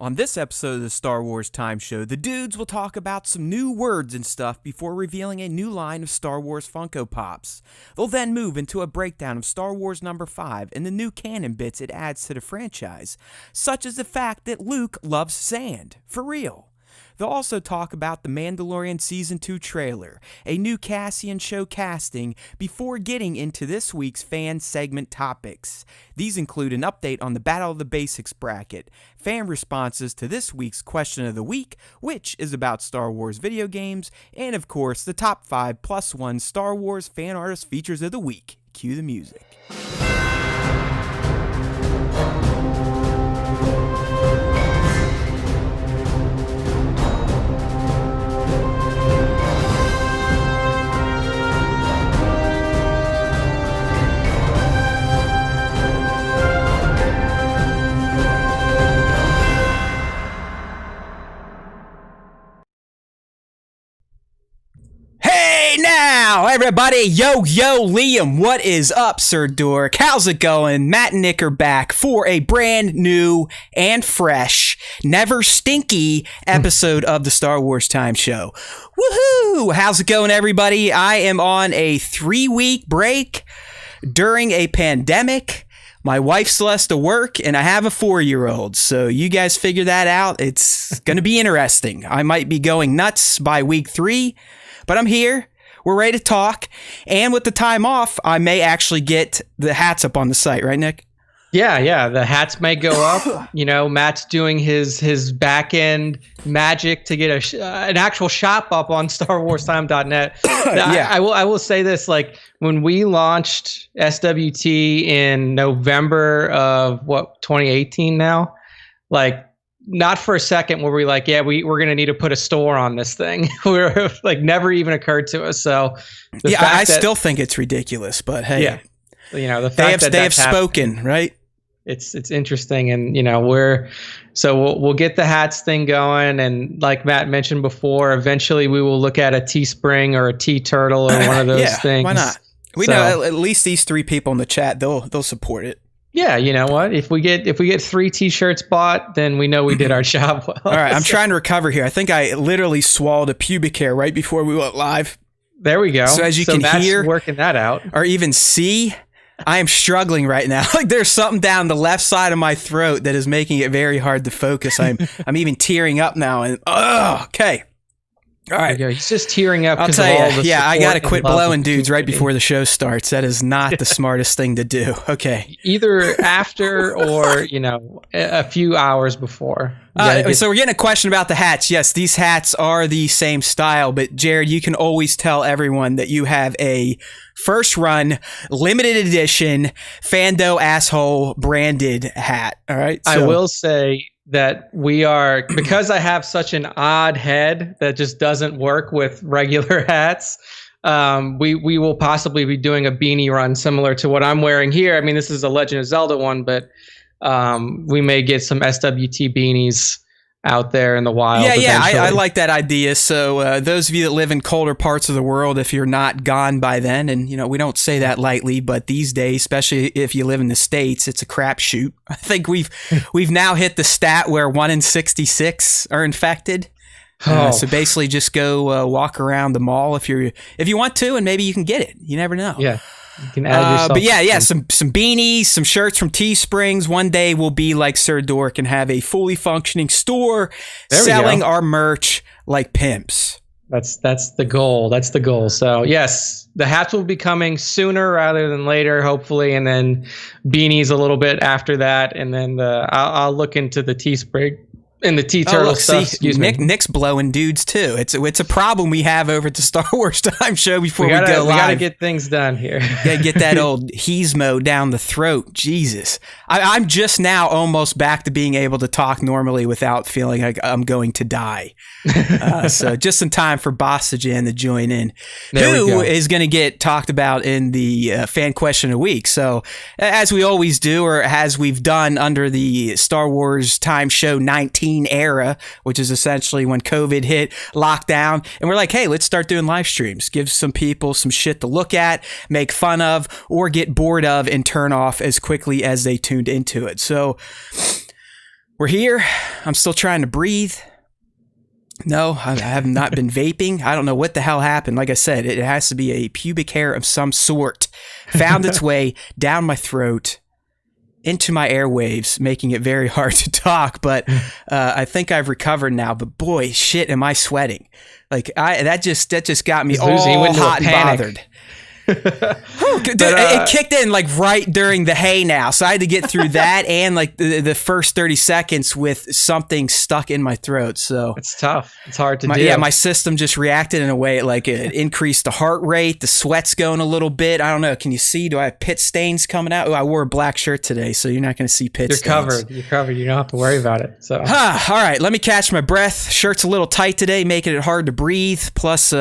On this episode of the Star Wars Time Show, the dudes will talk about some new words and stuff before revealing a new line of Star Wars Funko Pops. They'll then move into a breakdown of Star Wars number 5 and the new canon bits it adds to the franchise, such as the fact that Luke loves sand. For real. They'll also talk about the Mandalorian Season 2 trailer, a new Cassian show casting, before getting into this week's fan segment topics. These include an update on the Battle of the Basics bracket, fan responses to this week's Question of the Week, which is about Star Wars video games, and of course, the top 5+1 Star Wars fan artist features of the week. Cue the music. Hey now, everybody! Yo, Liam, what is up, Sir Dork? How's it going? Matt and Nick are back for a brand new and fresh, never stinky episode of the Star Wars Time Show. Woohoo! How's it going, everybody? I am on a 3-week break during a pandemic. My wife still has to work, and I have a 4-year-old, so you guys figure that out. It's going to be interesting. I might be going nuts by week 3, but I'm here. We're ready to talk, and with the time off, I may actually get the hats up on the site, right, Nick? Yeah, the hats may go up. You know, Matt's doing his back end magic to get an actual shop up on StarWarsTime.net. Yeah. I will say this: like when we launched SWT in November of 2018 now, like. Not for a second were we like, yeah, we're going to need to put a store on this thing. We're like, never even occurred to us. So yeah, I still think it's ridiculous, but hey, yeah, you know, the fact they have spoken, right? It's interesting, and you know, we'll get the hats thing going, and like Matt mentioned before, eventually we will look at a Teespring or a T-Turtle or one of those things. Why not? We know at least these 3 people in the chat, they'll support it. Yeah, you know what? If we get 3 T-shirts bought, then we know we did our job well. All right, I'm trying to recover here. I think I literally swallowed a pubic hair right before we went live. There we go. So as you can hear, working that out, or even see, I am struggling right now. Like there's something down the left side of my throat that is making it very hard to focus. I'm even tearing up now, and okay. All right. He's just tearing up. I'll tell you. Yeah, I got to quit blowing dudes right before the show starts. That is not the smartest thing to do. Okay. Either after or, you know, a few hours before. So we're getting a question about the hats. Yes, these hats are the same style, but Jared, you can always tell everyone that you have a first run, limited edition, Fando asshole branded hat. All right. So, I will say that we are, because I have such an odd head that just doesn't work with regular hats, we will possibly be doing a beanie run similar to what I'm wearing here. I mean, this is a Legend of Zelda one, but we may get some SWT beanies out there in the wild. Yeah, I like that idea. So those of you that live in colder parts of the world, if you're not gone by then, and you know we don't say that lightly, but these days, especially if you live in the States, it's a crapshoot. I think we've now hit the stat where 1 in 66 are infected. So basically, just go walk around the mall if you want to, and maybe you can get it. You never know. Yeah. You can add yourself but yeah, some beanies, some shirts from Teesprings. One day we'll be like Sir Dork and have a fully functioning store selling our merch like pimps. That's the goal. That's the goal. So yes, the hats will be coming sooner rather than later, hopefully, and then beanies a little bit after that, and then I'll look into the Teespring. And the T-Turtle stuff. Excuse me. Nick's blowing dudes too. It's a problem we have over at the Star Wars Time Show before we go live. We gotta get things done here. Gotta get that old Heismo down the throat. Jesus. I'm just now almost back to being able to talk normally without feeling like I'm going to die. So just in time for Bossajan to join in. Who is going to get talked about in the fan question of the week. So as we always do, or as we've done under the Star Wars Time Show 19 era, which is essentially when COVID hit, lockdown, and we're like, hey, let's start doing live streams. Give some people some shit to look at, make fun of, or get bored of and turn off as quickly as they tuned into it. So We're here. I'm still trying to breathe. No, I have not been vaping. I don't know what the hell happened. Like I said, it has to be a pubic hair of some sort. Found its way down my throat, into my airwaves, making it very hard to talk. But I think I've recovered now. But boy, shit, am I sweating. Like, that just got me all hot and bothered. It kicked in like right during the hay now, so I had to get through that and like the first 30 seconds with something stuck in my throat. So it's tough. It's hard to do. Yeah, my system just reacted in a way like it increased the heart rate, the sweat's going a little bit. I don't know. Can you see? Do I have pit stains coming out? Oh, I wore a black shirt today, so you're not going to see pit stains. You're covered. You don't have to worry about it. So all right, let me catch my breath. Shirt's a little tight today, making it hard to breathe. Plus,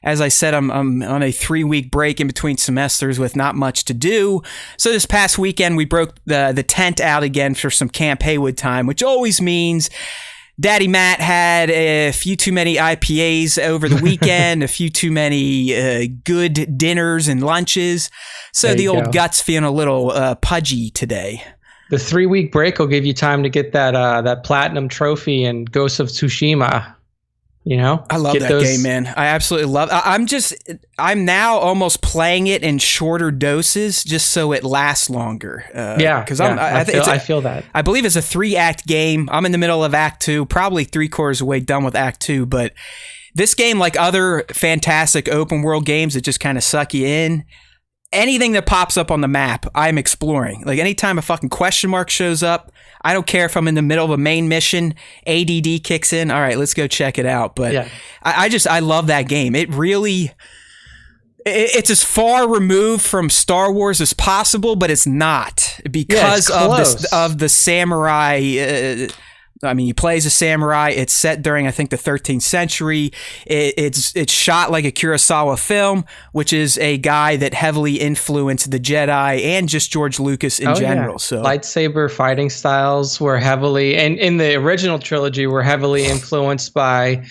as I said, I'm on a 3-week break in between semesters with not much to do. So this past weekend, we broke the tent out again for some Camp Haywood time, which always means Daddy Matt had a few too many IPAs over the weekend, a few too many good dinners and lunches. So the old gut's feeling a little pudgy today. The 3-week break will give you time to get that platinum trophy in Ghost of Tsushima. You know, I love that game, man. I absolutely love. I'm now almost playing it in shorter doses just so it lasts longer. Because I feel that. I believe it's a 3-act game. I'm in the middle of Act 2, probably 3/4 away done with Act 2. But this game, like other fantastic open world games that just kind of suck you in, anything that pops up on the map, I'm exploring. Like anytime a fucking question mark shows up, I don't care if I'm in the middle of a main mission, ADD kicks in. All right, let's go check it out. But I love that game. It really, it's as far removed from Star Wars as possible, but it's not because of the samurai. I mean, you play as a samurai. It's set during, I think, the 13th century. It's shot like a Kurosawa film, which is a guy that heavily influenced the Jedi and just George Lucas in general. So lightsaber fighting styles were heavily, and in the original trilogy, were heavily influenced by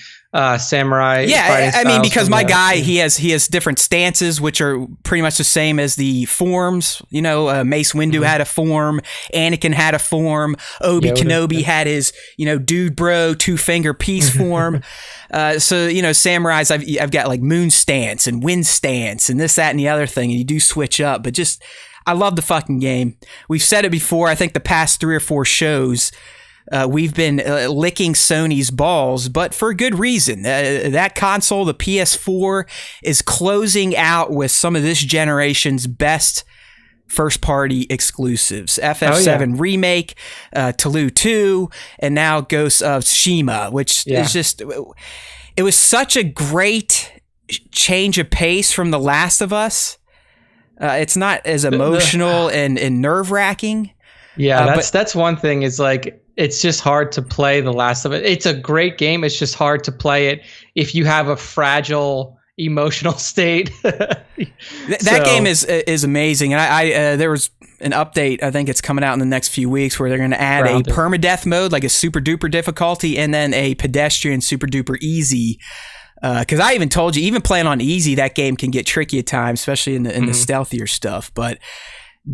samurai. Yeah, I mean, because my guy, he has different stances, which are pretty much the same as the forms. You know, Mace Windu had a form, Anakin had a form, Kenobi had his, dude bro 2-finger peace form. So samurais, I've got like moon stance and wind stance and this, that, and the other thing, and you do switch up. But just, I love the fucking game. We've said it before. I think the past 3 or 4 shows. We've been licking Sony's balls, but for a good reason. That console, the PS4, is closing out with some of this generation's best first-party exclusives. FF7 Remake, Toulouse 2, and now Ghost of Tsushima, which is just... It was such a great change of pace from The Last of Us. It's not as emotional and nerve-wracking. Yeah, that's one thing is like... It's just hard to play The Last of It. It's a great game. It's just hard to play it if you have a fragile emotional state. That game is amazing. And I there was an update. I think it's coming out in the next few weeks where they're going to add a permadeath mode, like a super duper difficulty, and then a pedestrian super duper easy. Because I even told you, even playing on easy, that game can get tricky at times, especially in the stealthier stuff. But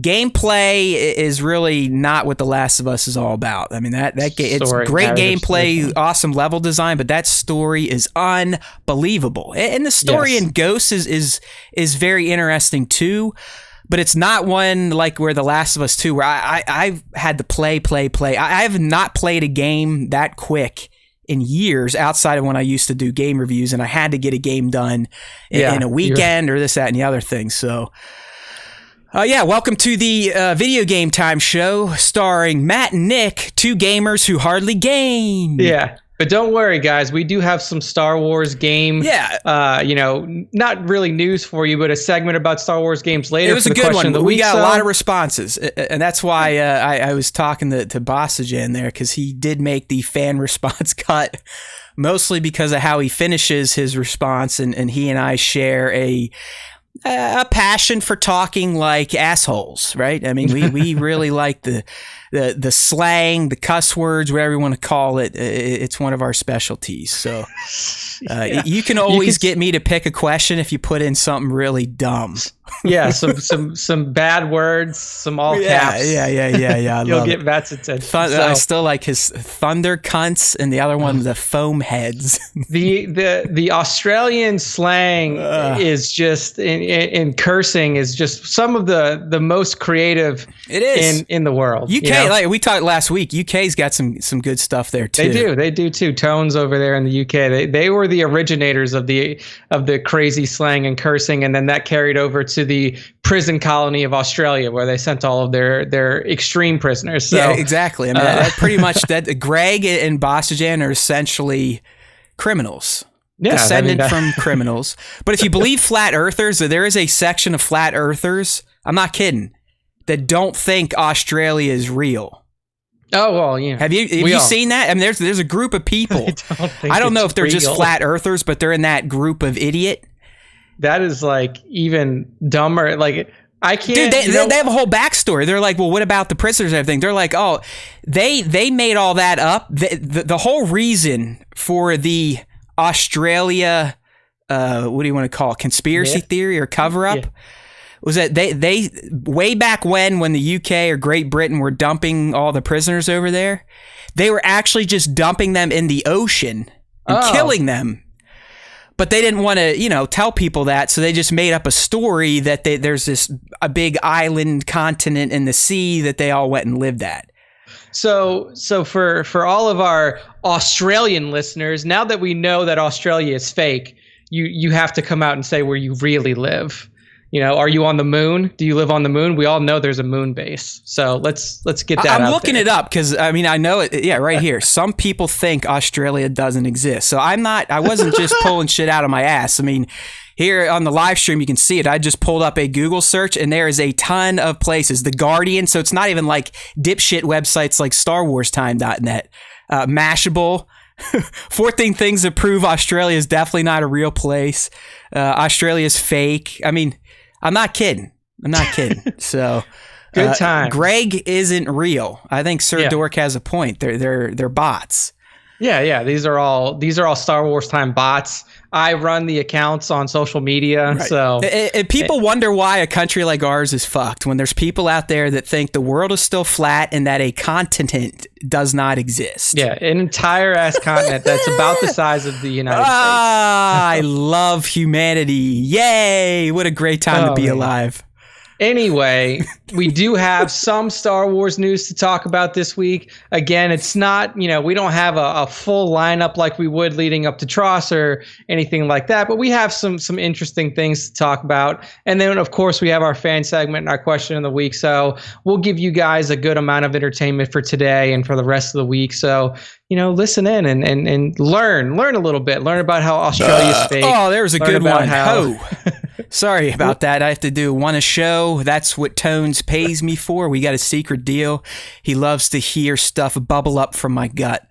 gameplay is really not what The Last of Us is all about. I mean, that game, it's great gameplay, awesome level design, but that story is unbelievable. And the story in Ghosts is very interesting too, but it's not one like where The Last of Us 2, where I've had to play. I have not played a game that quick in years outside of when I used to do game reviews, and I had to get a game done in a weekend or this, that, and the other thing. So... welcome to the Video Game Time show starring Matt and Nick, 2 gamers who hardly game. Yeah, but don't worry, guys. We do have some Star Wars game, not really news for you, but a segment about Star Wars games later. It was a good one. We got a lot of responses, and that's why I was talking to Bossajan there, because he did make the fan response cut, mostly because of how he finishes his response, and he and I share a passion for talking like assholes, right? I mean, we really like the slang, the cuss words, whatever you want to call it. It's one of our specialties. So you can always get me to pick a question if you put in something really dumb. Yeah, some bad words, some all caps. Yeah. You'll get Matt's attention. I still like his thunder cunts, and the other one, the foam heads. The Australian slang is just in cursing is just some of the most creative it is in the world. UK, like we talked last week, UK's got some good stuff there too. They do too. Tones over there in the UK, they were the originators of the crazy slang and cursing, and then that carried over to the prison colony of Australia, where they sent all of their extreme prisoners. So, yeah, exactly. I mean, that pretty much that Greg and Bosajan are essentially criminals. Descended from criminals. But if you believe flat earthers, there is a section of flat earthers, I'm not kidding, that don't think Australia is real. Oh, well, yeah. Have you seen that? I mean, there's a group of people. I don't know if they're just flat earthers, but they're in that group of idiot. That is like even dumber. Like, I can't. Dude, they have a whole backstory. They're like, well, what about the prisoners and everything? They're like, oh, they made all that up. The whole reason for the Australia, what do you want to call it, conspiracy theory or cover up, was that they way back when the UK or Great Britain were dumping all the prisoners over there, they were actually just dumping them in the ocean and killing them. But they didn't want to, tell people that, so they just made up a story that there's a big island continent in the sea that they all went and lived at. So for all of our Australian listeners, now that we know that Australia is fake, you have to come out and say where you really live. Are you on the moon? Do you live on the moon? We all know there's a moon base. So let's get that out there. I'm looking it up because, I mean, I know it. Yeah, right here. Some people think Australia doesn't exist. So I wasn't just pulling shit out of my ass. I mean, here on the live stream, you can see it. I just pulled up a Google search, and there is a ton of places. The Guardian, so it's not even like dipshit websites like StarWarsTime.net. Mashable. 14 things that prove Australia is definitely not a real place. Australia's fake. I mean, I'm not kidding. So good time. Greg isn't real. I think Sir Dork has a point. They're bots. Yeah. These are all Star Wars Time bots. I run the accounts on social media. Right. So people wonder why a country like ours is fucked when there's people out there that think the world is still flat and that a continent does not exist. Yeah, an entire ass continent that's about the size of the United States. I love humanity. Yay! What a great time to be alive. Anyway, we do have some Star Wars news to talk about this week. Again, it's not, we don't have a full lineup like we would leading up to Tross or anything like that, but we have some interesting things to talk about. And then, of course, we have our fan segment and our question of the week. So we'll give you guys a good amount of entertainment for today and for the rest of the week. So, listen in and learn a little bit. Learn about how Australia's fake. Oh, there's a good one. Sorry about that. I have to do one a show. That's what Tones pays me for. We got a secret deal. He loves to hear stuff bubble up from my gut.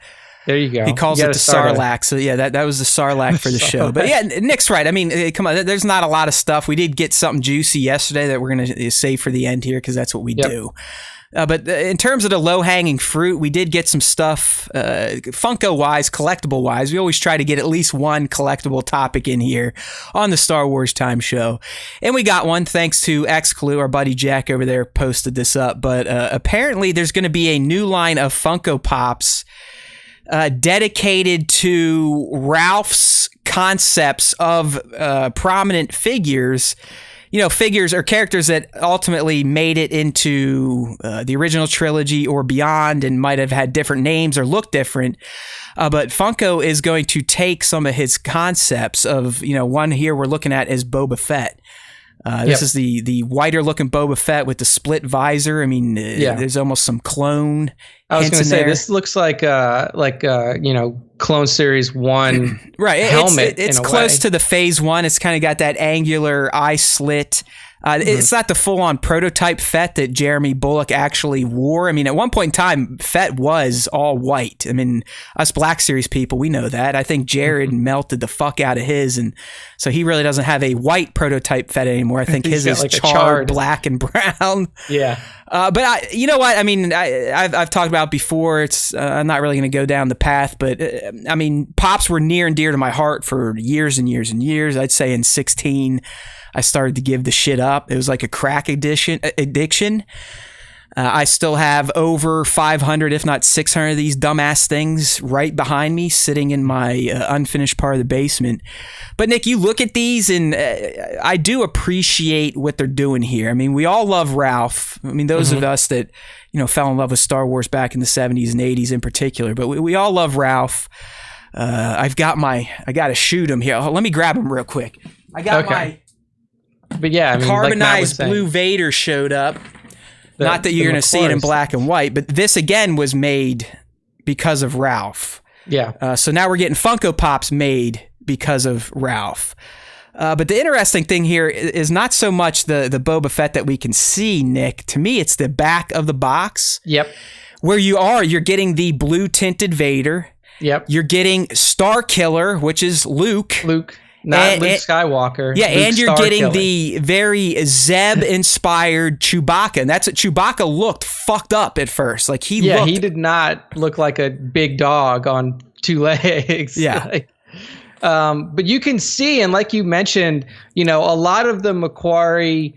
There you go. He calls it the Sarlacc. So yeah, that was the Sarlacc for the show. But yeah, Nick's right. I mean, come on. There's not a lot of stuff. We did get something juicy yesterday that we're going to save for the end here because that's what we do. But in terms of the low-hanging fruit, we did get some stuff, Funko-wise, collectible-wise. We always try to get at least one collectible topic in here on the Star Wars Time show. And we got one thanks to XClue. Our buddy Jack over there posted this up. But apparently there's going to be a new line of Funko Pops dedicated to Ralph's concepts of prominent figures. Figures or characters that ultimately made it into the original trilogy or beyond and might have had different names or looked different. But Funko is going to take some of his concepts of, one here we're looking at is Boba Fett. This is the whiter looking Boba Fett with the split visor. I mean, there's almost some clone. I was going to say this looks like Clone Series 1 right. helmet. It's close to the Phase 1. It's kind of got that angular eye slit. It's not the full-on prototype Fett that Jeremy Bulloch actually wore. I mean, at one point in time, Fett was all white. I mean, us Black Series people, we know that. I think Jared melted the fuck out of his, and so he really doesn't have a white prototype Fett anymore. I think his is like charred black and brown. Yeah. But you know what? I mean, I've talked about it before. It's I'm not really going to go down the path, but I mean, Pops were near and dear to my heart for years and years and years. I'd say in 16, I started to give the shit up. It was like a crack addiction. I still have over 500, if not 600 of these dumbass things right behind me sitting in my unfinished part of the basement. But Nick, you look at these and I do appreciate what they're doing here. I mean, we all love Ralph. I mean, those of us that, fell in love with Star Wars back in the 70s and 80s in particular, but we all love Ralph. I got to shoot him here. Let me grab him real quick. I got my but yeah, I mean, carbonized blue Vader showed up. Not that you're going to see it in black and white, but this again was made because of Ralph. Yeah. So now we're getting Funko Pops made because of Ralph. But the interesting thing here is not so much the Boba Fett that we can see, Nick. To me, it's the back of the box. Yep. Where you're getting the blue tinted Vader. Yep. You're getting Star Killer, which is Luke. Not Luke Skywalker. Yeah, Luke and you're getting Starkiller. the very Zeb-inspired Chewbacca. And that's what Chewbacca looked fucked up at first. Like he did not look like a big dog on two legs. Yeah. But you can see, and like you mentioned, a lot of the Macquarie,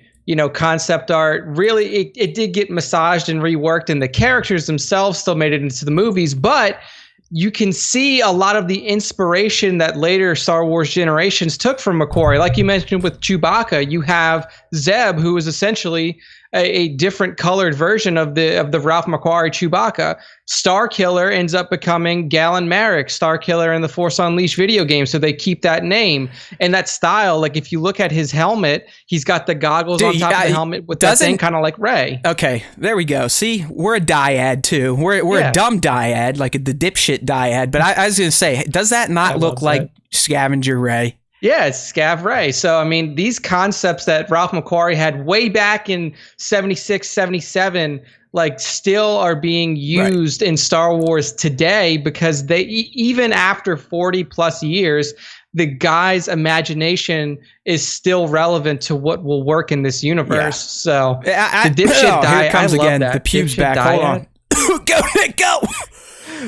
concept art, really, it did get massaged and reworked, and the characters themselves still made it into the movies, but you can see a lot of the inspiration that later Star Wars generations took from Macquarie. Like you mentioned with Chewbacca, you have Zeb, who is essentially a different colored version of the Ralph Macquarie Chewbacca. Star Killer ends up becoming Galen Marek, Star Killer in the Force Unleashed video game, so they keep that name and that style. Like if you look at his helmet, he's got the goggles on top of the helmet with that thing kind of like Rey. Okay, there we go. See, we're a dyad too. We're a dumb dyad, like the dipshit dyad. But I was gonna say, does that not look like Scavenger Rey? Yeah, it's Scav Rey. So, I mean, these concepts that Ralph Macquarie had way back in 76, 77, like still are being used in Star Wars today because they, even after 40 plus years, the guy's imagination is still relevant to what will work in this universe. Yeah. So, the dipshit dyad, here comes I love again, that. The pubes back. Hold on. Go, Nick, go!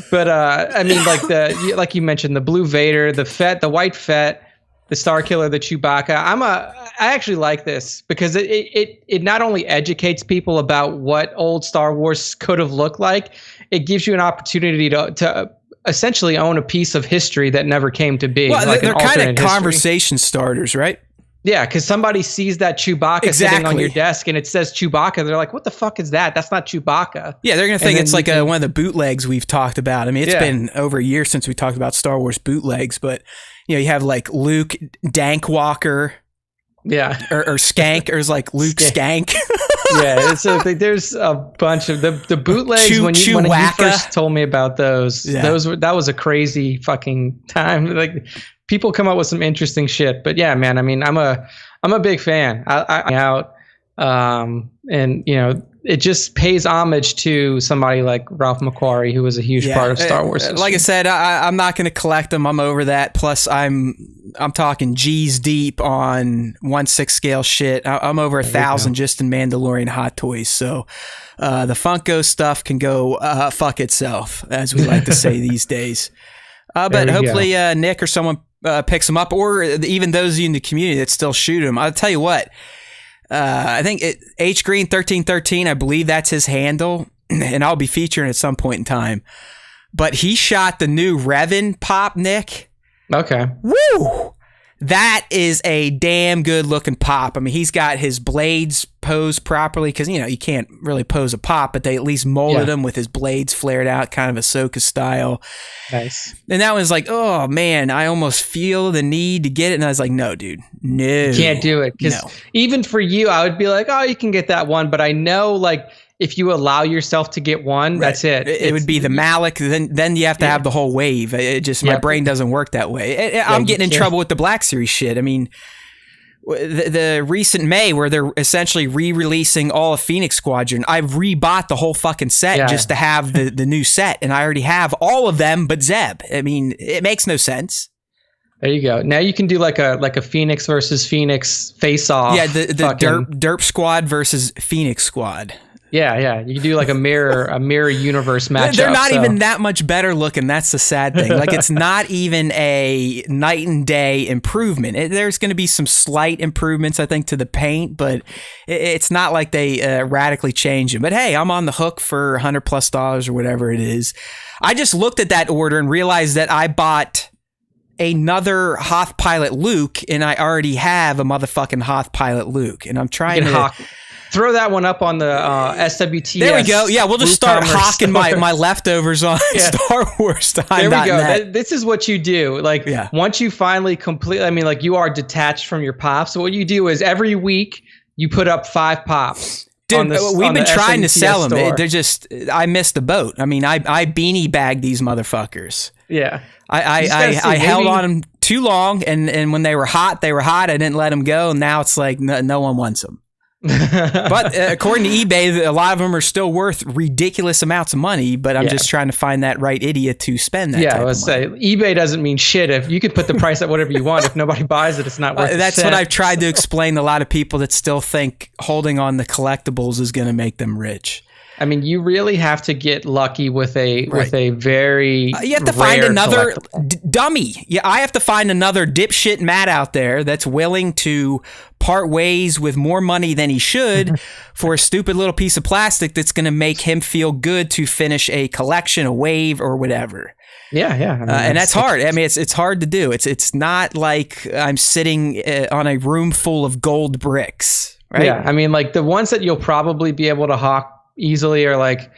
But, I mean, like you mentioned, the blue Vader, the Fett, the white Fett, the Star Killer, the Chewbacca. I actually like this because it not only educates people about what old Star Wars could have looked like, it gives you an opportunity to essentially own a piece of history that never came to be. Well, like they're kind of conversation starters, right? Yeah, because somebody sees that Chewbacca sitting on your desk and it says Chewbacca. They're like, what the fuck is that? That's not Chewbacca. Yeah, they're going to think it's like one of the bootlegs we've talked about. I mean, it's been over a year since we talked about Star Wars bootlegs, but you have like Luke Dankwalker. Yeah. Or Skank, or it's like Luke Skank. Yeah, there's a bunch of the bootlegs. When you first told me about those, that was a crazy fucking time. Like people come up with some interesting shit. But yeah, man, I mean, I'm a big fan. And it just pays homage to somebody like Ralph Macquarie, who was a huge part of Star Wars history. Like I said, I'm not going to collect them. I'm over that. Plus, I'm talking G's deep on 1/6 scale shit. I'm over 1,000 just in Mandalorian hot toys. So the Funko stuff can go fuck itself, as we like to say these days. But hopefully Nick or someone picks them up, or even those of you in the community that still shoot them. I'll tell you what. I think H Green 1313, I believe that's his handle, and I'll be featuring at some point in time. But he shot the new Revan pop, Nick. Okay. Woo! That is a damn good looking pop. I mean, he's got his blades posed properly because, you can't really pose a pop, but they at least molded him with his blades flared out, kind of Ahsoka style. Nice. And that was like, oh man, I almost feel the need to get it. And I was like, no, dude, no. You can't do it. Because even for you, I would be like, oh, you can get that one. But I know, like, if you allow yourself to get one, that's it. It would be the Malik. Then you have to have the whole wave. It just my brain doesn't work that way. I'm getting in trouble with the Black Series shit. I mean, the recent May where they're essentially re-releasing all of Phoenix Squadron. I've rebought the whole fucking set just to have the new set, and I already have all of them but Zeb. I mean, it makes no sense. There you go. Now you can do like a Phoenix versus Phoenix face-off. Yeah, the Derp Squad versus Phoenix Squad. Yeah. You can do like a mirror universe matchup. They're not even that much better looking. That's the sad thing. Like, it's not even a night and day improvement. There's going to be some slight improvements, I think, to the paint, but it's not like they radically change it. But hey, I'm on the hook for $100+ or whatever it is. I just looked at that order and realized that I bought another Hoth Pilot Luke, and I already have a motherfucking Hoth Pilot Luke, and I'm trying to throw that one up on the SWTS. There we go. Yeah, we'll just start hawking my leftovers on Star Wars Time. There we go. This is what you do. Like, once you finally complete, I mean, like, you are detached from your pops. So what you do is every week you put up 5 pops. Dude, we've been trying to sell them. They're just, I missed the boat. I mean, I beanie bagged these motherfuckers. Yeah. I held on them too long, and when they were hot, I didn't let them go, and now it's like no one wants them. But according to eBay, a lot of them are still worth ridiculous amounts of money, but I'm just trying to find that right idiot to spend that type of money. eBay doesn't mean shit. If you could put the price at whatever you want, if nobody buys it, it's not worth it. That's what I've tried to explain to a lot of people that still think holding on the collectibles is going to make them rich. I mean, you really have to get lucky with a very you have to find another dummy. Yeah, I have to find another dipshit Matt out there that's willing to part ways with more money than he should for a stupid little piece of plastic that's going to make him feel good to finish a collection, a wave, or whatever. Yeah. I mean, and that's hard. I mean, it's hard to do. It's not like I'm sitting on a room full of gold bricks, right? Yeah, I mean, like, the ones that you'll probably be able to hawk easily are like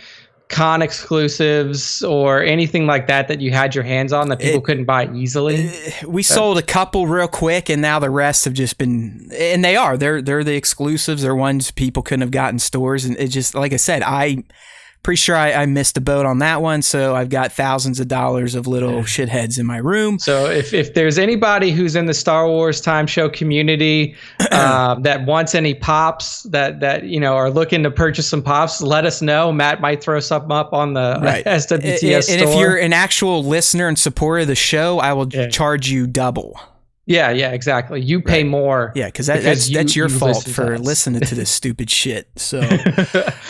con exclusives or anything like that you had your hands on that people couldn't buy easily. We sold a couple real quick, and now the rest have just been, and they're the exclusives. They're ones people couldn't have gotten stores, and it just, like I said, pretty sure I missed the boat on that one, so I've got thousands of dollars of little shitheads in my room. So if there's anybody who's in the Star Wars Time Show community that wants any pops that are looking to purchase some pops, let us know. Matt might throw something up on the SWTS store. And if you're an actual listener and supporter of the show, I will charge you double. Yeah, exactly. You pay more. Yeah, because that's your fault for listening to this stupid shit. So, all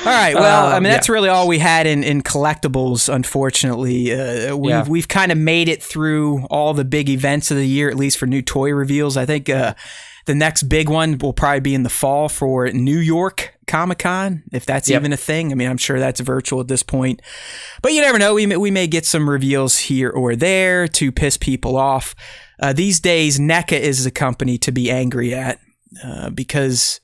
right. Well, I mean, that's really all we had in collectibles. Unfortunately, we've kind of made it through all the big events of the year, at least for new toy reveals. I think the next big one will probably be in the fall for New York Comic-Con, if that's even a thing. I mean, I'm sure that's virtual at this point, but you never know. We may get some reveals here or there to piss people off. These days, NECA is the company to be angry at because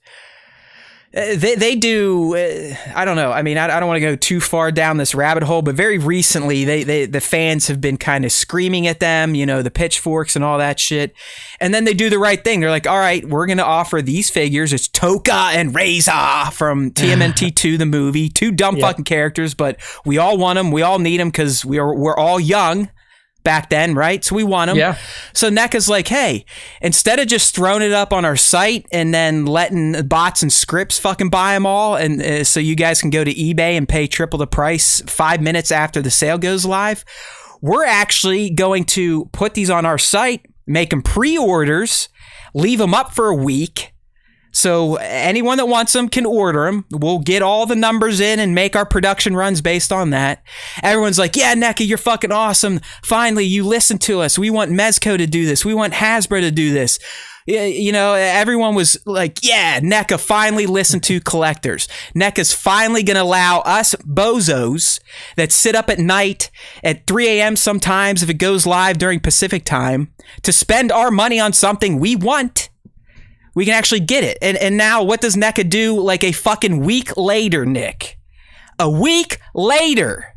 they do. I don't know. I mean, I don't want to go too far down this rabbit hole, but very recently, the fans have been kind of screaming at them, the pitchforks and all that shit. And then they do the right thing. They're like, all right, we're going to offer these figures. It's Toka and Reza from TMNT 2, the movie. 2 dumb fucking characters, but we all want them. We all need them because we're all young back then, right? So we want them. Yeah. So NECA's like, hey, instead of just throwing it up on our site and then letting bots and scripts fucking buy them all, and so you guys can go to eBay and pay triple the price 5 minutes after the sale goes live, we're actually going to put these on our site, make them pre-orders, leave them up for a week. So anyone that wants them can order them. We'll get all the numbers in and make our production runs based on that. Everyone's like, yeah, NECA, you're fucking awesome. Finally, you listen to us. We want Mezco to do this. We want Hasbro to do this. Everyone was like, yeah, NECA finally listened to collectors. NECA's finally going to allow us bozos that sit up at night at 3 a.m. sometimes if it goes live during Pacific time to spend our money on something we want. We can actually get it. And now what does NECA do like a fucking week later, Nick? A week later.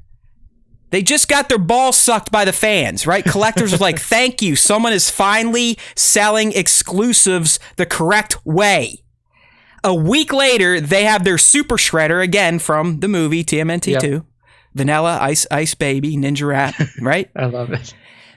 They just got their balls sucked by the fans, right? Collectors are like, thank you. Someone is finally selling exclusives the correct way. A week later, they have their Super Shredder, again, from the movie TMNT 2. Vanilla, Ice Baby, Ninja Rat, right? I love it.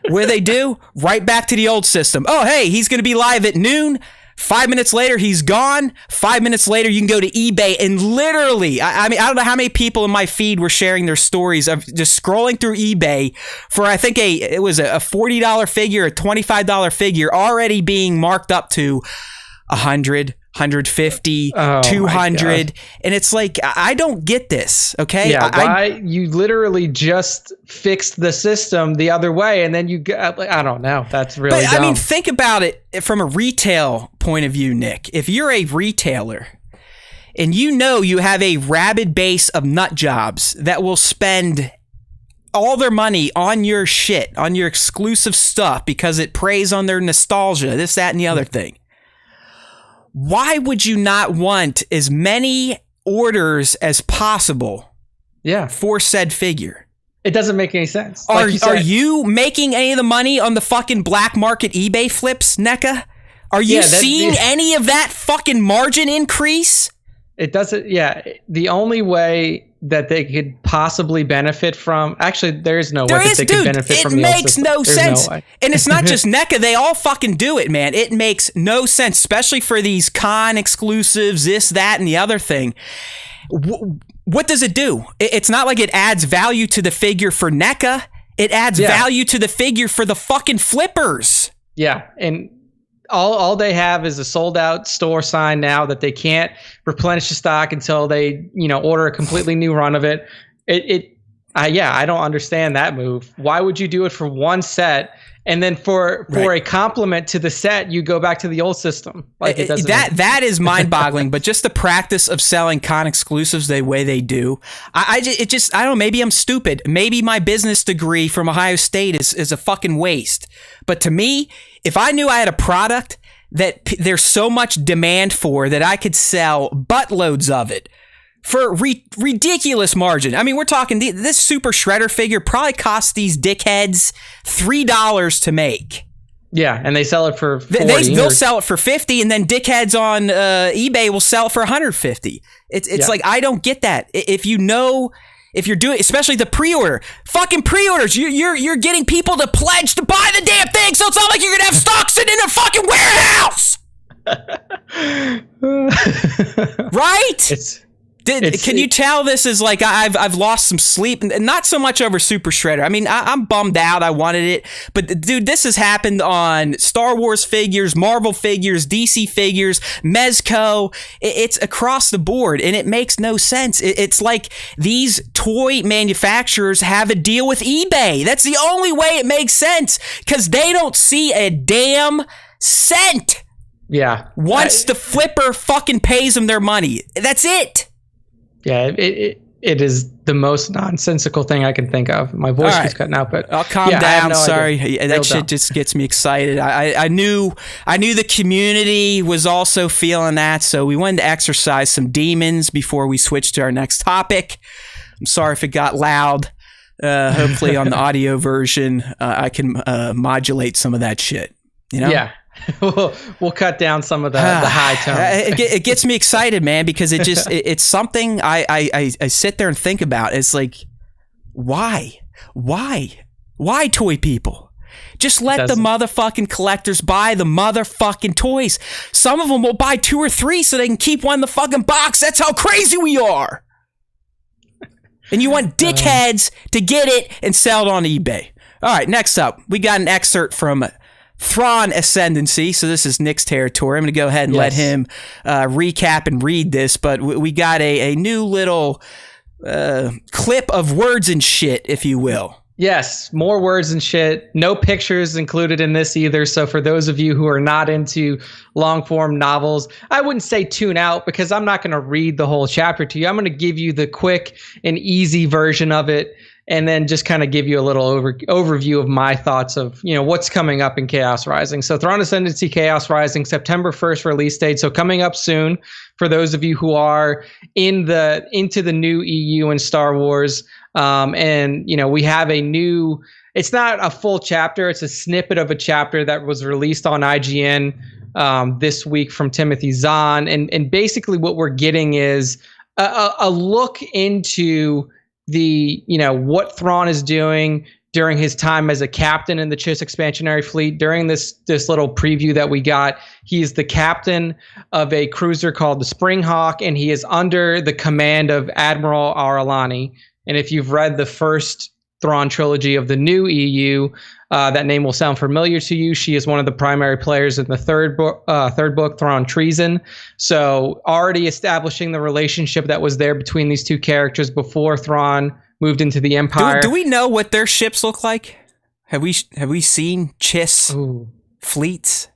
Where they do? Right back to the old system. Oh, hey, he's going to be live at noon. 5 minutes later, he's gone. 5 minutes later, you can go to eBay and literally, I mean, I don't know how many people in my feed were sharing their stories of just scrolling through eBay for, I think it was a $40 figure, a $25 figure already being marked up to 100, 150, 200. And it's like, I don't get this. Okay. Yeah. You literally just fixed the system the other way. And then I don't know. That's really dumb. I mean, think about it from a retail point of view, Nick. If you're a retailer and you have a rabid base of nut jobs that will spend all their money on your shit, on your exclusive stuff because it preys on their nostalgia, this, that, and the other thing. Why would you not want as many orders as possible for said figure? It doesn't make any sense. Are you making any of the money on the fucking black market eBay flips, NECA? Are you seeing any of that fucking margin increase? It doesn't. Yeah. The only way that they could possibly benefit from, actually, there is no way that they could benefit from the old system. It makes no sense. And it's not just NECA. They all fucking do it, man. It makes no sense, especially for these con exclusives, this, that, and the other thing. What does it do? It's not like it adds value to the figure for NECA. It adds value to the figure for the fucking flippers. Yeah. And all they have is a sold out store sign now that they can't replenish the stock until they, order a completely new run of it. I don't understand that move. Why would you do it for one set and then for a compliment to the set, you go back to the old system? Like that is mind boggling. But just the practice of selling con exclusives the way they do, I don't know. Maybe I'm stupid. Maybe my business degree from Ohio State is a fucking waste. But to me, if I knew I had a product that there's so much demand for that I could sell buttloads of it for ridiculous margin. I mean, we're talking this Super Shredder figure probably cost these dickheads $3 to make. Yeah, and they sell it for 40. They'll sell it for 50, and then dickheads on eBay will sell it for 150. It's like, I don't get that. If you're doing, especially the pre-order, fucking pre-orders, you're getting people to pledge to buy the damn thing, so it's not like you're gonna have stock sitting in a fucking warehouse, right? Can you tell this is like I've lost some sleep, and not so much over Super Shredder. I mean, I'm bummed out. I wanted it, but dude, this has happened on Star Wars figures, Marvel figures, DC figures, Mezco. It's across the board, and it makes no sense. It's like these toy manufacturers have a deal with eBay. That's the only way it makes sense, because they don't see a damn cent. Yeah. Once the flipper fucking pays them their money, that's it. Yeah, it is the most nonsensical thing I can think of. My voice keeps cutting out, but I'll calm down. Sorry, that shit just gets me excited. I knew the community was also feeling that, so we wanted to exercise some demons before we switched to our next topic. I'm sorry if it got loud. Hopefully, on the audio version, I can modulate some of that shit. Yeah. We'll cut down some of the high tone. It gets me excited, man, because it's something I sit there and think about. It's like, why toy people? Just let the motherfucking collectors buy the motherfucking toys. Some of them will buy 2 or 3 so they can keep one in the fucking box. That's how crazy we are. And you want dickheads to get it and sell it on eBay. All right, next up, we got an excerpt from Thrawn Ascendancy. So this is Nick's territory. I'm going to go ahead and let him recap and read this, but we got a new little clip of words and shit, if you will. Yes, more words and shit. No pictures included in this either. So for those of you who are not into long form novels, I wouldn't say tune out, because I'm not going to read the whole chapter to you. I'm going to give you the quick and easy version of it, and then just kind of give you a little overview of my thoughts of, what's coming up in Chaos Rising. So Thrawn Ascendancy Chaos Rising, September 1st release date. So coming up soon for those of you who are into the new EU and Star Wars. And we have a new, it's not a full chapter. It's a snippet of a chapter that was released on IGN this week from Timothy Zahn. And basically what we're getting is a look into the what Thrawn is doing, during his time as a captain in the Chiss expansionary fleet. During this little preview that we got, he is the captain of a cruiser called the Springhawk, and he is under the command of Admiral Aralani. And if you've read the first Thrawn trilogy of the new EU, that name will sound familiar to you. She is one of the primary players in the third book, Thrawn Treason. So already establishing the relationship that was there between these two characters before Thrawn moved into the Empire. Do we know what their ships look like? Have we seen Chiss fleets?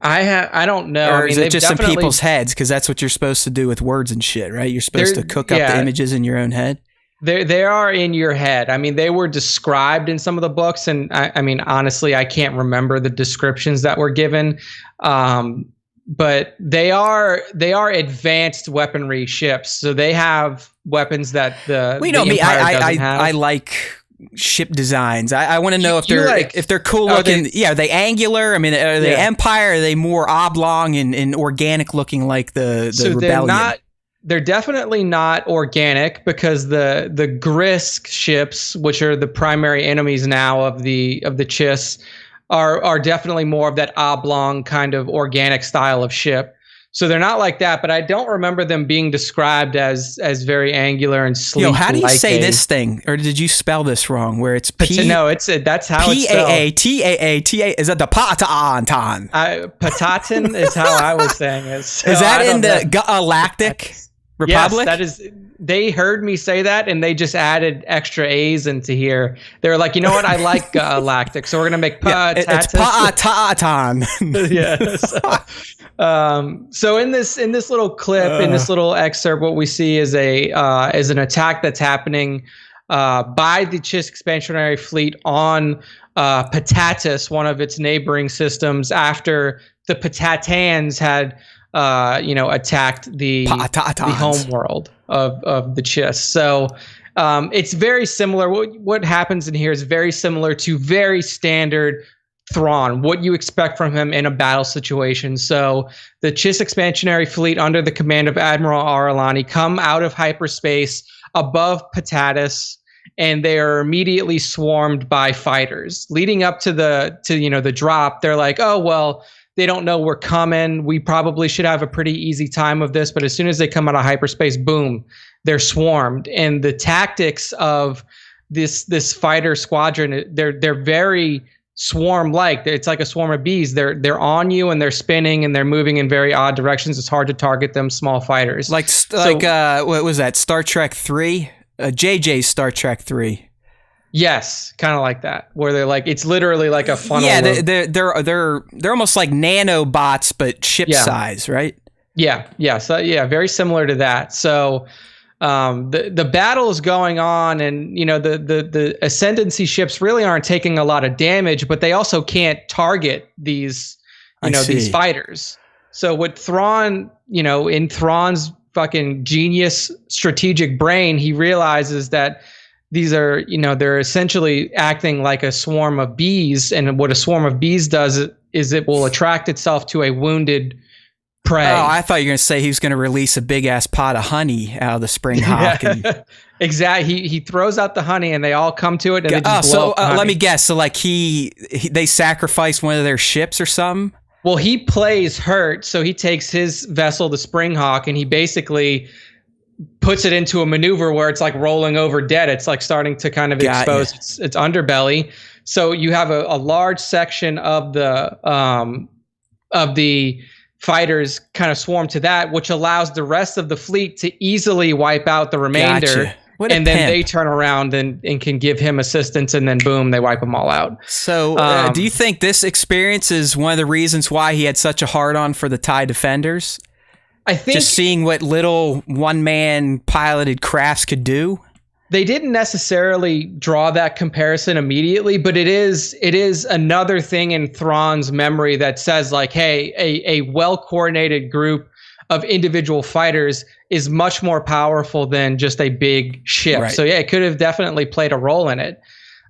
I don't know. Or is it just in people's heads? Because that's what you're supposed to do with words and shit, right? You're supposed to cook up the images in your own head. They are in your head. I mean, they were described in some of the books, and I mean, honestly, I can't remember the descriptions that were given. But they are advanced weaponry ships, so they have weapons that the Empire doesn't have. I like ship designs. I want to know if they're cool looking. Are they angular? I mean, are they Empire? Are they more oblong and organic looking like the Rebellion? They're definitely not organic, because the Grisk ships, which are the primary enemies now of the Chiss, are definitely more of that oblong kind of organic style of ship. So they're not like that, but I don't remember them being described as very angular and sleek. How do you say this thing? Or did you spell this wrong? Where it's that's how it's spelled. P-A-A-T-A-A-T-A. Is that the Patatan? Patatan is how I was saying it. So is that in the Galactic Republic? Yes, that is. They heard me say that, and they just added extra A's into here. They were like, you know what? I like Galactic, so we're gonna make it's Patatan. So in this little clip, in this little excerpt, what we see is an attack that's happening by the Chiss expansionary fleet on Patatus, one of its neighboring systems, after the Patatans had attacked the home world of the Chiss. So it's very similar. What happens in here is very similar to very standard Thrawn, what you expect from him in a battle situation. So the Chiss expansionary fleet under the command of Admiral Aralani come out of hyperspace above Patatus, and they are immediately swarmed by fighters. Leading up to the drop, they're like, oh, well, they don't know we're coming. We probably should have a pretty easy time of this. But as soon as they come out of hyperspace, boom, they're swarmed. And the tactics of this fighter squadron, they're very swarm-like. It's like a swarm of bees. They're on you, and they're spinning, and they're moving in very odd directions. It's hard to target them, small fighters. Like what was that? Star Trek 3? JJ's Star Trek 3. Yes, kind of like that, where they're like, it's literally like a funnel. Yeah, they're almost like nanobots, but ship size, right? Yeah. So very similar to that. So the battle is going on, and the Ascendancy ships really aren't taking a lot of damage, but they also can't target these these fighters. So what Thrawn, in Thrawn's fucking genius strategic brain, he realizes that these are, they're essentially acting like a swarm of bees. And what a swarm of bees does is it will attract itself to a wounded prey. Oh, I thought you were going to say he was going to release a big ass pot of honey out of the Springhawk. Exactly. He throws out the honey, and they all come to it. And let me guess. So like they sacrificed one of their ships or something? Well, he plays hurt. So he takes his vessel, the Springhawk, and he basically puts it into a maneuver where it's like rolling over dead. It's like starting to kind of expose its underbelly. So you have a large section of the fighters kind of swarm to that, which allows the rest of the fleet to easily wipe out the remainder. And then they turn around and can give him assistance, and then boom, they wipe them all out. So do you think this experience is one of the reasons why he had such a hard-on for the TIE Defenders? I think just seeing what little one-man piloted crafts could do. They didn't necessarily draw that comparison immediately, but it is another thing in Thrawn's memory that says like, hey, a well-coordinated group of individual fighters is much more powerful than just a big ship. Right. So yeah, it could have definitely played a role in it.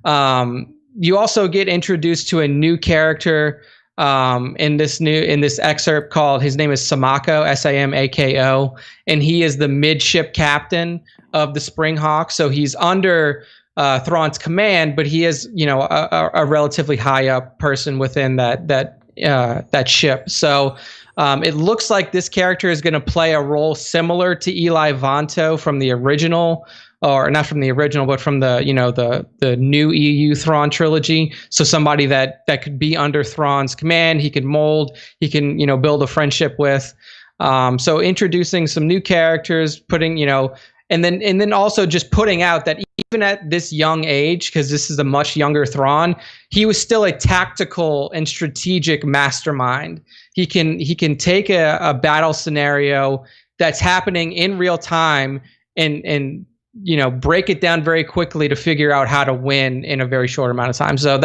You also get introduced to a new character in this excerpt called, his name is Samako, Samako, and he is the midship captain of the Springhawk. So he's under Thrawn's command, but he is, a relatively high up person within that ship. So it looks like this character is going to play a role similar to Eli Vanto from the original, or not from the original, but from the new EU Thrawn trilogy. So somebody that could be under Thrawn's command, he could mold, he can, build a friendship with. So introducing some new characters, putting, and then also just putting out that even at this young age, because this is a much younger Thrawn, he was still a tactical and strategic mastermind. He can take a battle scenario that's happening in real time and break it down very quickly to figure out how to win in a very short amount of time. So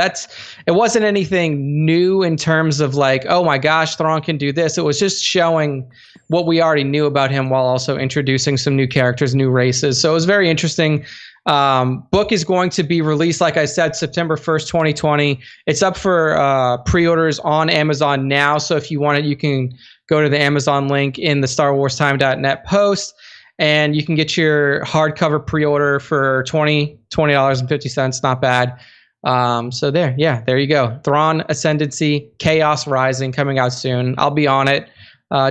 it wasn't anything new in terms of like, oh my gosh, Thrawn can do this. It was just showing what we already knew about him while also introducing some new characters, new races. So it was very interesting. Book is going to be released, like I said, September 1st, 2020. It's up for pre-orders on Amazon now. So if you want it, you can go to the Amazon link in the StarWarsTime.net post. And you can get your hardcover pre-order for $20.50. Not bad. So there you go. Thrawn Ascendancy, Chaos Rising, coming out soon. I'll be on it.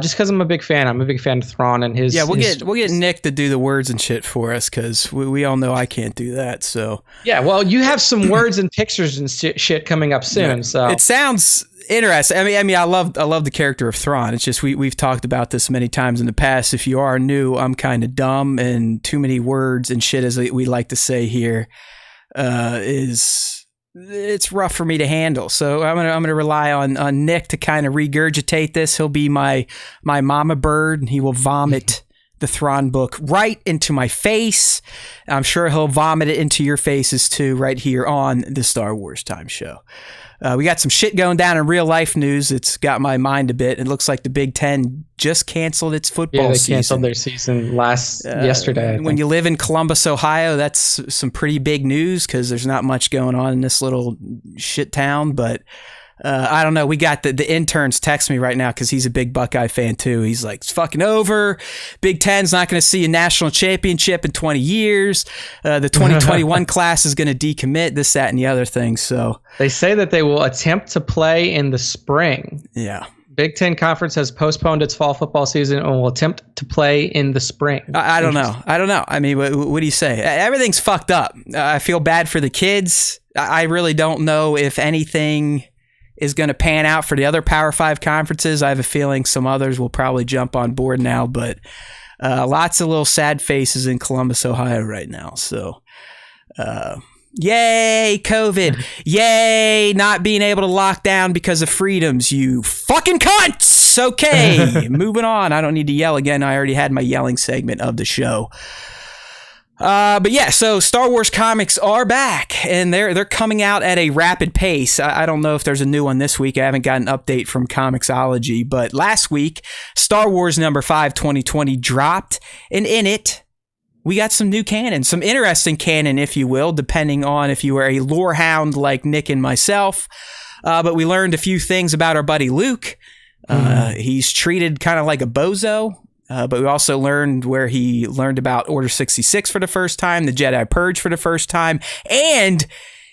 Just because I'm a big fan. I'm a big fan of Thrawn and his. Yeah, we'll get Nick to do the words and shit for us, because we all know I can't do that. So yeah, well, you have some words and pictures and shit coming up soon. Yeah. So it sounds interesting. I mean, I love the character of Thrawn. It's just we've talked about this many times in the past. If you are new, I'm kind of dumb, and too many words and shit, as we like to say here, it's rough for me to handle. So I'm gonna rely on Nick to kind of regurgitate this. He'll be my mama bird, and he will vomit the Thrawn book right into my face. I'm sure he'll vomit it into your faces too, right here on the Star Wars Time Show. We got some shit going down in real life news. It's got my mind a bit. It looks like the Big Ten just canceled its football season. Yeah, they canceled their season yesterday. When you live in Columbus, Ohio, that's some pretty big news, because there's not much going on in this little shit town. But I don't know. We got the interns text me right now, because he's a big Buckeye fan too. He's like, it's fucking over. Big Ten's not going to see a national championship in 20 years. The 2021 class is going to decommit, this, that, and the other thing. So they say that they will attempt to play in the spring. Yeah. Big Ten Conference has postponed its fall football season and will attempt to play in the spring. I don't know. I mean, what do you say? Everything's fucked up. I feel bad for the kids. I really don't know if anything is going to pan out for the other Power 5 conferences. I have a feeling some others will probably jump on board now, but lots of little sad faces in Columbus, Ohio right now. So, yay, COVID. Yay, not being able to lock down because of freedoms, you fucking cunts. Okay, moving on. I don't need to yell again. I already had my yelling segment of the show. But yeah, so Star Wars comics are back, and they're coming out at a rapid pace. I don't know if there's a new one this week. I haven't got an update from Comixology, but last week, Star Wars number 5 2020 dropped, and in it, we got some new canon, some interesting canon, if you will, depending on if you are a lore hound like Nick and myself. But we learned a few things about our buddy Luke. He's treated kind of like a bozo. But we also learned where he learned about Order 66 for the first time, the Jedi Purge for the first time, and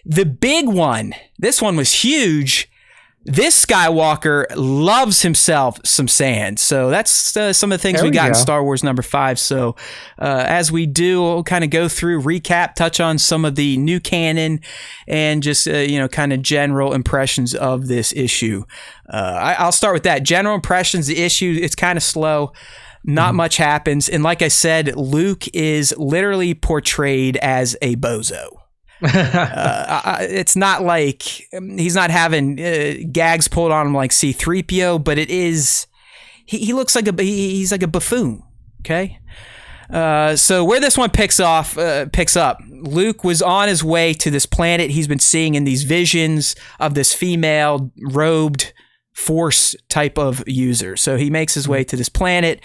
the big one. This one was huge. This Skywalker loves himself some sand. So that's some of the things we got in Star Wars number 5. So as we do, we'll kind of go through, recap, touch on some of the new canon, and just, kind of general impressions of this issue. I'll start with that. General impressions, the issue, it's kind of slow. Not much happens. And like I said, Luke is literally portrayed as a bozo. It's not like he's not having gags pulled on him like C-3PO, but it is, he looks like he's like a buffoon. Okay. So where this one picks up, Luke was on his way to this planet he's been seeing in these visions of this female robed Force type of user. So he makes his way to this planet,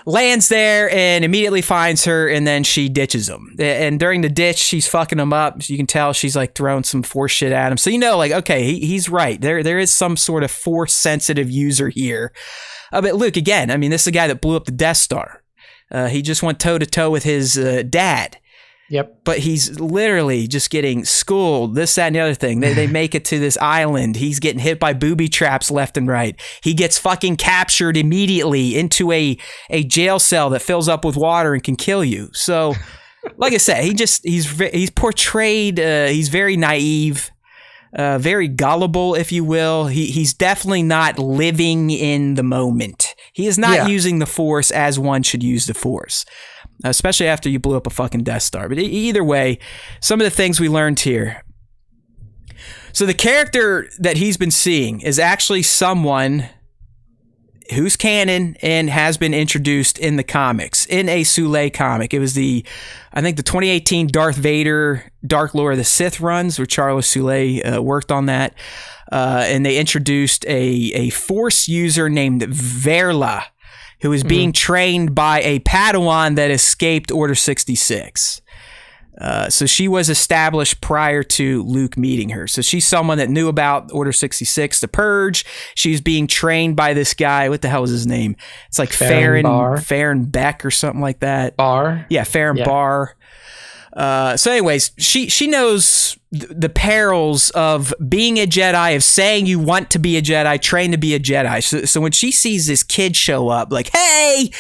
lands there, and immediately finds her, and then she ditches him. And during the ditch, she's fucking him up. So you can tell she's like throwing some Force shit at him. So like, okay, he's right. There is some sort of Force sensitive user here. But Luke, again, I mean, this is the guy that blew up the Death Star. He just went toe to toe with his dad. Yep. But he's literally just getting schooled, this, that, and the other thing. They make it to this island. He's getting hit by booby traps left and right. He gets fucking captured immediately into a jail cell that fills up with water and can kill you. So, like I said, he's portrayed, he's very naive, very gullible, if you will. He's definitely not living in the moment. He is not using the Force as one should use the Force. Especially after you blew up a fucking Death Star. But either way, some of the things we learned here. So the character that he's been seeing is actually someone who's canon and has been introduced in the comics, in a Sule comic. It was I think the 2018 Darth Vader Dark Lord of the Sith runs, where Charles Sule worked on that. And they introduced a Force user named Verla, who is being trained by a Padawan that escaped Order 66. So she was established prior to Luke meeting her. So she's someone that knew about Order 66, the Purge. She's being trained by this guy. What the hell is his name? It's like Farron Beck or something like that. Barr. Yeah, Farron Barr. So anyways, she knows the perils of being a Jedi, of saying you want to be a Jedi, train to be a Jedi. So when she sees this kid show up, like, hey,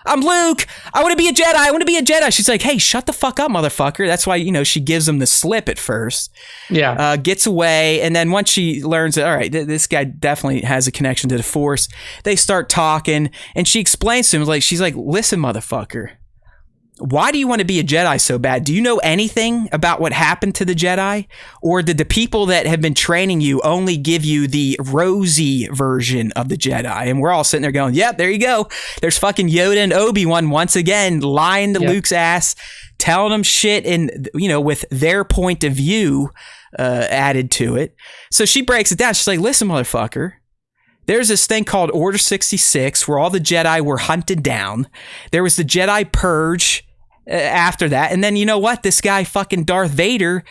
I'm Luke. I want to be a Jedi. I want to be a Jedi. She's like, hey, shut the fuck up, motherfucker. That's why, she gives him the slip at first. Yeah. Gets away. And then once she learns that, all right, this guy definitely has a connection to the Force, they start talking, and she explains to him, she's like, listen, motherfucker. Why do you want to be a Jedi so bad? Do you know anything about what happened to the Jedi? Or did the people that have been training you only give you the rosy version of the Jedi? And we're all sitting there going, yep, there you go. There's fucking Yoda and Obi-Wan once again lying to Luke's ass, telling him shit and, with their point of view added to it. So she breaks it down. She's like, listen, motherfucker. There's this thing called Order 66 where all the Jedi were hunted down. There was the Jedi Purge after that. And then you know what? This guy fucking Darth Vader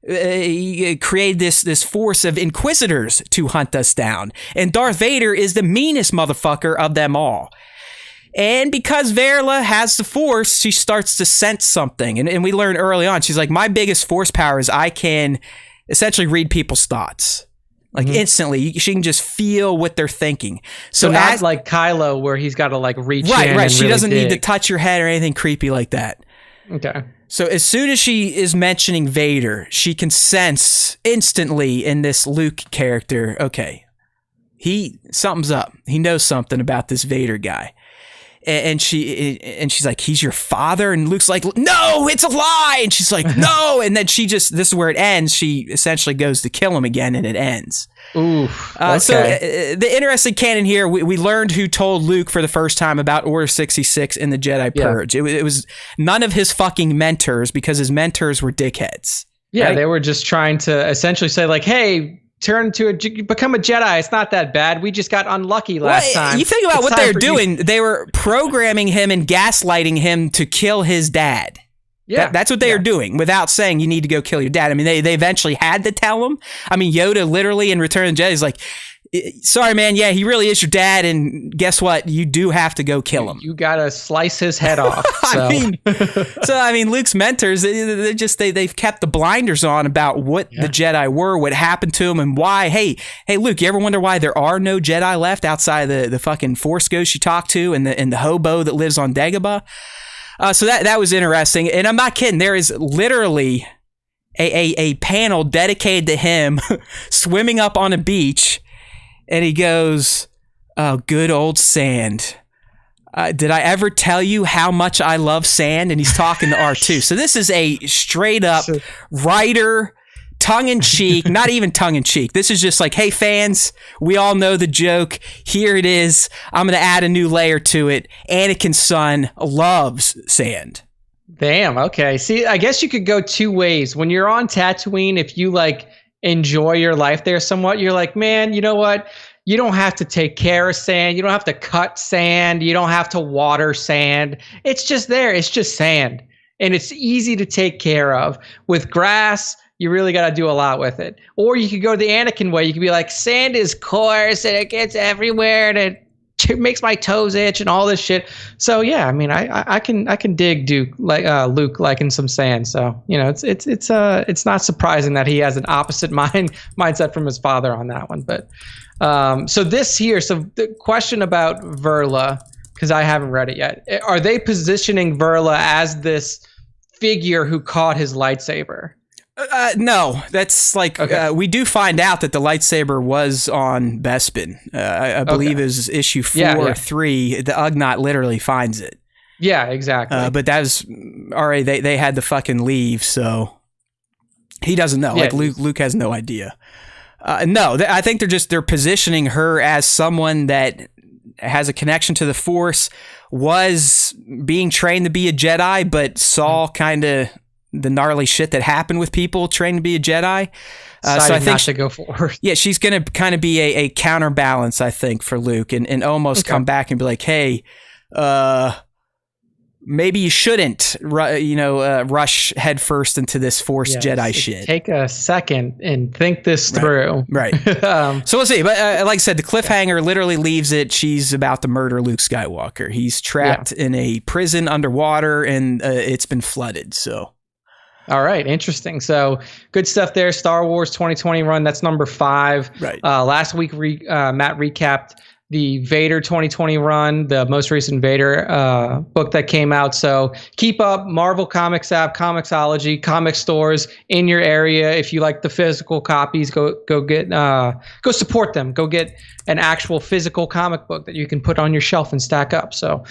created this force of Inquisitors to hunt us down. And Darth Vader is the meanest motherfucker of them all. And because Verla has the Force, she starts to sense something. And we learn early on, she's like, my biggest Force power is I can essentially read people's thoughts. Instantly, she can just feel what they're thinking. So not like Kylo, where he's got to reach in. Right. She really doesn't dig. need to touch your head or anything creepy like that. Okay. So as soon as she is mentioning Vader, she can sense instantly in this Luke character, okay, something's up. He knows something about this Vader guy. And she's like, he's your father? And Luke's like, no, it's a lie. And she's like, no. And then this is where it ends. She essentially goes to kill him again, and it ends. Oof. Okay. So the interesting canon here, we learned who told Luke for the first time about Order 66 in the Jedi Purge. It was none of his fucking mentors, because his mentors were dickheads. Yeah, right? They were just trying to essentially say hey, become a Jedi. It's not that bad. We just got unlucky last time. You think about what they were doing. They were programming him and gaslighting him to kill his dad. Yeah, that's what they are doing, without saying you need to go kill your dad. I mean, they eventually had to tell him. I mean, Yoda literally in Return of the Jedi is like, sorry, man. Yeah, he really is your dad. And guess what? You do have to go kill him. You got to slice his head off. So. I mean, Luke's mentors, they've kept the blinders on about what the Jedi were, what happened to them, and why. Hey, Luke, you ever wonder why there are no Jedi left outside the fucking Force ghost you talk to and the hobo that lives on Dagobah? So that was interesting. And I'm not kidding. There is literally a panel dedicated to him swimming up on a beach. And he goes, oh, good old sand. Did I ever tell you how much I love sand? And he's talking to R2. So this is a straight up writer, tongue-in-cheek, not even tongue-in-cheek. This is just like, hey, fans, we all know the joke. Here it is. I'm going to add a new layer to it. Anakin's son loves sand. Damn, okay. See, I guess you could go two ways. When you're on Tatooine, if you enjoy your life there somewhat, you're like, man, you know what? You don't have to take care of sand. You don't have to cut sand. You don't have to water sand. It's just there. It's just sand. And it's easy to take care of. With grass, you really got to do a lot with it. Or you could go the Anakin way. You could be like, sand is coarse and it gets everywhere and it makes my toes itch and all this shit. So yeah, I mean, I can dig Duke Luke liking some sand. So it's not surprising that he has an opposite mindset from his father on that one. But so the question about Verla, because I haven't read it yet, are they positioning Verla as this figure who caught his lightsaber? No, that's like we do find out that the lightsaber was on Bespin. I believe it was issue 4 or 3. The Ugnaught literally finds it. Yeah, exactly. But that was already they had to fucking leave, so he doesn't know. Like Luke has no idea. No, I think they're positioning her as someone that has a connection to the Force, was being trained to be a Jedi, but saw kind of the gnarly shit that happened with people trained to be a Jedi. So I think to go forward. Yeah, she's going to kind of be a counterbalance, I think, for Luke, and almost come back and be like, hey, maybe you shouldn't, rush headfirst into this Force Jedi shit. Take a second and think this through. Right. So we'll see. But like I said, the cliffhanger literally leaves it. She's about to murder Luke Skywalker. He's trapped in a prison underwater, and it's been flooded. So. All right, interesting. So good stuff there. Star Wars 2020 run. That's number 5. Right. Last week, Matt recapped the Vader 2020 run, the most recent Vader book that came out. So keep up. Marvel Comics app, Comixology, comic stores in your area. If you like the physical copies, go support them. Go get an actual physical comic book that you can put on your shelf and stack up. So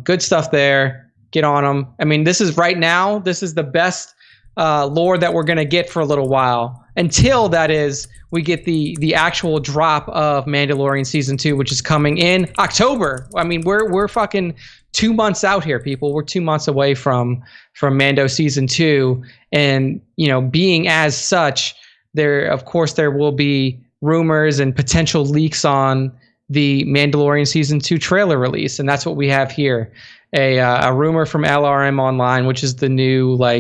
good stuff there. Get on them. I mean, this is the best lore that we're going to get for a little while, until that is we get the actual drop of Mandalorian season 2, which is coming in October. I mean, we're fucking 2 months out here, people. We're 2 months away from Mando season 2, and being as such, there will be rumors and potential leaks on the Mandalorian season 2 trailer release, and that's what we have here. A rumor from LRM Online, which is the new, I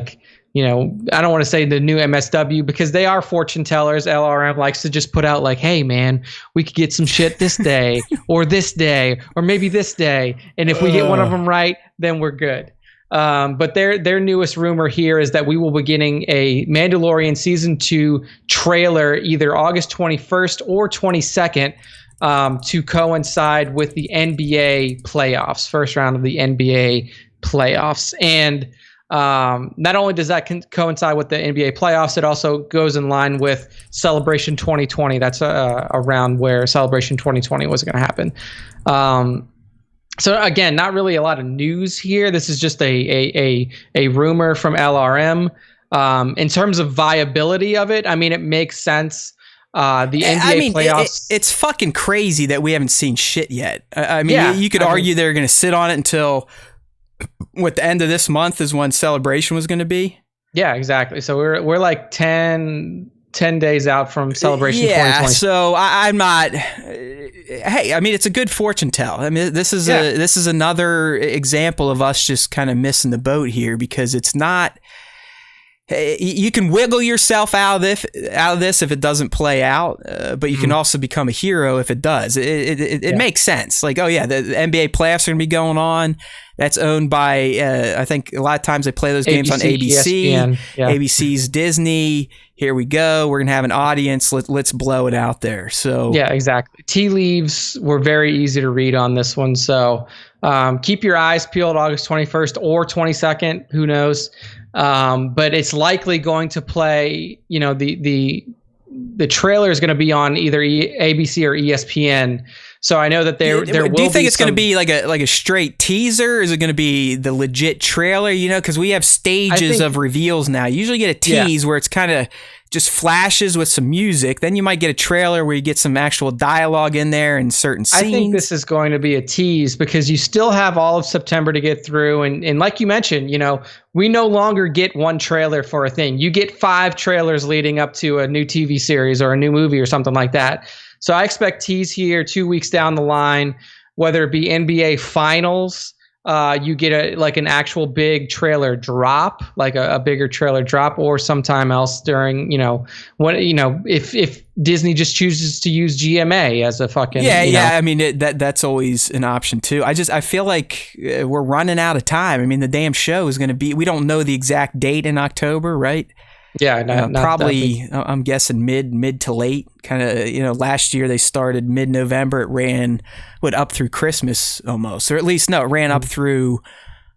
don't want to say the new MSW, because they are fortune tellers. LRM likes to just put out hey, man, we could get some shit this day or this day or maybe this day. And if we get one of them right, then we're good. But their newest rumor here is that we will be getting a Mandalorian season 2 trailer either August 21st or 22nd. To coincide with the NBA playoffs, first round of the NBA playoffs. And not only does that coincide with the NBA playoffs, it also goes in line with Celebration 2020. That's around where Celebration 2020 was going to happen. So again, not really a lot of news here. This is just a rumor from LRM. In terms of viability of it, I mean, it makes sense. The NBA playoffs. It's fucking crazy that we haven't seen shit yet. You could argue they're going to sit on it until the end of this month is when Celebration was going to be. Yeah, exactly. So we're like 10 days out from Celebration 2020. So I'm not. Hey, I mean, it's a good fortune tell. I mean, this is another example of us just kind of missing the boat here, because it's not. You can wiggle yourself out of this if it doesn't play out, but you can also become a hero if it does. It makes sense. Like, oh yeah, the NBA playoffs are going to be going on. That's owned by, I think a lot of times they play those games on ABC. ESPN, ABC's Disney. Here we go. We're going to have an audience. Let's blow it out there. So yeah, exactly. Tea leaves were very easy to read on this one. So keep your eyes peeled August 21st or 22nd. Who knows? But it's likely going to play, the trailer is going to be on either ABC or ESPN. So I know that there will be. Do you think it's going to be like a straight teaser? Is it going to be the legit trailer? Because we have stages of reveals now. You usually get a tease where it's kind of just flashes with some music. Then you might get a trailer where you get some actual dialogue in there and certain scenes. I think this is going to be a tease, because you still have all of September to get through. And like you mentioned, we no longer get one trailer for a thing. You get 5 trailers leading up to a new TV series or a new movie or something like that. So I expect tease here 2 weeks down the line, whether it be NBA Finals you get an actual big trailer drop, like a bigger trailer drop, or sometime else during, if Disney just chooses to use GMA as a fucking I mean that's always an option too. I feel like we're running out of time. I mean, the damn show is going to be, we don't know the exact date in October, right? Yeah, probably. I'm guessing mid to late. Kind of, last year they started mid-November. It ran up through Christmas almost, or at least it ran up through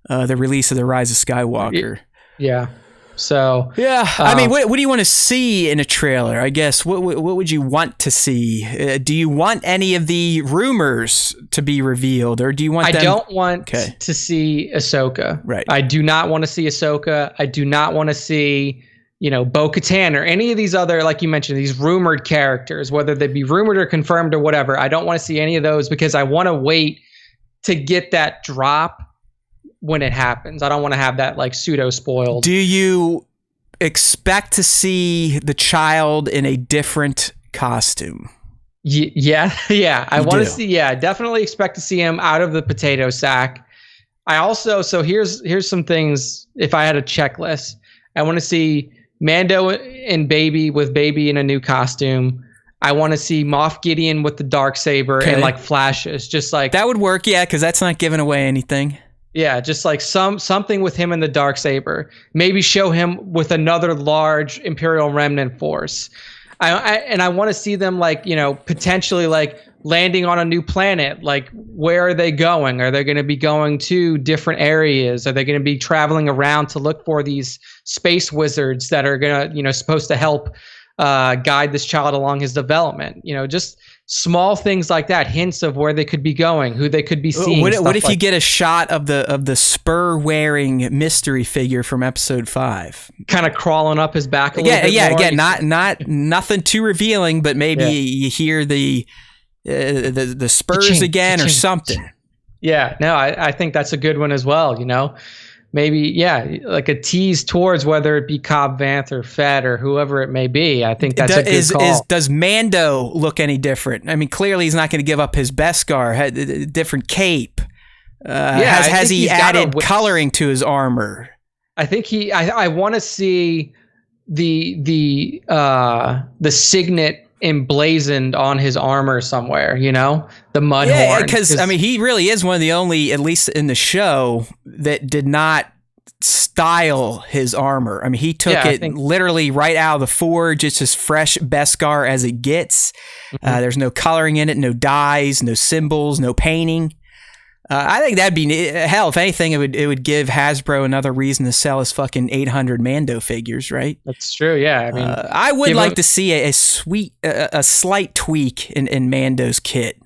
the release of the Rise of Skywalker. Yeah. So I mean, what do you want to see in a trailer? I guess what would you want to see? Do you want any of the rumors to be revealed, or do you want? I don't want to see Ahsoka. Right. I do not want to see Ahsoka. I do not want to see Bo-Katan or any of these other, like you mentioned, these rumored characters, whether they be rumored or confirmed or whatever. I don't want to see any of those because I want to wait to get that drop when it happens. I don't want to have that like pseudo spoiled. Do you expect to see the child in a different costume? Yeah. I want to see. Yeah, definitely expect to see him out of the potato sack. I also, so here's some things. If I had a checklist, I want to see Mando and Baby in a new costume. I want to see Moff Gideon with the Darksaber and like flashes, just like that would work. Yeah, because that's not giving away anything. Yeah, just like something with him and the Darksaber. Maybe show him with another large Imperial remnant force. I want to see them like, potentially like landing on a new planet. Like, where are they going? Are they going to be going to different areas? Are they going to be traveling around to look for these space wizards that are going to, supposed to help guide this child along his development? Just small things like that, hints of where they could be going, who they could be seeing. What if you get a shot of the spur wearing mystery figure from episode 5, kind of crawling up his back a little bit more? Again, not nothing too revealing, but maybe you hear the spurs again or something. Yeah, no, I think that's a good one as well. Maybe, like a tease towards whether it be Cobb Vanth or Fett or whoever it may be. I think that's a good call. Does Mando look any different? I mean, clearly he's not going to give up his Beskar, had a different cape. Has he added coloring to his armor? I think I want to see the signet emblazoned on his armor somewhere, the mud horn. Because I mean, he really is one of the only, at least in the show, that did not style his armor. I mean, he took it literally right out of the forge. It's as fresh Beskar as it gets. There's no coloring in it, no dyes, no symbols, no painting. I think that'd be hell. If anything, it would give Hasbro another reason to sell his fucking 800 Mando figures, right? That's true. Yeah, I mean, I would like to see a slight tweak in Mando's kit.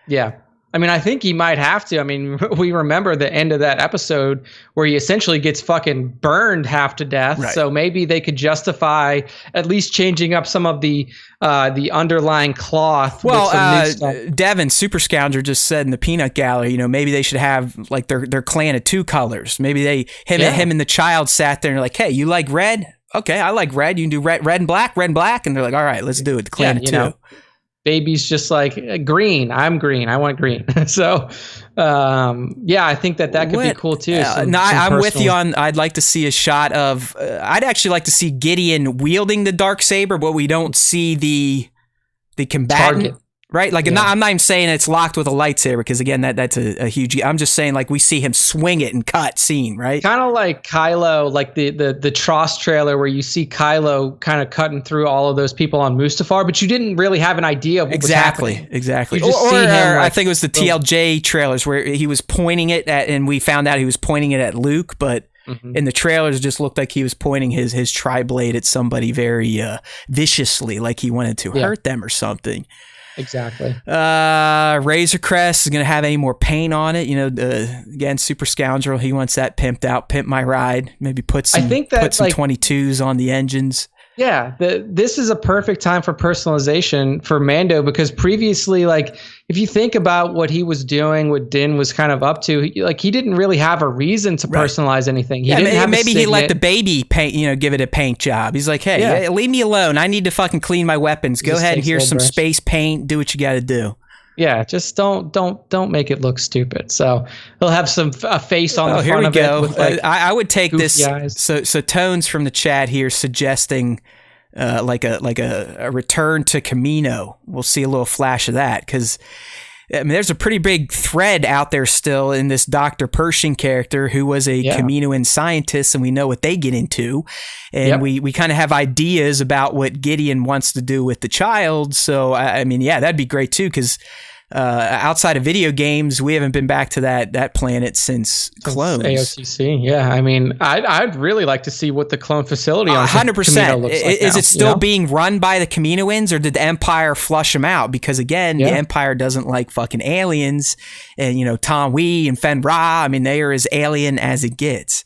Yeah. I mean, I think he might have to. I mean, we remember the end of that episode where he essentially gets fucking burned half to death. Right. So maybe they could justify at least changing up some of the underlying cloth. Well, Devin, Super Scoundrel, just said in the peanut gallery, maybe they should have like their clan of 2 colors. Maybe him and the child sat there and like, hey, you like red? Okay, I like red. You can do red and black. And they're like, all right, let's do it. The clan of 2. Baby's just like, green. I'm green. I want green. So, I think that could be cool too. I'm with you on. I'd like to see a shot of. I'd actually like to see Gideon wielding the Darksaber, but we don't see the combatant. Target. Right? Like, I'm not even saying it's locked with a lightsaber, because again, that's a huge. I'm just saying, like, we see him swing it and cut scene, right? Kind of like Kylo, like the Tross trailer, where you see Kylo kind of cutting through all of those people on Mustafar, but you didn't really have an idea of what was happening. Exactly. I think it was the TLJ trailers where he was pointing it at, and we found out he was pointing it at Luke, but in the trailers, it just looked like he was pointing his tri-blade at somebody very viciously, like he wanted to hurt them or something. Exactly. Razor Crest is going to have any more paint on it. Again, Super Scoundrel, he wants that pimped out. Pimp my ride. Maybe put some 22s on the engines. Yeah, this is a perfect time for personalization for Mando, because previously, like, if you think about what he was doing, what Din was kind of up to, he didn't really have a reason to personalize anything. Maybe he let the baby paint, give it a paint job. He's like, hey, leave me alone. I need to fucking clean my weapons. Go ahead, here's some space paint. Do what you got to do. Yeah, just don't make it look stupid. So he'll have a face on the here front we of go. it with like I would take goofy this. eyes. So Tones from the chat here suggesting like a return to Camino. We'll see a little flash of that because I mean, there's a pretty big thread out there still in this Dr. Pershing character who was a Kaminoan scientist, and we know what they get into. And we kind of have ideas about what Gideon wants to do with the child. So, I mean, yeah, that'd be great too, because outside of video games, we haven't been back to that planet since Clones. AOTC, yeah. I mean, I'd really like to see what the clone facility on 100%. Camino looks like Is now, it still being run by the Kaminoans, or did the Empire flush them out? Because again, the Empire doesn't like fucking aliens, and Tom Wee and Fen Ra. I mean, they are as alien as it gets.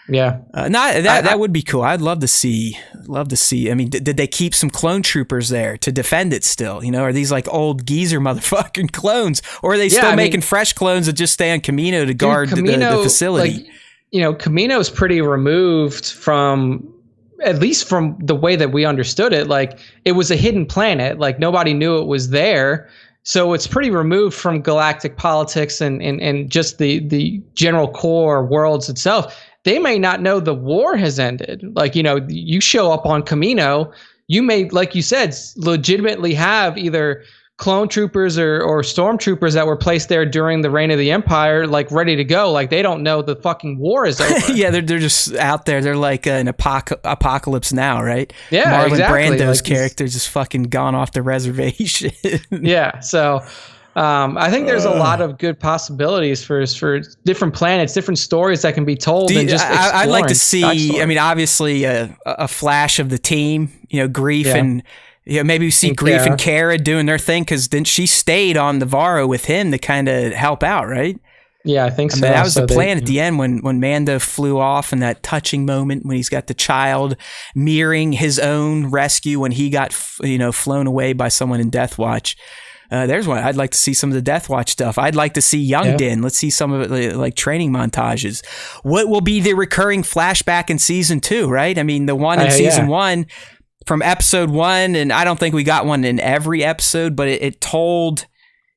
Yeah, that would be cool. I'd love to see. I mean, did they keep some clone troopers there to defend it still? Are these like old geezer motherfucking clones, or are they still making fresh clones that just stay on Camino to guard the facility? Like, Camino's pretty removed from, at least from the way that we understood it. Like, it was a hidden planet. Like, nobody knew it was there. So it's pretty removed from galactic politics and just the general core worlds itself. They may not know the war has ended. Like, you show up on Camino, you may, like you said, legitimately have either clone troopers or stormtroopers that were placed there during the reign of the Empire, like ready to go. Like, they don't know the fucking war is over. Yeah, they're just out there. They're like an apocalypse now, right? Yeah, Marlon exactly. Brando's character just fucking gone off the reservation. Yeah, so I think there's a lot of good possibilities for different planets, different stories that can be told. I'd like to see. I mean, obviously, a flash of the team. Grief and maybe we see Grief and Kara doing their thing, because then she stayed on Navarro with him to kind of help out, right? Yeah, I think so. I mean, that was the plan at the end when Mando flew off, and that touching moment when he's got the child mirroring his own rescue when he got flown away by someone in Death Watch. There's one. I'd like to see some of the Death Watch stuff. I'd like to see Young Din. Let's see some of it, like training montages. What will be the recurring flashback in season 2, right? I mean, the one in season 1 from episode 1, and I don't think we got one in every episode, but it told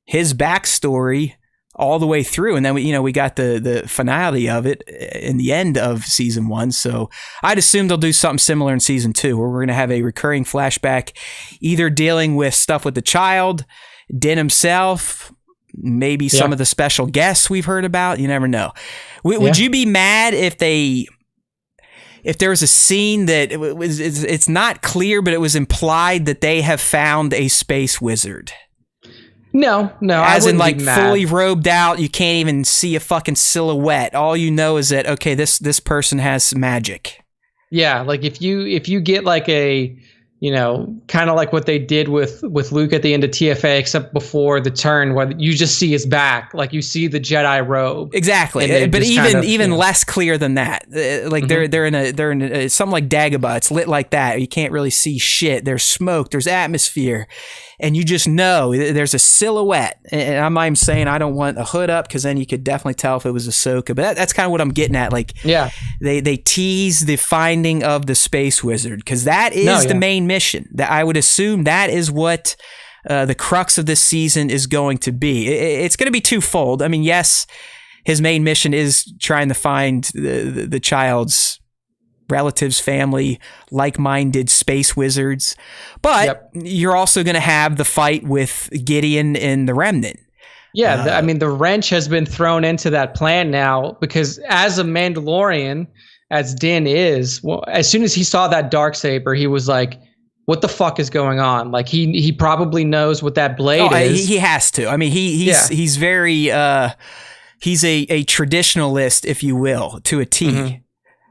his backstory all the way through. And then we got the finale of it in the end of season 1. So I'd assume they'll do something similar in season 2, where we're going to have a recurring flashback, either dealing with stuff with the child, Din himself, maybe some of the special guests we've heard about. You never know. Would you be mad if there was a scene that it's not clear, but it was implied that they have found a space wizard? No. As in, like, fully robed out, you can't even see a fucking silhouette. All you know is that, okay, this person has magic. Yeah, like if you get like a, kind of like what they did with Luke at the end of TFA, except before the turn, where you just see his back, like you see the Jedi robe. Exactly, but even less clear than that. Like they're in something like Dagobah. It's lit like that. You can't really see shit. There's smoke. There's atmosphere. And you just know there's a silhouette. And I'm not even saying I don't want a hood up, because then you could definitely tell if it was Ahsoka. But that's kind of what I'm getting at. Like, they tease the finding of the space wizard, because that is the main mission. That I would assume that is what the crux of this season is going to be. It's going to be twofold. I mean, yes, his main mission is trying to find the child's relatives, family, like-minded space wizards, but you're also going to have the fight with Gideon and the Remnant. I mean, the wrench has been thrown into that plan now, because as a Mandalorian, as Din is, well, as soon as he saw that Darksaber, he was like, what the fuck is going on? Like, he probably knows what that blade is. He has to. I mean, he's very he's a traditionalist, if you will, to a T. Mm-hmm.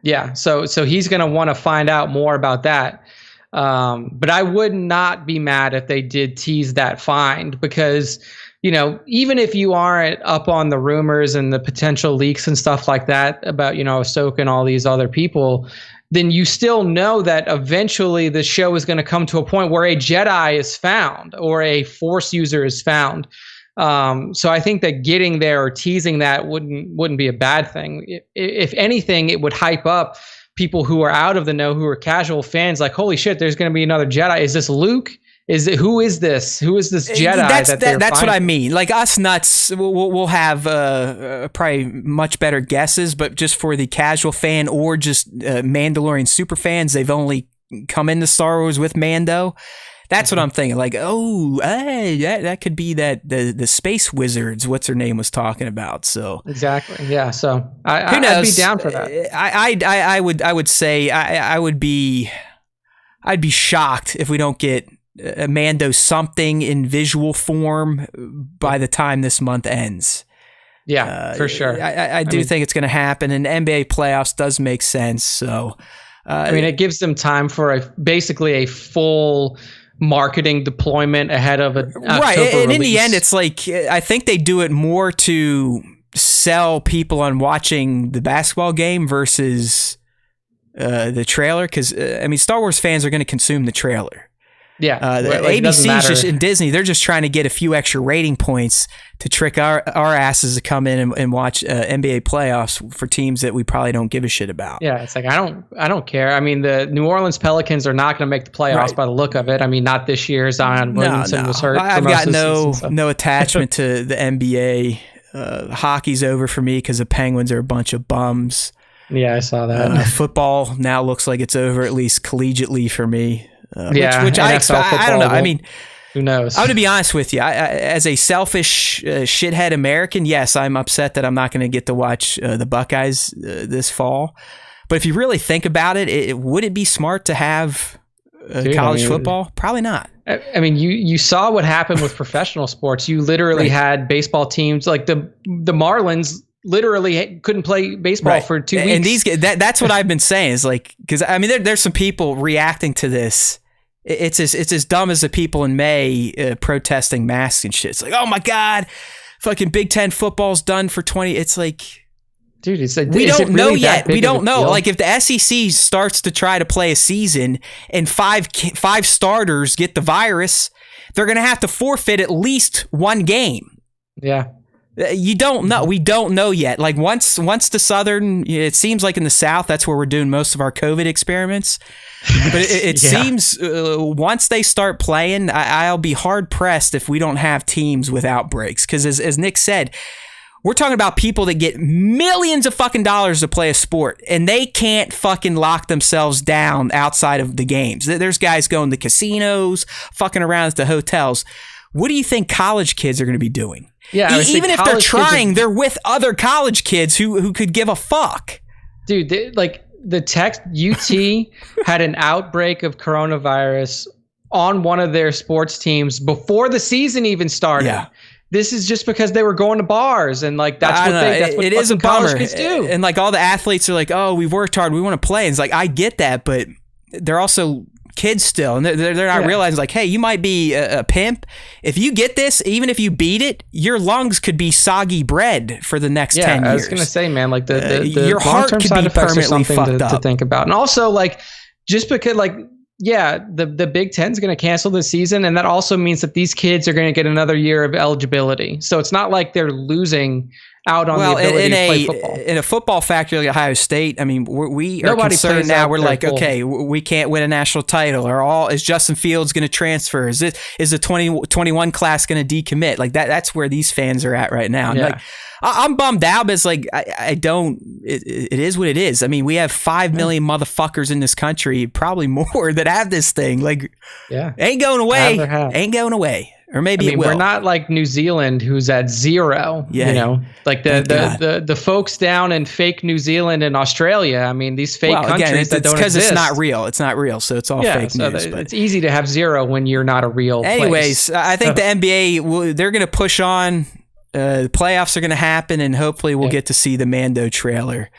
Yeah, so he's going to want to find out more about that. But I would not be mad if they did tease that find, because, even if you aren't up on the rumors and the potential leaks and stuff like that about, Ahsoka and all these other people, then you still know that eventually the show is going to come to a point where a Jedi is found or a Force user is found. So I think that getting there or teasing that wouldn't be a bad thing. If anything, it would hype up people who are out of the know, who are casual fans, like, holy shit, there's going to be another Jedi. Is this Luke? who is this Jedi that's what I mean. Like us nuts, we'll have probably much better guesses, but just for the casual fan or just Mandalorian super fans, they've only come into Star Wars with Mando. That's what I'm thinking. Like, oh, hey, that could be the space wizards. What's her name was talking about. So exactly, yeah. So I'd be down for that. I would say I'd be shocked if we don't get Mando something in visual form by the time this month ends. Yeah, for sure. I do think it's going to happen, and NBA playoffs does make sense. So, it gives them time for basically a full marketing deployment ahead of a right. And in the end, it's like I think they do it more to sell people on watching the basketball game versus the trailer, because Star Wars fans are going to consume the trailer. Yeah, ABC's just in Disney. They're just trying to get a few extra rating points to trick our asses to come in and watch NBA playoffs for teams that we probably don't give a shit about. Yeah, it's like I don't care. I mean, the New Orleans Pelicans are not going to make the playoffs by the look of it. I mean, not this year. Zion Williamson was hurt. I've got no attachment to the NBA. Hockey's over for me because the Penguins are a bunch of bums. Yeah, I saw that. Football now looks like it's over, at least collegiately for me. Which I don't know. I mean, who knows? I'm going to be honest with you. As a selfish shithead American, yes, I'm upset that I'm not going to get to watch the Buckeyes this fall. But if you really think about it, would it be smart to have college football? Probably not. I mean, you saw what happened with professional sports. You literally had baseball teams like the Marlins literally couldn't play baseball for 2 weeks. And these that's what I've been saying is like, because I mean there's some people reacting to this. It's as dumb as the people in May protesting masks and shit. It's like, oh my god, fucking Big Ten football's done for 20. It's like, dude, it's like, we don't know yet. We don't know. Like if the SEC starts to try to play a season and five starters get the virus, they're gonna have to forfeit at least one game. Yeah. You don't know. We don't know yet. Like once the Southern, it seems like in the South, that's where we're doing most of our COVID experiments. But it seems once they start playing, I'll be hard pressed if we don't have teams with outbreaks. Because as Nick said, we're talking about people that get millions of fucking dollars to play a sport, and they can't fucking lock themselves down outside of the games. There's guys going to casinos, fucking around at the hotels. What do you think college kids are going to be doing? Yeah, even if they're trying, they're with other college kids who could give a fuck. Dude, the Tech UT had an outbreak of coronavirus on one of their sports teams before the season even started. Yeah. This is just because they were going to bars and like that's what it is a college bummer. Kids do. And like all the athletes are like, oh, we've worked hard, we want to play. And it's like, I get that, but they're also kids still, and they're not realizing like, hey, you might be a pimp. If you get this, even if you beat it, your lungs could be soggy bread for the next 10 years. I was gonna say, man, like the your heart could be permanently fucked up. To think about. And also like just because like the Big Ten's going to cancel this season, and that also means that these kids are going to get another year of eligibility. So it's not like they're losing out on the ability to play football. In a football factory like Ohio State, I mean, we are concerned now. We're like, okay, we can't win a national title, or is Justin Fields going to transfer? Is the 2021 class going to decommit? Like that's where these fans are at right now. Yeah. Like, I'm bummed out, but it's like I don't. It is what it is. I mean, we have 5 million motherfuckers in this country, probably more, that have this thing. Like, ain't going away. Ain't going away. Or maybe it will. We're not like New Zealand, who's at 0. Yeah. You know, like the folks down in fake New Zealand and Australia. I mean, these fake countries that don't exist. It's not real. It's not real. So it's all fake news. It's easy to have 0 when you're not a real Anyways, place. I think the NBA, they're going to push on. The playoffs are going to happen, and hopefully we'll get to see the Mando trailer.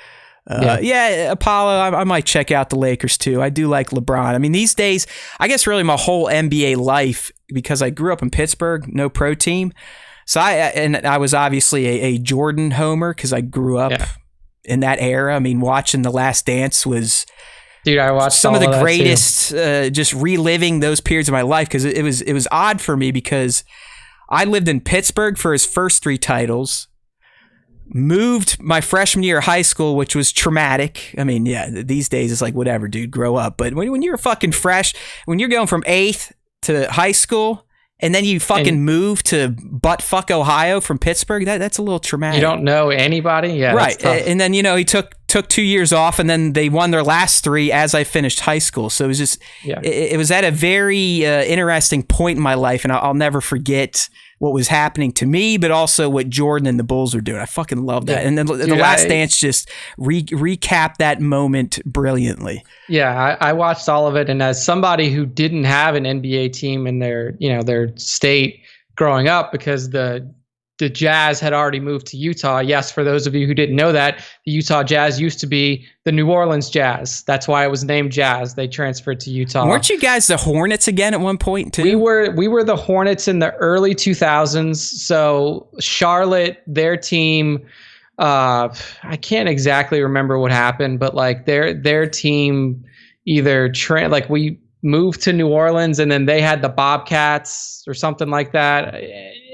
Apollo, I might check out the Lakers too. I do like LeBron. I mean, these days, I guess really my whole NBA life, because I grew up in Pittsburgh, no pro team. So I was obviously a Jordan homer because I grew up in that era. I mean, watching The Last Dance was... Dude, I watched some of the greatest, just reliving those periods of my life, because it was odd for me because I lived in Pittsburgh for his first 3 titles, moved my freshman year of high school, which was traumatic. I mean, these days it's like, whatever, dude, grow up. But when you're fucking fresh, when you're going from 8th to high school, and then you fucking moved to buttfuck Ohio from Pittsburgh. That's a little traumatic. You don't know anybody? Yeah, right. And then, he took 2 years off, and then they won their last 3 as I finished high school. So it was just, it was at a very interesting point in my life, and I'll never forget what was happening to me, but also what Jordan and the Bulls were doing. I fucking love that. And then the Last Dance just recapped that moment brilliantly. Yeah, I watched all of it, and as somebody who didn't have an NBA team in their state growing up, because the Jazz had already moved to Utah. Yes, for those of you who didn't know that, the Utah Jazz used to be the New Orleans Jazz. That's why it was named Jazz. They transferred to Utah. Weren't you guys the Hornets again at one point too? We were the Hornets in the early 2000s. So Charlotte, their team, I can't exactly remember what happened, but like their team either we moved to New Orleans, and then they had the Bobcats or something like that,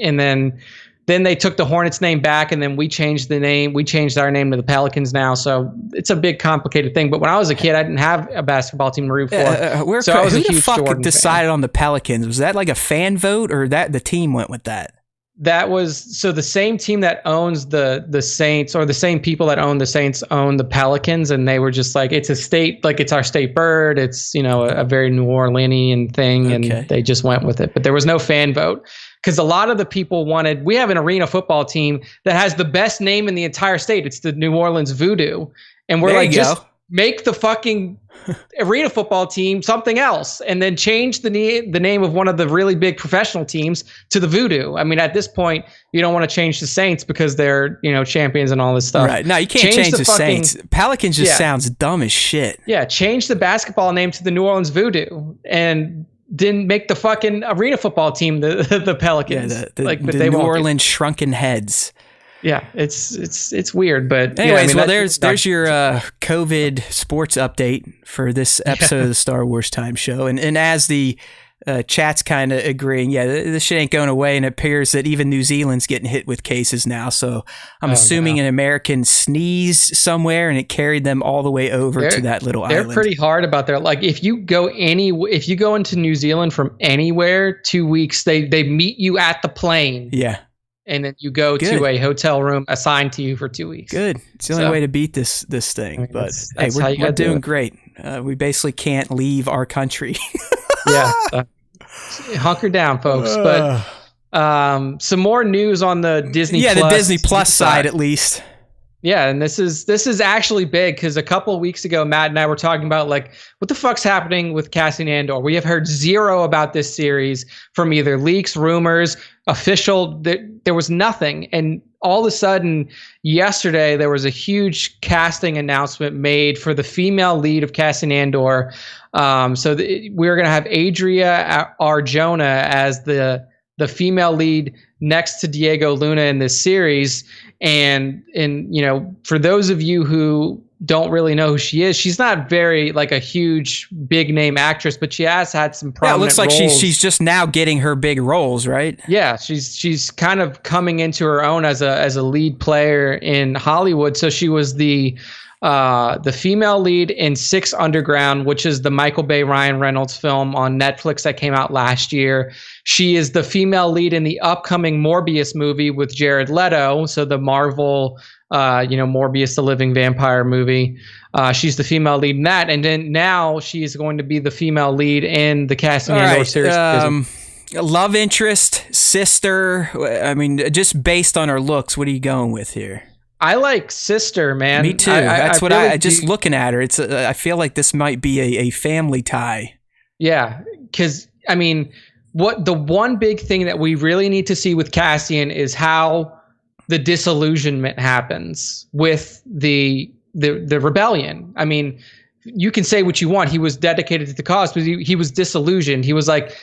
and then they took the Hornets name back, and then we changed the name. We changed our name to the Pelicans now. So it's a big, complicated thing. But when I was a kid, I didn't have a basketball team to root for. I was who the fuck decided on the Pelicans? Was that like a fan vote, or that the team went with that? That was so the same team that owns the Saints, or the same people that own the Saints, own the Pelicans, and they were just like, it's a state, like it's our state bird. It's a very New Orleanian thing, and they just went with it. But there was no fan vote. Because a lot of the people we have an arena football team that has the best name in the entire state. It's the New Orleans Voodoo. And we're just make the fucking arena football team something else, and then change the name of one of the really big professional teams to the Voodoo. I mean, at this point, you don't want to change the Saints because they're, champions and all this stuff. Right. No, you can't change the Saints. Pelicans just sounds dumb as shit. Yeah. Change the basketball name to the New Orleans Voodoo, and didn't make the fucking arena football team the Pelicans. Yeah, the New Orleans Shrunken Heads. Yeah, it's weird, but anyways, there's your COVID sports update for this episode of the Star Wars Time Show, and as the chat's kind of agreeing, this shit ain't going away, and it appears that even New Zealand's getting hit with cases now. So I'm assuming an American sneezed somewhere, and it carried them all the way over to that little island. They're pretty hard about their, like, if you go into New Zealand from anywhere, 2 weeks, they meet you at the plane. Yeah. And then you go to a hotel room assigned to you for 2 weeks. Good. It's the only way to beat this thing. I mean, but that's we're doing great. We basically can't leave our country. Hunker down, folks. But some more news on the Disney Plus. The Disney Plus side at least. Yeah, and this is actually big, because a couple of weeks ago, Matt and I were talking about, like, what the fuck's happening with Cassian Andor? We have heard zero about this series from either leaks, rumors, official. There was nothing. And all of a sudden, yesterday, there was a huge casting announcement made for the female lead of Cassian Andor. So we're going to have Adria Arjona as the female lead next to Diego Luna in this series. And for those of you who don't really know who she is, she's not very, like, a huge big name actress, but she has had some prominent roles. It looks like she's just now getting her big roles, right? Yeah, she's kind of coming into her own as a lead player in Hollywood. So she was the female lead in Six Underground, which is the Michael Bay Ryan Reynolds film on Netflix that came out last year. She is the female lead in the upcoming Morbius movie with Jared Leto. So the Marvel, Morbius, the living vampire movie. She's the female lead in that. And then now she is going to be the female lead in the Cassian Andor series. Love interest, sister. I mean, just based on her looks, what are you going with here? I like sister, man. Me too. That's what I just looking at her. It's I feel like this might be a family tie. Yeah, because I mean, the one big thing that we really need to see with Cassian is how the disillusionment happens with the rebellion. I mean, you can say what you want. He was dedicated to the cause, but he was disillusioned. He was like,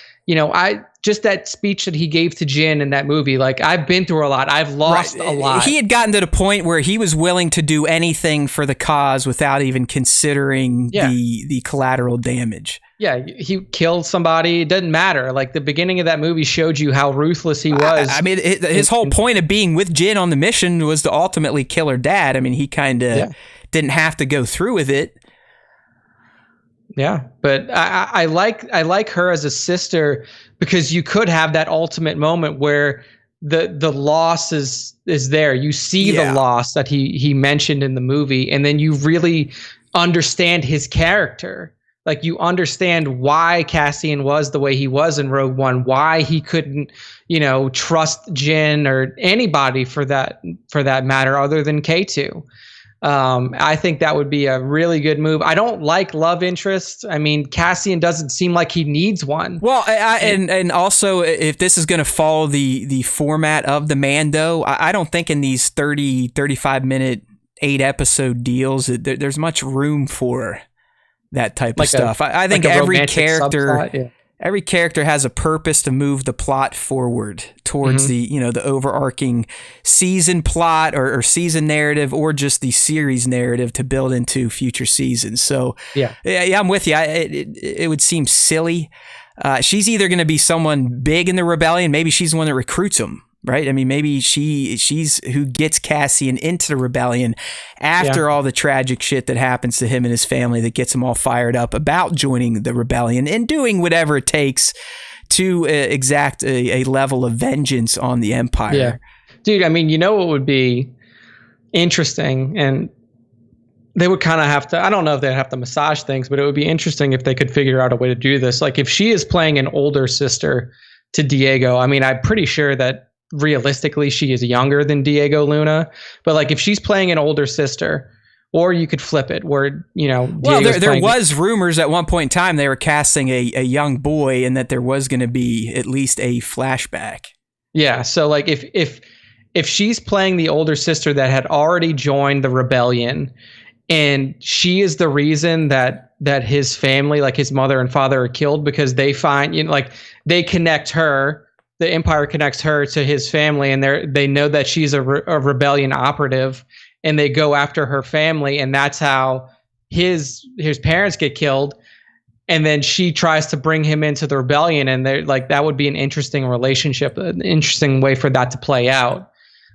just that speech that he gave to Jin in that movie, like, I've been through a lot. I've lost a lot. He had gotten to the point where he was willing to do anything for the cause without even considering the collateral damage. Yeah, he killed somebody. It doesn't matter. Like, the beginning of that movie showed you how ruthless he was. I mean, his whole point of being with Jin on the mission was to ultimately kill her dad. I mean, he kind of didn't have to go through with it. Yeah, but I like her as a sister because you could have that ultimate moment where the loss is there. You see the Yeah. loss that he mentioned in the movie, and then you really understand his character. Like you understand why Cassian was the way he was in Rogue One, why he couldn't, trust Jin or anybody for that matter, other than K2. I think that would be a really good move. I don't like love interest. I mean, Cassian doesn't seem like he needs one. Well, and also, if this is going to follow the format of the Mando, I don't think in these 35 minute, 8-episode deals, there's much room for that type of stuff. I think every character... Every character has a purpose to move the plot forward towards the overarching season plot or season narrative, or just the series narrative to build into future seasons. So yeah, I'm with you. It would seem silly. She's either going to be someone big in the rebellion. Maybe she's the one that recruits them. Right? I mean, maybe she's who gets Cassian into the rebellion after all the tragic shit that happens to him and his family, that gets him all fired up about joining the rebellion and doing whatever it takes to exact a level of vengeance on the Empire. Yeah. Dude, I mean, what would be interesting, and they would kind of have to, I don't know if they'd have to massage things, but it would be interesting if they could figure out a way to do this. Like if she is playing an older sister to Diego, I mean, I'm pretty sure that realistically she is younger than Diego Luna, but like if she's playing an older sister, or you could flip it where well, there was rumors at one point in time they were casting a young boy, and that there was going to be at least a flashback. Yeah, so like if she's playing the older sister that had already joined the rebellion, and she is the reason that his family, like his mother and father, are killed because they find like they connect her. The Empire connects her to his family, and they know that she's a rebellion operative, and they go after her family, and that's how his parents get killed. And then she tries to bring him into the rebellion, and they're like, that would be an interesting relationship, an interesting way for that to play out.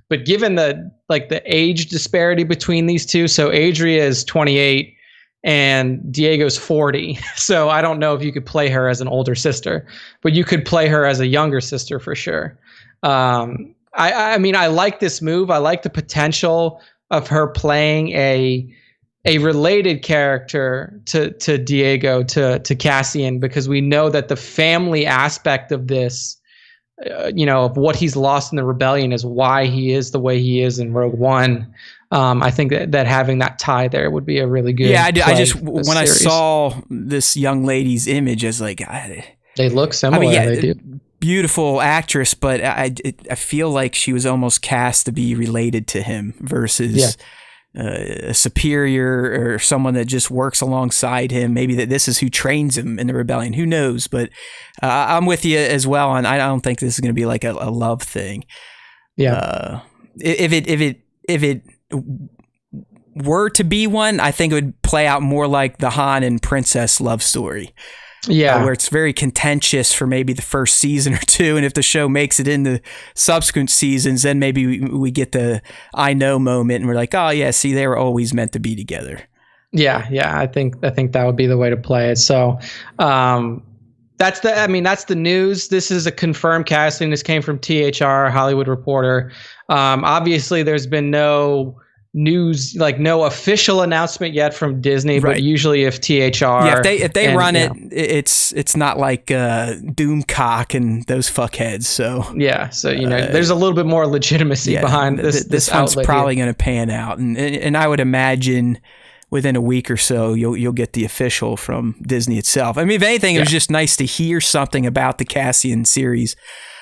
But given the age disparity between these two, so Adria is 28 and Diego's 40. So I don't know if you could play her as an older sister, but you could play her as a younger sister for sure. I mean, I like this move. I like the potential of her playing a related character to Diego, to Cassian, because we know that the family aspect of this, of what he's lost in the rebellion, is why he is the way he is in Rogue One. I think that having that tie there would be a really good. Yeah, I just when series. I saw this young lady's image, I was like, they look similar. I mean, yeah, they do. Beautiful actress, but I feel like she was almost cast to be related to him versus a superior or someone that just works alongside him. Maybe that this is who trains him in the rebellion. Who knows? But I'm with you as well, and I don't think this is going to be like a love thing. Yeah. If it were to be one, I think it would play out more like the Han and Princess love story. Yeah. Where it's very contentious for maybe the first season or two. And if the show makes it into subsequent seasons, then maybe we get the I know moment and we're like, oh yeah, see, they were always meant to be together. Yeah. I think that would be the way to play it. So, that's the news. This is a confirmed casting. This came from THR, Hollywood Reporter. Obviously there's been no news, like no official announcement yet from Disney, right. But usually if THR, if they run it, it's not like Doomcock and those fuckheads. So there's a little bit more legitimacy behind this one's probably going to pan out, and I would imagine within a week or so you'll get the official from Disney itself. I mean, if anything, it was just nice to hear something about the Cassian series.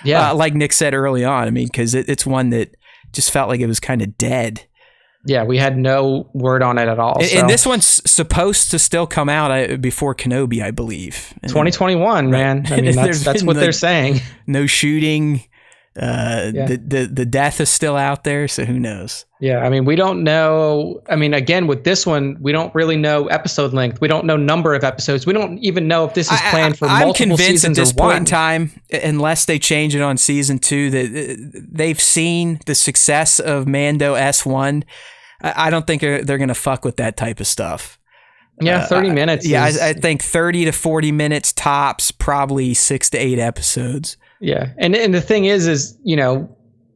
Yeah, like Nick said early on. I mean, because it's one that just felt like it was kind of dead. Yeah, we had no word on it at all. And this one's supposed to still come out before Kenobi, I believe. 2021, man. I mean, that's what they're saying. No shooting. The death is still out there, so who knows? Yeah, I mean, we don't know. I mean, again, with this one, we don't really know episode length. We don't know number of episodes. We don't even know if this is planned for multiple seasons or one. I'm convinced at this point in time, unless they change it on season 2, that they've seen the success of Mando S1. I don't think they're going to fuck with that type of stuff. Yeah, 30 minutes. I think 30 to 40 minutes tops, probably 6 to 8 episodes. Yeah. And the thing is, you know,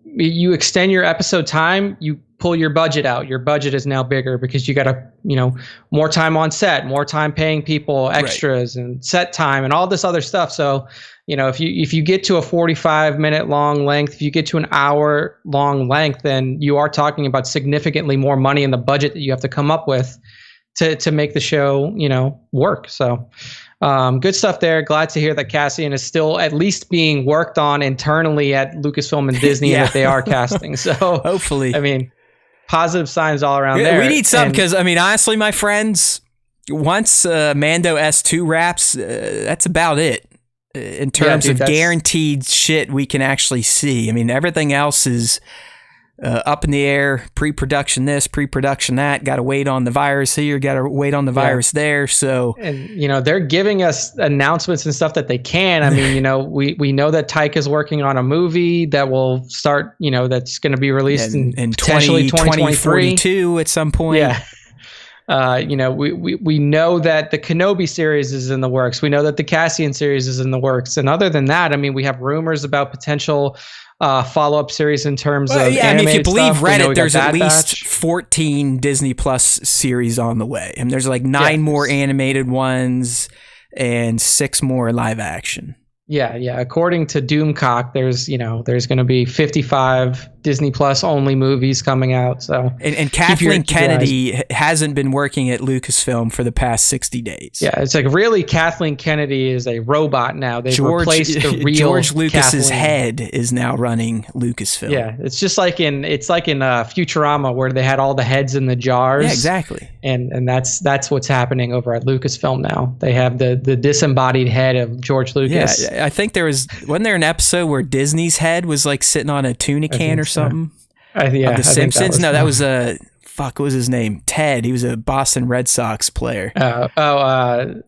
you extend your episode time, you pull your budget out. Your budget is now bigger because you got to, you know, more time on set, more time paying people extras and set time and all this other stuff. So, you know, if you get to a 45-minute long length, if you get to an hour long length, then you are talking about significantly more money in the budget that you have to come up with to make the show, you know, work. So good stuff there. Glad to hear that Cassian is still at least being worked on internally at Lucasfilm and Disney and that they are casting. So hopefully, I mean, positive signs all around there. We need something because, I mean, honestly, my friends, once Mando S2 wraps, that's about it in terms of guaranteed shit we can actually see. I mean, everything else is up in the air, pre-production this, pre-production that, got to wait on the virus here, got to wait on the virus there. So, and you know, they're giving us announcements and stuff that they can. I mean, you know, we know that Taika is working on a movie that will start, you know, that's going to be released in potentially 2042 at some point. Yeah. You know, we know that the Kenobi series is in the works. We know that the Cassian series is in the works. And other than that, I mean, we have rumors about potential follow-up series in terms of animated I mean, if you believe stuff. Reddit, there's at least 14 Disney Plus series on the way. And there's like 9 more animated ones and 6 more live action. Yeah. According to Doomcock, there's going to be 55 Disney Plus only movies coming out. So and Kathleen Kennedy hasn't been working at Lucasfilm for the past 60 days. Yeah, it's like really Kathleen Kennedy is a robot now. They've replaced the real George Lucas's Kathleen. Head is now running Lucasfilm. Yeah, it's just like in Futurama where they had all the heads in the jars. Yeah, exactly. And that's what's happening over at Lucasfilm now. They have the disembodied head of George Lucas. Yeah, I think wasn't there an episode where Disney's head was like sitting on a tuna can or something? Of The Simpsons? That was what was his name? Ted. He was a Boston Red Sox player. The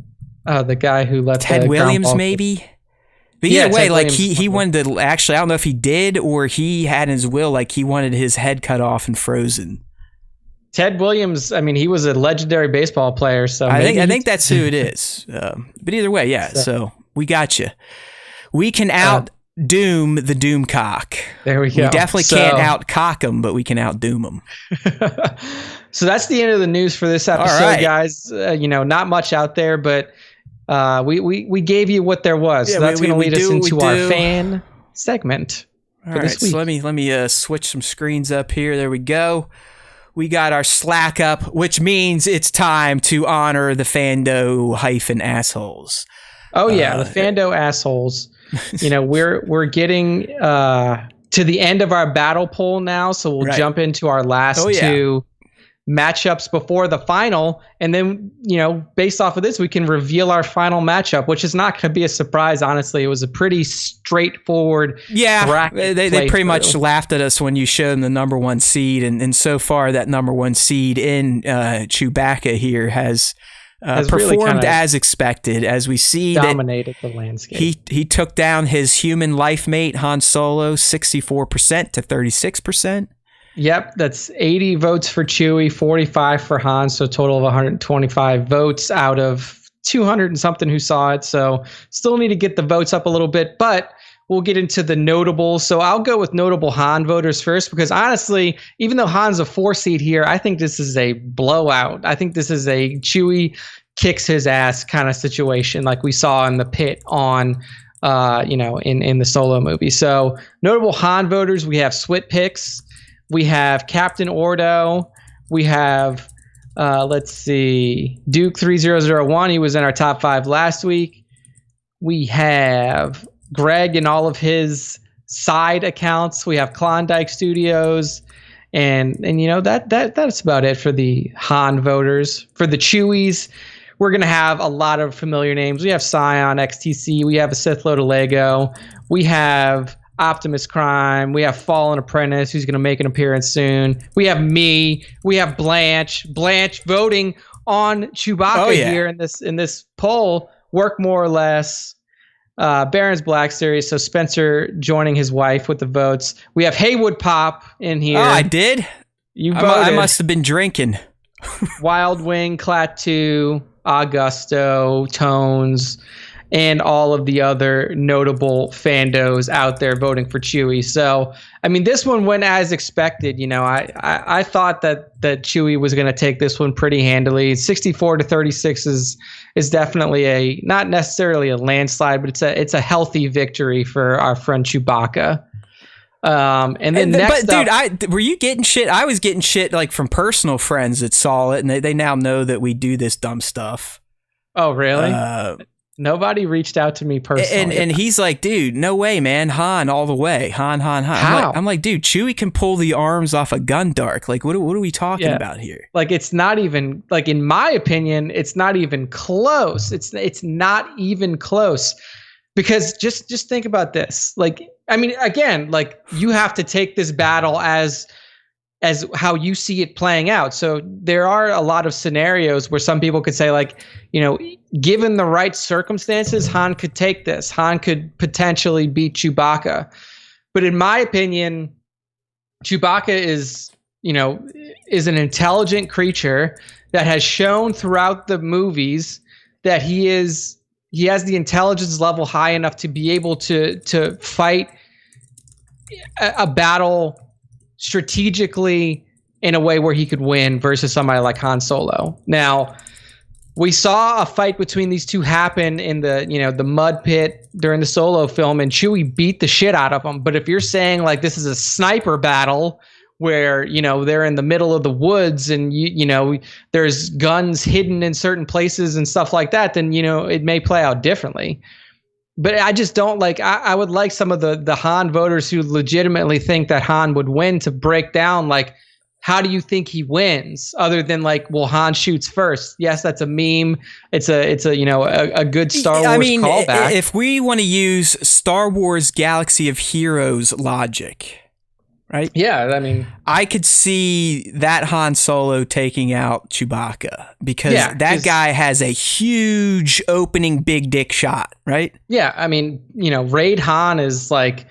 guy who left Ted Williams, maybe? But either way, like he wanted to actually, I don't know if he did or he had in his will, like he wanted his head cut off and frozen. Ted Williams, I mean, he was a legendary baseball player, so I think that's who it is. But either way, yeah. So we got you. We can out-doom the Doomcock. There we go. We definitely can't out-cock him, but we can out-doom him. So that's the end of the news for this episode, guys. You know, not much out there, but we gave you what there was. Yeah, so that's going to lead us into our fan segment for this week. So let me switch some screens up here. There we go. We got our Slack up, which means it's time to honor the Fando-assholes. Oh yeah, the Fando assholes. You know, we're getting to the end of our battle poll now, so we'll jump into our last two matchups before the final, and then, you know, based off of this, we can reveal our final matchup, which is not going to be a surprise. Honestly, it was a pretty straightforward. Yeah, they pretty much laughed at us when you showed them the number 1 seed, and so far that number 1 seed in Chewbacca here has performed really as expected, as we see dominated the landscape. He took down his human life mate Han Solo 64% to 36%. Yep, that's 80 votes for Chewie, 45 for Han, so a total of 125 votes out of 200 and something who saw it. So still need to get the votes up a little bit, but we'll get into the notables. So I'll go with notable Han voters first, because honestly, even though Han's a 4 seed here, I think this is a blowout. I think this is a Chewie kicks his ass kind of situation, like we saw in the pit on, in the Solo movie. So notable Han voters, we have Swit Picks, we have Captain Ordo, we have, Duke 3001. He was in our top 5 last week. We have Greg and all of his side accounts. We have Klondike Studios, and you know that's about it for the Han voters. For the Chewies, we're gonna have a lot of familiar names. We have Scion XTC. We have a Sith Lord Lego. We have Optimus Prime. We have Fallen Apprentice, who's gonna make an appearance soon. We have me. We have Blanche. Blanche voting on Chewbacca here in this poll. Work more or less. Baron's Black Series, so Spencer joining his wife with the votes. We have Haywood Pop in here. Oh, I did? You voted. I must have been drinking. Wild Wing, Klaatu, Augusto, Tones, and all of the other notable fandos out there voting for Chewie. So, I mean, this one went as expected. You know, I thought that Chewie was going to take this one pretty handily. 64-36 is definitely not necessarily a landslide, but it's a healthy victory for our friend Chewbacca. And then next but up, dude, were you getting shit? I was getting shit like from personal friends that saw it, and they now know that we do this dumb stuff. Oh, really? Nobody reached out to me personally. And he's like, dude, no way, man. Han all the way. Han. How? I'm like, dude, Chewie can pull the arms off a Gundark. Like, what are we talking about here? Like, it's not even, like, in my opinion, it's not even close. It's not even close. Because just think about this. Like, I mean, again, like, you have to take this battle as how you see it playing out. So there are a lot of scenarios where some people could say, like, you know, given the right circumstances, Han could take this. Han could potentially beat Chewbacca. But in my opinion, Chewbacca is an intelligent creature that has shown throughout the movies that he has the intelligence level high enough to be able to fight a battle strategically in a way where he could win versus somebody like Han Solo. Now, we saw a fight between these two happen in the mud pit during the Solo film, and Chewie beat the shit out of him. But if you're saying like this is a sniper battle where, you know, they're in the middle of the woods and you know there's guns hidden in certain places and stuff like that, then, you know, it may play out differently. But I just don't like. I would like some of the Han voters who legitimately think that Han would win to break down, like, how do you think he wins? Other than like, well, Han shoots first. Yes, that's a meme. It's a you know a good Star Wars callback. If we want to use Star Wars Galaxy of Heroes logic, right? Yeah, I mean, I could see that Han Solo taking out Chewbacca because that guy has a huge opening big dick shot, right? Yeah, I mean, you know, Raid Han is like,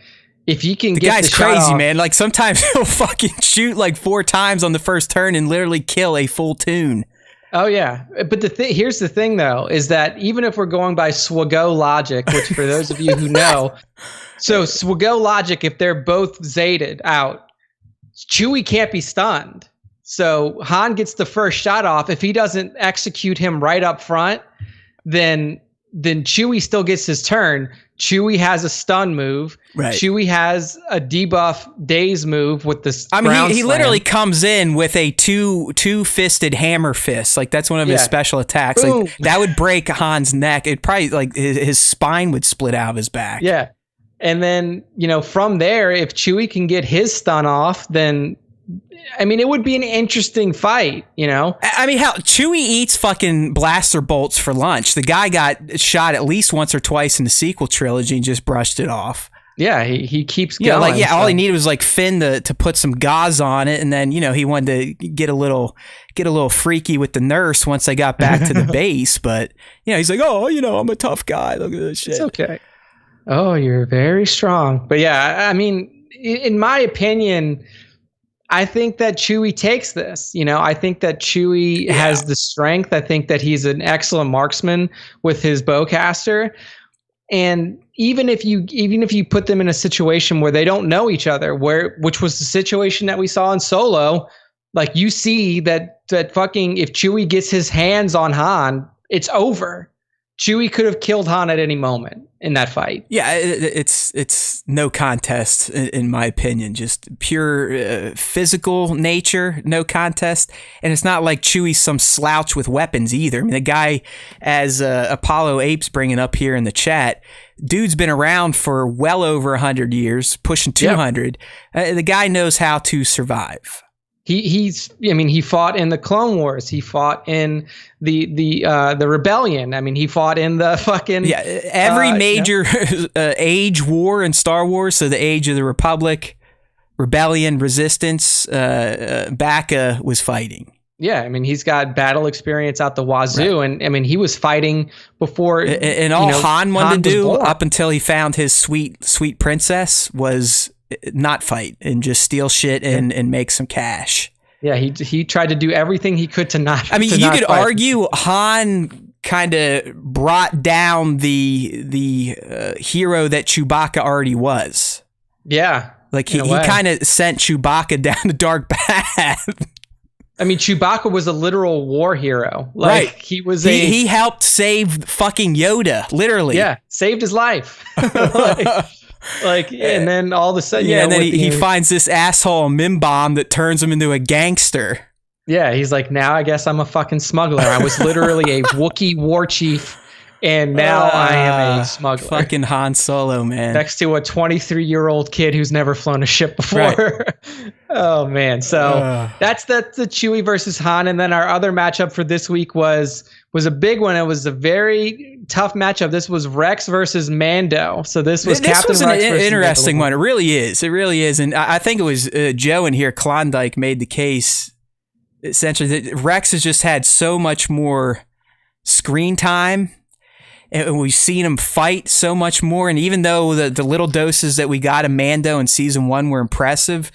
if you can the get guy's the crazy, shot off, man. Like sometimes he'll fucking shoot like 4 times on the first turn and literally kill a full tune. Oh yeah, but here's the thing though, is that even if we're going by SWGO logic, which for those of you who know, so SWGO logic, if they're both zated out, Chewie can't be stunned. So Han gets the first shot off. If he doesn't execute him right up front, then Chewie still gets his turn. Chewie has a stun move. Right. Chewie has a debuff daze move with this. I mean, he literally comes in with a two-fisted hammer fist. Like that's one of his special attacks. Boom. Like that would break Han's neck. It probably like his spine would split out of his back. Yeah. And then, you know, from there, if Chewie can get his stun off, then, I mean, it would be an interesting fight, you know? I mean, hell, Chewie eats fucking blaster bolts for lunch. The guy got shot at least once or twice in the sequel trilogy and just brushed it off. Yeah, he keeps going. All he needed was like Finn to put some gauze on it, and then, you know, he wanted to get a little freaky with the nurse once they got back to the base. But, you know, he's like, oh, you know, I'm a tough guy. Look at this shit. It's okay. Oh, you're very strong. But yeah, I mean, in my opinion, I think that Chewie takes this. You know, I think that Chewie has the strength. I think that he's an excellent marksman with his bowcaster. And even if you put them in a situation where they don't know each other, which was the situation that we saw in Solo, like you see that fucking if Chewie gets his hands on Han, it's over. Chewie could have killed Han at any moment in that fight. Yeah, it's no contest in my opinion. Just pure physical nature, no contest. And it's not like Chewie's some slouch with weapons either. I mean, the guy, as Apollo Apes bringing up here in the chat, dude's been around for well over 100 years, pushing 200. Yep. The guy knows how to survive. He fought in the Clone Wars. He fought in the Rebellion. I mean, he fought in the fucking every major age war in Star Wars. So the Age of the Republic, Rebellion, Resistance, Bacca was fighting. Yeah, I mean, he's got battle experience out the wazoo, right. And I mean, he was fighting before. And all Han wanted to do up until he found his sweet princess was not fight and just steal shit and make some cash. Yeah, he tried to do everything he could to not. I mean, to you not could fight. argue Han kind of brought down the hero that Chewbacca already was. Yeah, like he kind of sent Chewbacca down the dark path. I mean, Chewbacca was a literal war hero. Right. He was he helped save fucking Yoda, literally. Yeah, saved his life. And then all of a sudden, and then he finds this asshole Mimbomb that turns him into a gangster. Yeah, he's like, now I guess I'm a fucking smuggler. I was literally a Wookiee war chief, and now I am a smuggler. Fucking Han Solo, man. Next to a 23-year-old kid who's never flown a ship before. Right. Oh, man. So that's the Chewie versus Han. And then our other matchup for this week was a big one. It was a very tough matchup. This was Rex versus Mando. So this was Captain Rex versus an interesting Mando. one. It really is. It really is. And I think it was Joe in here, Klondike, made the case essentially that Rex has just had so much more screen time. And we've seen him fight so much more. And even though the little doses that we got of Mando in season 1 were impressive,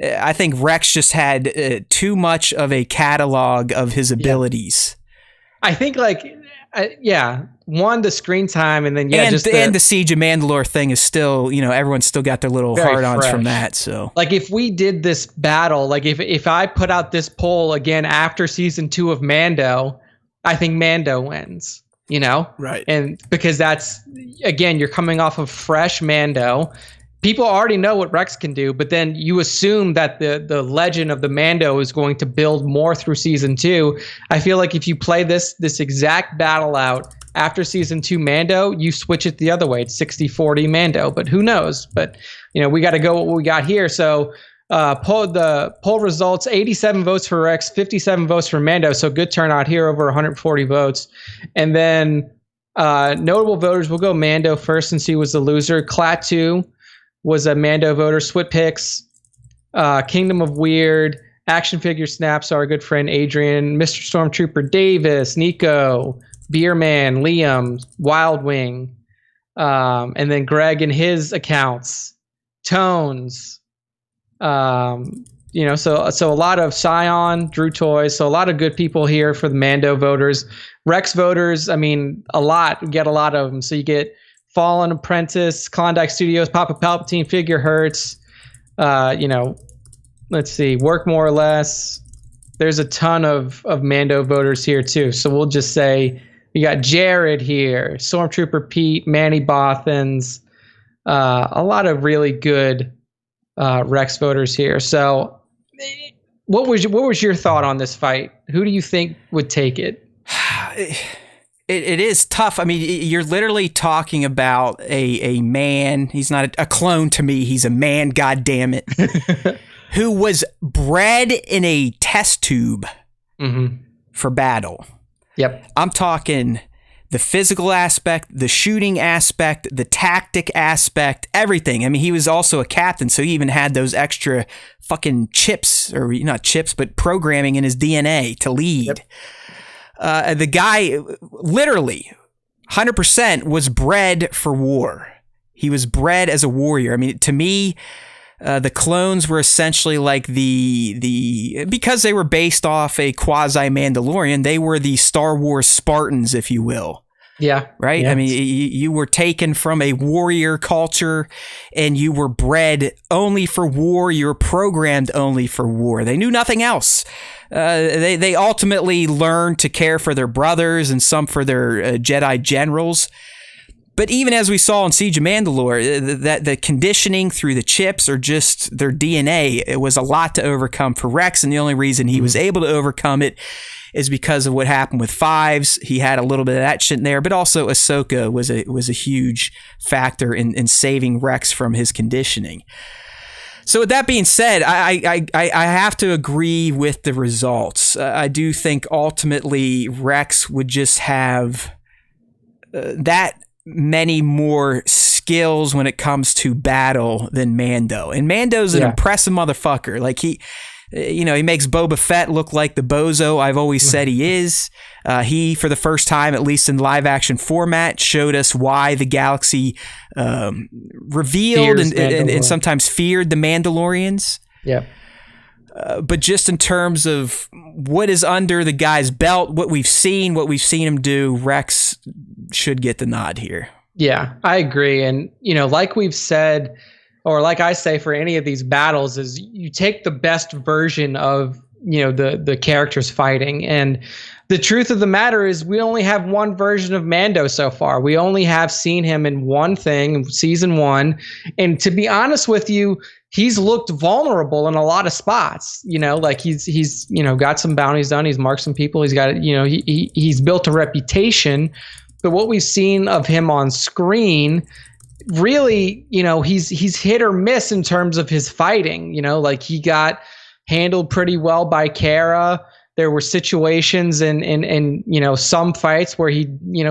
I think Rex just had too much of a catalog of his abilities. Yeah. I think one, the screen time, and then and the Siege of Mandalore thing is still, everyone's still got their little hard-ons from that. So like if we did this battle, like if I put out this poll again after season 2 of Mando, I think Mando wins. Right. And because that's, again, you're coming off of fresh Mando. People already know what Rex can do, but then you assume that the legend of the Mando is going to build more through season 2. I feel like if you play this exact battle out after season 2 Mando, you switch it the other way. It's 60-40 Mando, but who knows? But, we got to go what we got here. So poll results, 87 votes for Rex, 57 votes for Mando. So good turnout here, over 140 votes. And then notable voters, we'll go Mando first since he was the loser. Klaatu was a Mando voter. Swit Picks, Kingdom of Weird, Action Figure Snaps, our good friend Adrian, Mr. Stormtrooper Davis, Nico, Beerman, Liam, Wild Wing, and then Greg and his accounts, Tones, so a lot of Scion, Drew Toys, so a lot of good people here for the Mando voters. Rex voters, I mean, a lot. We get a lot of them. So you get Fallen Apprentice, Klondike Studios, Papa Palpatine, Figure Hertz, let's see, Work More or Less. There's a ton of Mando voters here too. So we'll just say we got Jared here, Stormtrooper Pete, Manny Bothans, a lot of really good Rex voters here. So what was your thought on this fight? Who do you think would take it? It is tough. I mean, you're literally talking about a man. He's not a clone to me. He's a man, God damn it, who was bred in a test tube for battle. Yep. I'm talking the physical aspect, the shooting aspect, the tactic aspect, everything. I mean, he was also a captain, so he even had those extra fucking chips, or not chips, but programming in his DNA to lead. Yep. The guy literally 100% was bred for war. He was bred as a warrior. I mean, to me, the clones were essentially like because they were based off a quasi-Mandalorian, they were the Star Wars Spartans, if you will. Yeah. Right? Yes. I mean, you were taken from a warrior culture and you were bred only for war. You were programmed only for war. They knew nothing else. They ultimately learned to care for their brothers and some for their Jedi generals. But even as we saw in Siege of Mandalore, that the conditioning through the chips or just their DNA, it was a lot to overcome for Rex. And the only reason he was able to overcome it is because of what happened with Fives. He had a little bit of that shit in there, but also Ahsoka was a huge factor in saving Rex from his conditioning. So with that being said, I have to agree with the results. I do think ultimately Rex would just have that many more skills when it comes to battle than Mando. And Mando's an impressive motherfucker. Like he makes Boba Fett look like the bozo I've always said he is. He, for the first time, at least in live action format, showed us why the galaxy revealed and sometimes feared the Mandalorians. Yeah. But just in terms of what is under the guy's belt, what we've seen him do, Rex should get the nod here. Yeah, I agree. And, like we've said, or like I say for any of these battles, is you take the best version of, the characters fighting. And the truth of the matter is we only have one version of Mando so far. We only have seen him in one thing, season 1. And to be honest with you, he's looked vulnerable in a lot of spots, like he's got some bounties done. He's marked some people. He's got, he's built a reputation. But what we've seen of him on screen, really, he's hit or miss in terms of his fighting. Like he got handled pretty well by Kara. There were situations in some fights where he,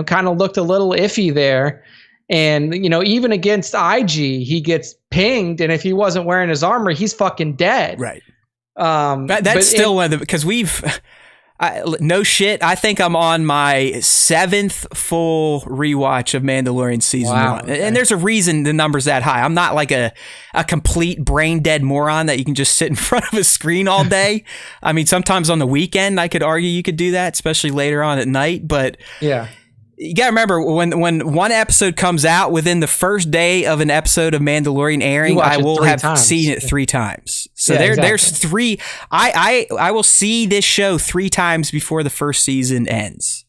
kind of looked a little iffy there. And, even against IG, he gets pinged. And if he wasn't wearing his armor, he's fucking dead. Right. That's still one of the, because no shit, I think I'm on my 7th full rewatch of Mandalorian season 1. Okay. And there's a reason the number's that high. I'm not like a complete brain dead moron that you can just sit in front of a screen all day. I mean, sometimes on the weekend, I could argue you could do that, especially later on at night. But yeah, you got to remember when one episode comes out, within the first day of an episode of Mandalorian airing, I will have seen it 3 times. So there's 3. I will see this show 3 times before the first season ends.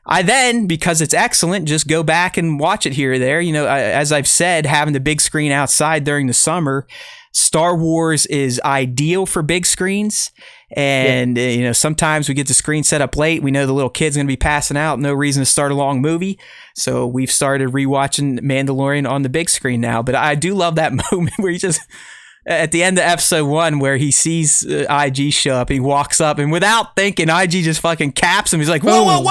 I then, because it's excellent, just go back and watch it here or there. As I've said, having the big screen outside during the summer, Star Wars is ideal for big screens. And, sometimes we get the screen set up late. We know the little kid's going to be passing out. No reason to start a long movie. So we've started rewatching Mandalorian on the big screen now. But I do love that moment where he just, at the end of episode 1, where he sees IG show up, he walks up, and without thinking, IG just fucking caps him. He's like, whoa,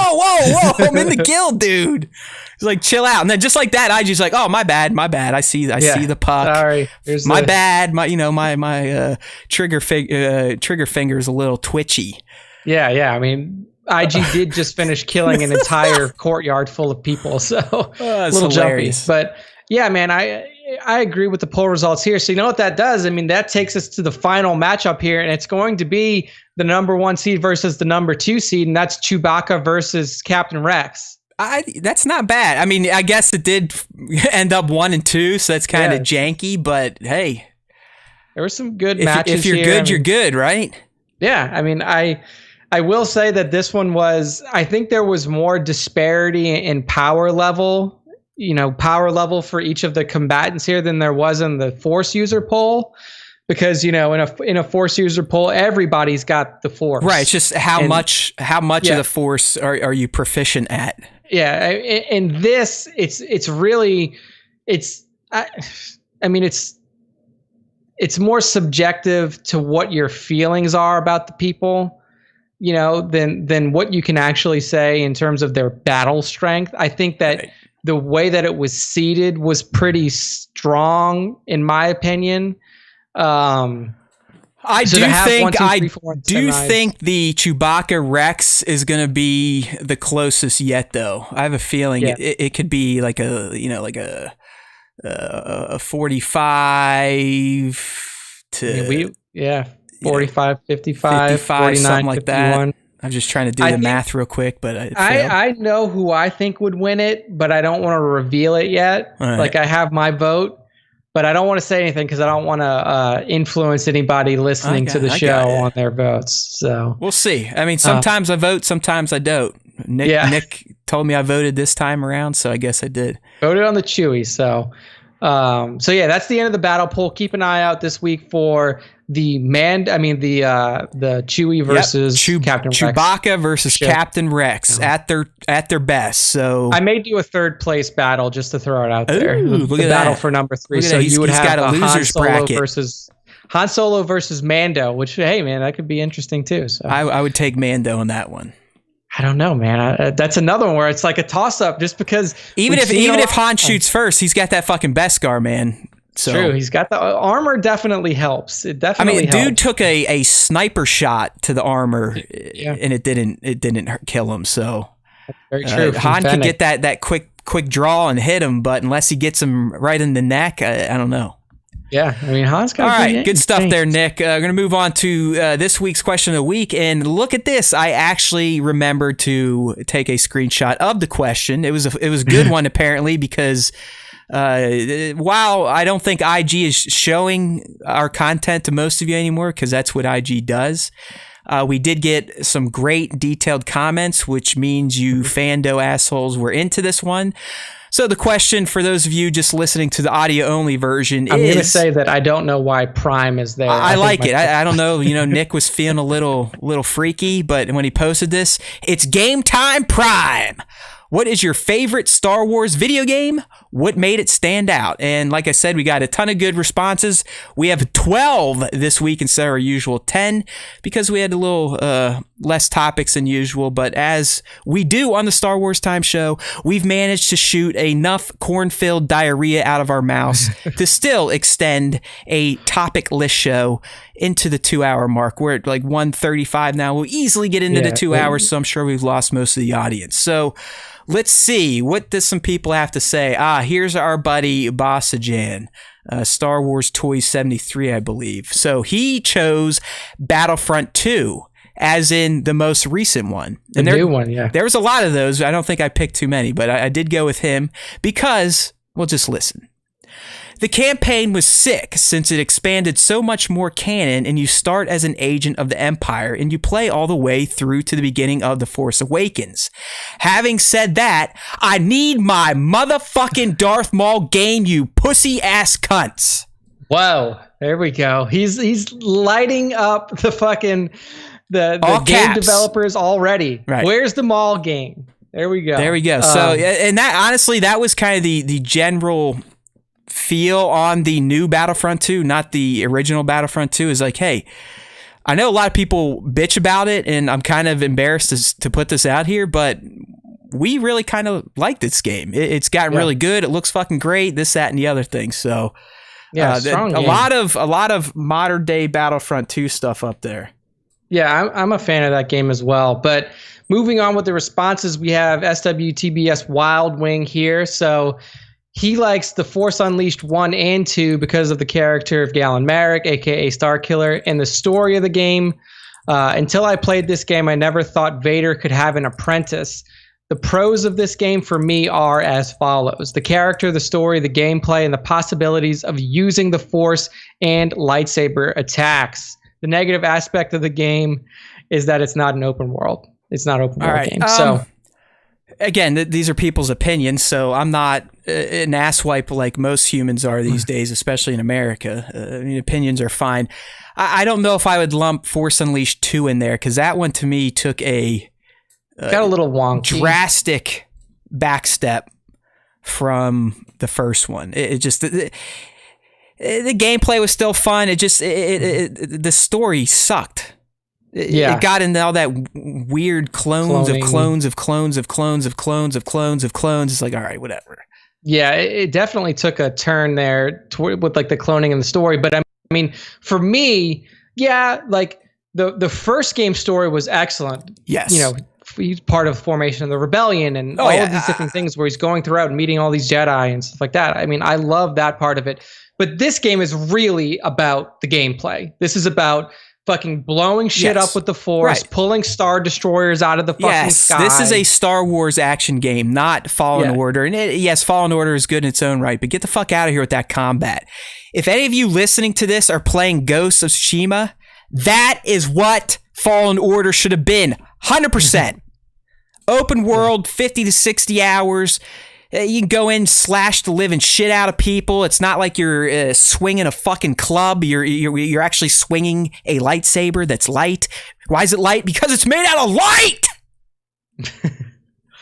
I'm in the guild, dude. He's like, chill out. And then just like that, IG's like, oh, my bad. I see the puck. Sorry. My bad. My trigger finger is a little twitchy. Yeah. I mean, IG did just finish killing an entire courtyard full of people. So a little hilarious. Jumpy. But yeah, man, I agree with the poll results here. So you know what that does? I mean, that takes us to the final matchup here, and it's going to be the number 1 seed versus the number 2 seed, and that's Chewbacca versus Captain Rex. That's not bad. I mean, I guess it did end up 1 and 2, so that's kind of janky, but hey. There were some good matches. If you're good, you're good, right? Yeah. I mean, I will say that this one was, I think there was more disparity in power level for each of the combatants here than there was in the Force user poll. Because, in a Force user poll, everybody's got the Force. Right. It's just how much of the Force are you proficient at? Yeah. In this, it's more subjective to what your feelings are about the people, than what you can actually say in terms of their battle strength. I think that the way that it was seated was pretty strong, in my opinion. I do think the Chewbacca Rex is going to be the closest yet, though. I have a feeling it could be like a 45 to 45, 55, 49, something like 51. that. I'm just trying to do the math real quick, but I know who I think would win it, but I don't want to reveal it yet. Right. Like, I have my vote. But I don't want to say anything because I don't want to influence anybody listening to the show on their votes. So we'll see. I mean, sometimes I vote, sometimes I don't. Nick told me I voted this time around, so I guess I did. Voted on the Chewie. So that's the end of the battle poll. Keep an eye out this week for the Chewie versus Captain Rex. Chewbacca versus Captain Rex at their best. So I may do a 3rd place battle just to throw it out there. Look at battle that. for number 3. So you would have a Han Solo versus Mando, which, hey man, that could be interesting too. So I would take Mando on that one. I don't know, man. That's another one where it's like a toss up, just because even if Han shoots first, he's got that fucking Beskar, man. So, true, he's got the armor. Definitely helps. It definitely. Dude took a sniper shot to the armor, and it didn't kill him. So very true. Han could get that quick draw and hit him, but unless he gets him right in the neck, I don't know. Yeah, I mean, Han's got All a right, good stuff there, Nick. We're going to move on to this week's question of the week. And look at this. I actually remembered to take a screenshot of the question. It was a good one, apparently, because while I don't think IG is showing our content to most of you anymore, because that's what IG does, we did get some great detailed comments, which means you Fando assholes were into this one. So the question for those of you just listening to the audio-only version I'm going to say that I don't know why Prime is there. I like it. I don't know. You know, Nick was feeling a little freaky, but when he posted this, it's Game Time Prime. What is your favorite Star Wars video game? What made it stand out? And like I said, we got a ton of good responses. We have 12 this week instead of our usual 10 because we had a little less topics than usual. But as we do on the Star Wars Time Show, we've managed to shoot enough corn-filled diarrhea out of our mouths to still extend a topic list show into the 2-hour mark. We're at like 1:35 now. We'll easily get into the 2 hours, so I'm sure we've lost most of the audience. So let's see. What does some people have to say? Here's our buddy Bossajan, Star Wars Toys 73, I believe. So he chose Battlefront 2, as in the most recent one. The new one, yeah. There was a lot of those. I don't think I picked too many, but I did go with him because, well, just listen. The campaign was sick since it expanded so much more canon, and you start as an agent of the Empire and you play all the way through to the beginning of The Force Awakens. Having said that, I need my motherfucking Darth Maul game, you pussy ass cunts. Whoa, there we go. He's lighting up the fucking the game developers already. Right. Where's the Maul game? There we go. There we go. So, and that honestly, that was kind of the general feel on the new Battlefront 2, not the original Battlefront 2, is like, hey, I know a lot of people bitch about it, and I'm kind of embarrassed to put this out here, but we really kind of like this game. It's gotten really good. It looks fucking great. This, that, and the other thing. So, strong a lot of modern day Battlefront 2 stuff up there. Yeah, I'm a fan of that game as well. But moving on with the responses, we have SWTBS Wild Wing here. So he likes The Force Unleashed 1 and 2 because of the character of Galen Marek, a.k.a. Starkiller, and the story of the game. Until I played this game, I never thought Vader could have an apprentice. The pros of this game for me are as follows. The character, the story, the gameplay, and the possibilities of using the Force and lightsaber attacks. The negative aspect of the game is that it's not an open world. It's not an open world game. So again, these are people's opinions, so I'm not an asswipe like most humans are these days, especially in America. I mean, opinions are fine. I don't know if I would lump Force Unleashed 2 in there, because that one to me took a got a little wonky, drastic backstep from the first one. It just the gameplay was still fun. It just the story sucked. It got into all that weird clones of clones of clones of clones of clones of clones of clones. It's like, all right, whatever. Yeah, it definitely took a turn there with like the cloning in the story. But I mean, for me, like the first game story was excellent. Yes. You know, he's part of the formation of the rebellion and all of these different things where he's going throughout and meeting all these Jedi and stuff like that. I mean, I love that part of it. But this game is really about the gameplay. This is about fucking blowing shit up with the Force, pulling Star Destroyers out of the fucking sky. This is a Star Wars action game, not Fallen Order. And Fallen Order is good in its own right, but get the fuck out of here with that combat. If any of you listening to this are playing Ghosts of Tsushima, that is what Fallen Order should have been. 100%. Open world, 50 to 60 hours. You can go in, slash the living shit out of people. It's not like you're swinging a fucking club. You're actually swinging a lightsaber that's light. Why is it light? Because it's made out of light!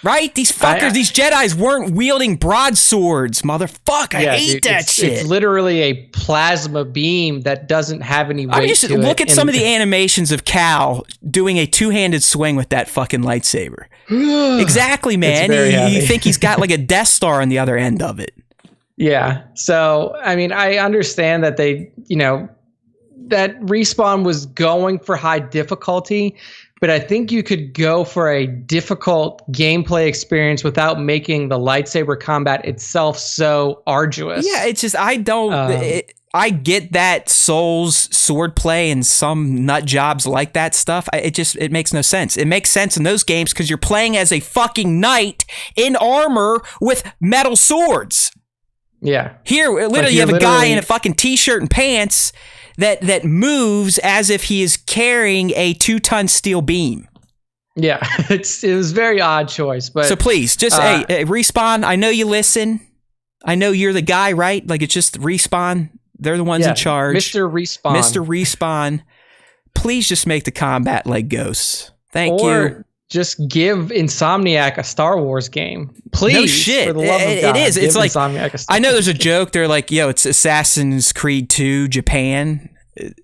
Right? These fuckers, these Jedis weren't wielding broadswords, motherfucker. I hate that shit. It's literally a plasma beam that doesn't have any weight to it. Look at some of the animations of Cal doing a two-handed swing with that fucking lightsaber. Exactly, man. You think he's got like a Death Star on the other end of it. Yeah. So, I mean, I understand that they, that Respawn was going for high difficulty, but I think you could go for a difficult gameplay experience without making the lightsaber combat itself so arduous. Yeah, it's just I I get that Souls swordplay and some nut jobs like that stuff. It makes no sense. It makes sense in those games because you're playing as a fucking knight in armor with metal swords. Yeah. Here, literally, you have a guy in a fucking t-shirt and pants that moves as if he is carrying a 2-ton steel beam. Yeah, it was a very odd choice. But so please, just hey, Respawn, I know you listen. I know you're the guy, right? Like, it's just Respawn. They're the ones in charge. Mr. Respawn. Mr. Respawn. Please just make the combat like Ghosts. Thank you. Or just give Insomniac a Star Wars game. Please. No shit. For the love of God, it is. It's like, Insomniac a Star I know there's a Wars joke. They're like, yo, it's Assassin's Creed 2 Japan.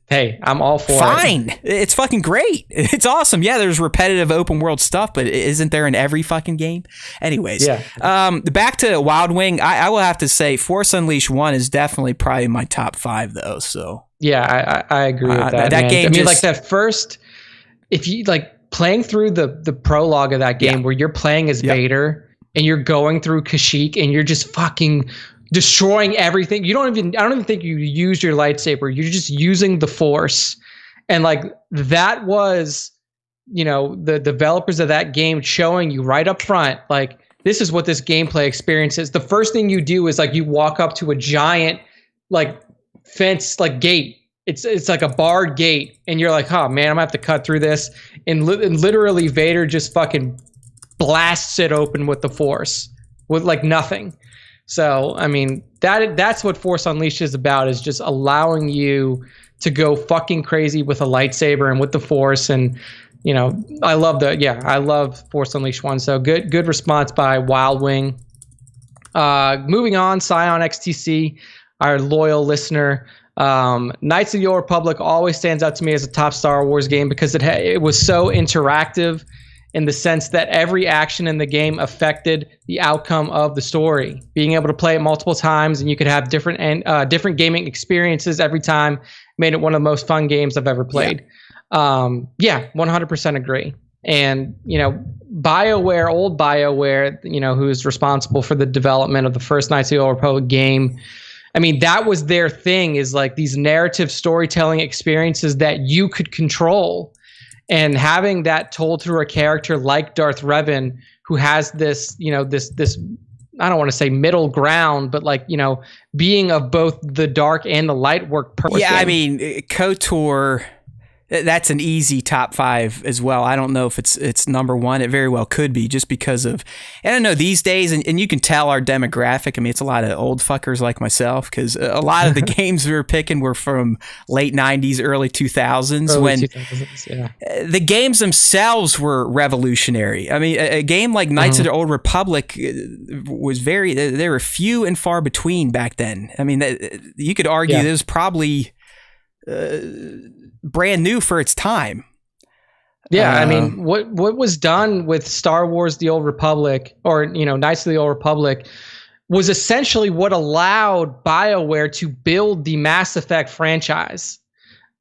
Hey, I'm all for it. Fine. It's fucking great. It's awesome. Yeah, there's repetitive open world stuff, but isn't there in every fucking game? Anyways, back to Wild Wing. I will have to say Force Unleashed 1 is definitely probably my top 5 though. So yeah, I agree with that. That game, I mean, like that first, if you like playing through the prologue of that game where you're playing as Vader and you're going through Kashyyyk and you're just fucking destroying everything. I don't even think you use your lightsaber. You're just using the Force. And like that was, the developers of that game showing you right up front, like, this is what this gameplay experience is. The first thing you do is like you walk up to a giant like fence, like gate. It's like a barred gate. And you're like, oh man, I'm gonna have to cut through this. And literally Vader just fucking blasts it open with the Force with like nothing. So, I mean, that's what Force Unleashed is about, is just allowing you to go fucking crazy with a lightsaber and with the Force. And, I love Force Unleashed 1. So good response by Wild Wing. Moving on, Scion XTC, our loyal listener. Knights of the Old Republic always stands out to me as a top Star Wars game because it was so interactive, in the sense that every action in the game affected the outcome of the story. Being able to play it multiple times and you could have different gaming experiences every time made it one of the most fun games I've ever played. 100% agree. And, BioWare, old BioWare, who's responsible for the development of the first Knights of the Old Republic game, I mean, that was their thing, is like these narrative storytelling experiences that you could control. And having that told through a character like Darth Revan, who has this, this I don't want to say middle ground, but like, being of both the dark and the light work perfectly. Yeah, I mean, KOTOR, that's an easy top 5 as well. I don't know if it's number 1. It very well could be, just because of, I don't know, these days, and you can tell our demographic. I mean, it's a lot of old fuckers like myself, because a lot of the games we were picking were from late 90s, early 2000s, when 2000s, the games themselves were revolutionary. I mean, a game like Knights of the Old Republic was they were few and far between back then. I mean, you could argue it was probably brand new for its time. I mean, what was done with Star Wars The Old Republic, or Knights of the Old Republic, was essentially what allowed BioWare to build the Mass Effect franchise.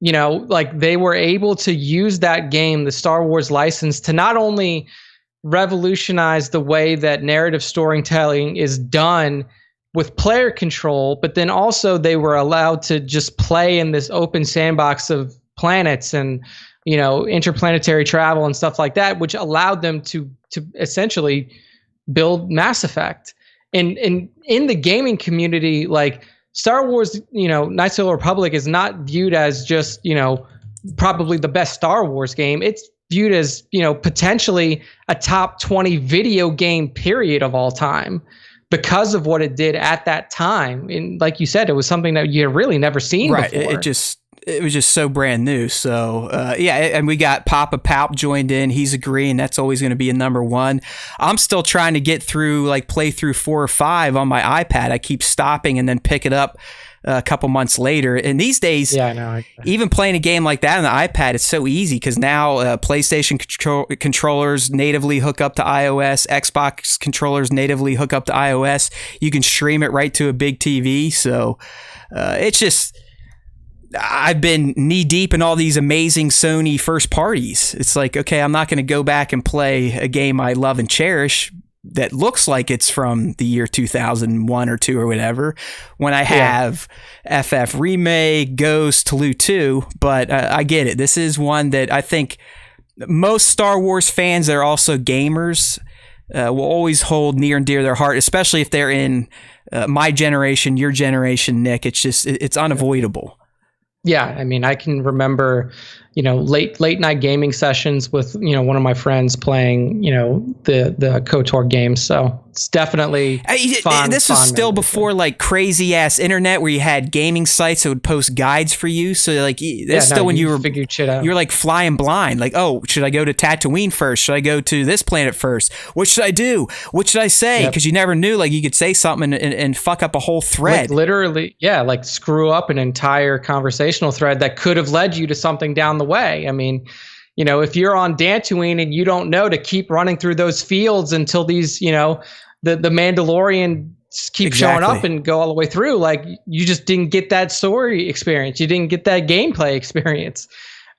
Like they were able to use that game, the Star Wars license, to not only revolutionize the way that narrative storytelling is done with player control, but then also they were allowed to just play in this open sandbox of planets and interplanetary travel and stuff like that, which allowed them to essentially build Mass Effect. And in the gaming community, like Star Wars, Knights of the Old Republic is not viewed as just probably the best Star Wars game. It's viewed as potentially a top 20 video game period of all time, because of what it did at that time. And like you said, it was something that you had really never seen before. It was just so brand new. So and we got Papa Palp joined in. He's agreeing that's always going to be a number 1. I'm still trying to get through, play through 4 or 5 on my iPad. I keep stopping and then pick it up a couple months later. And these days, even playing a game like that on the iPad, it's so easy, because now PlayStation controllers natively hook up to iOS, Xbox controllers natively hook up to iOS. You can stream it right to a big TV. So it's just, I've been knee deep in all these amazing Sony first parties. It's like, okay, I'm not going to go back and play a game I love and cherish that looks like it's from the year 2001 or 2 or whatever, when I have FF Remake, Ghost, Toulouse 2, but I get it. This is one that I think most Star Wars fans that are also gamers will always hold near and dear to their heart, especially if they're in my generation, your generation, Nick. It's just, it's unavoidable. Yeah, I mean, I can remember, late night gaming sessions with, one of my friends playing, the KOTOR games. So it's definitely fun. This was still before like crazy ass internet where you had gaming sites that would post guides for you. So like that's still when you were figured shit out. You were like flying blind. Like, oh, should I go to Tatooine first? Should I go to this planet first? What should I do? What should I say? Because you never knew. Like you could say something and fuck up a whole thread. Like literally, like screw up an entire conversational thread that could have led you to something down the way. I mean, if you're on Dantooine and you don't know to keep running through those fields until these, the Mandalorian keep showing up and go all the way through, like you just didn't get that story experience. You didn't get that gameplay experience.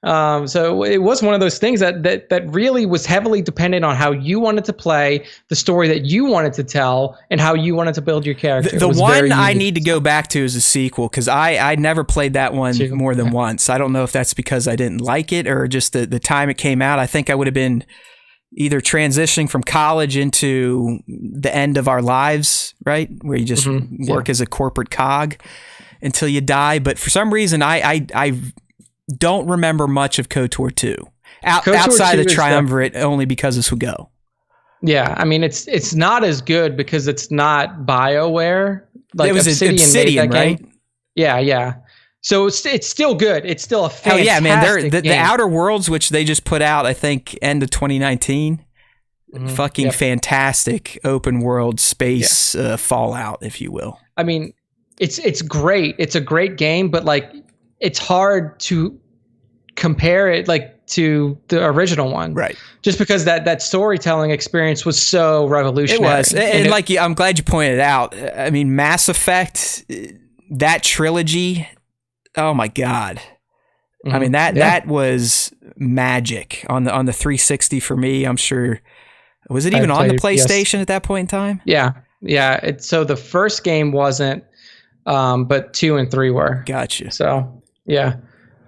So it was one of those things that really was heavily dependent on how you wanted to play, the story that you wanted to tell, and how you wanted to build your character. The one I need to go back to is a sequel, because I never played that one more than once. I don't know if that's because I didn't like it or just the time it came out. I think I would have been either transitioning from college into the end of our lives, right? Where you just work as a corporate cog until you die. But for some reason, I don't remember much of KOTOR 2 outside the triumvirate, only because of Swago. Yeah, I mean it's not as good because it's not BioWare. Like it was Obsidian, right? Yeah. So it's still good. It's still a fantastic hell yeah, man! The Outer Worlds, which they just put out, I think end of 2019. Fucking fantastic open world space Fallout, if you will. I mean, it's great. It's a great game, but like it's hard to compare it like to the original one, right? Just because that storytelling experience was so revolutionary. It was, and I'm glad you pointed out. I mean, Mass Effect, that trilogy. Oh my God. I mean, that was magic on the 360 for me. I'm sure. Was it even on the PlayStation at that point in time? Yeah. So the first game wasn't, but 2 and 3 were. Gotcha. So yeah.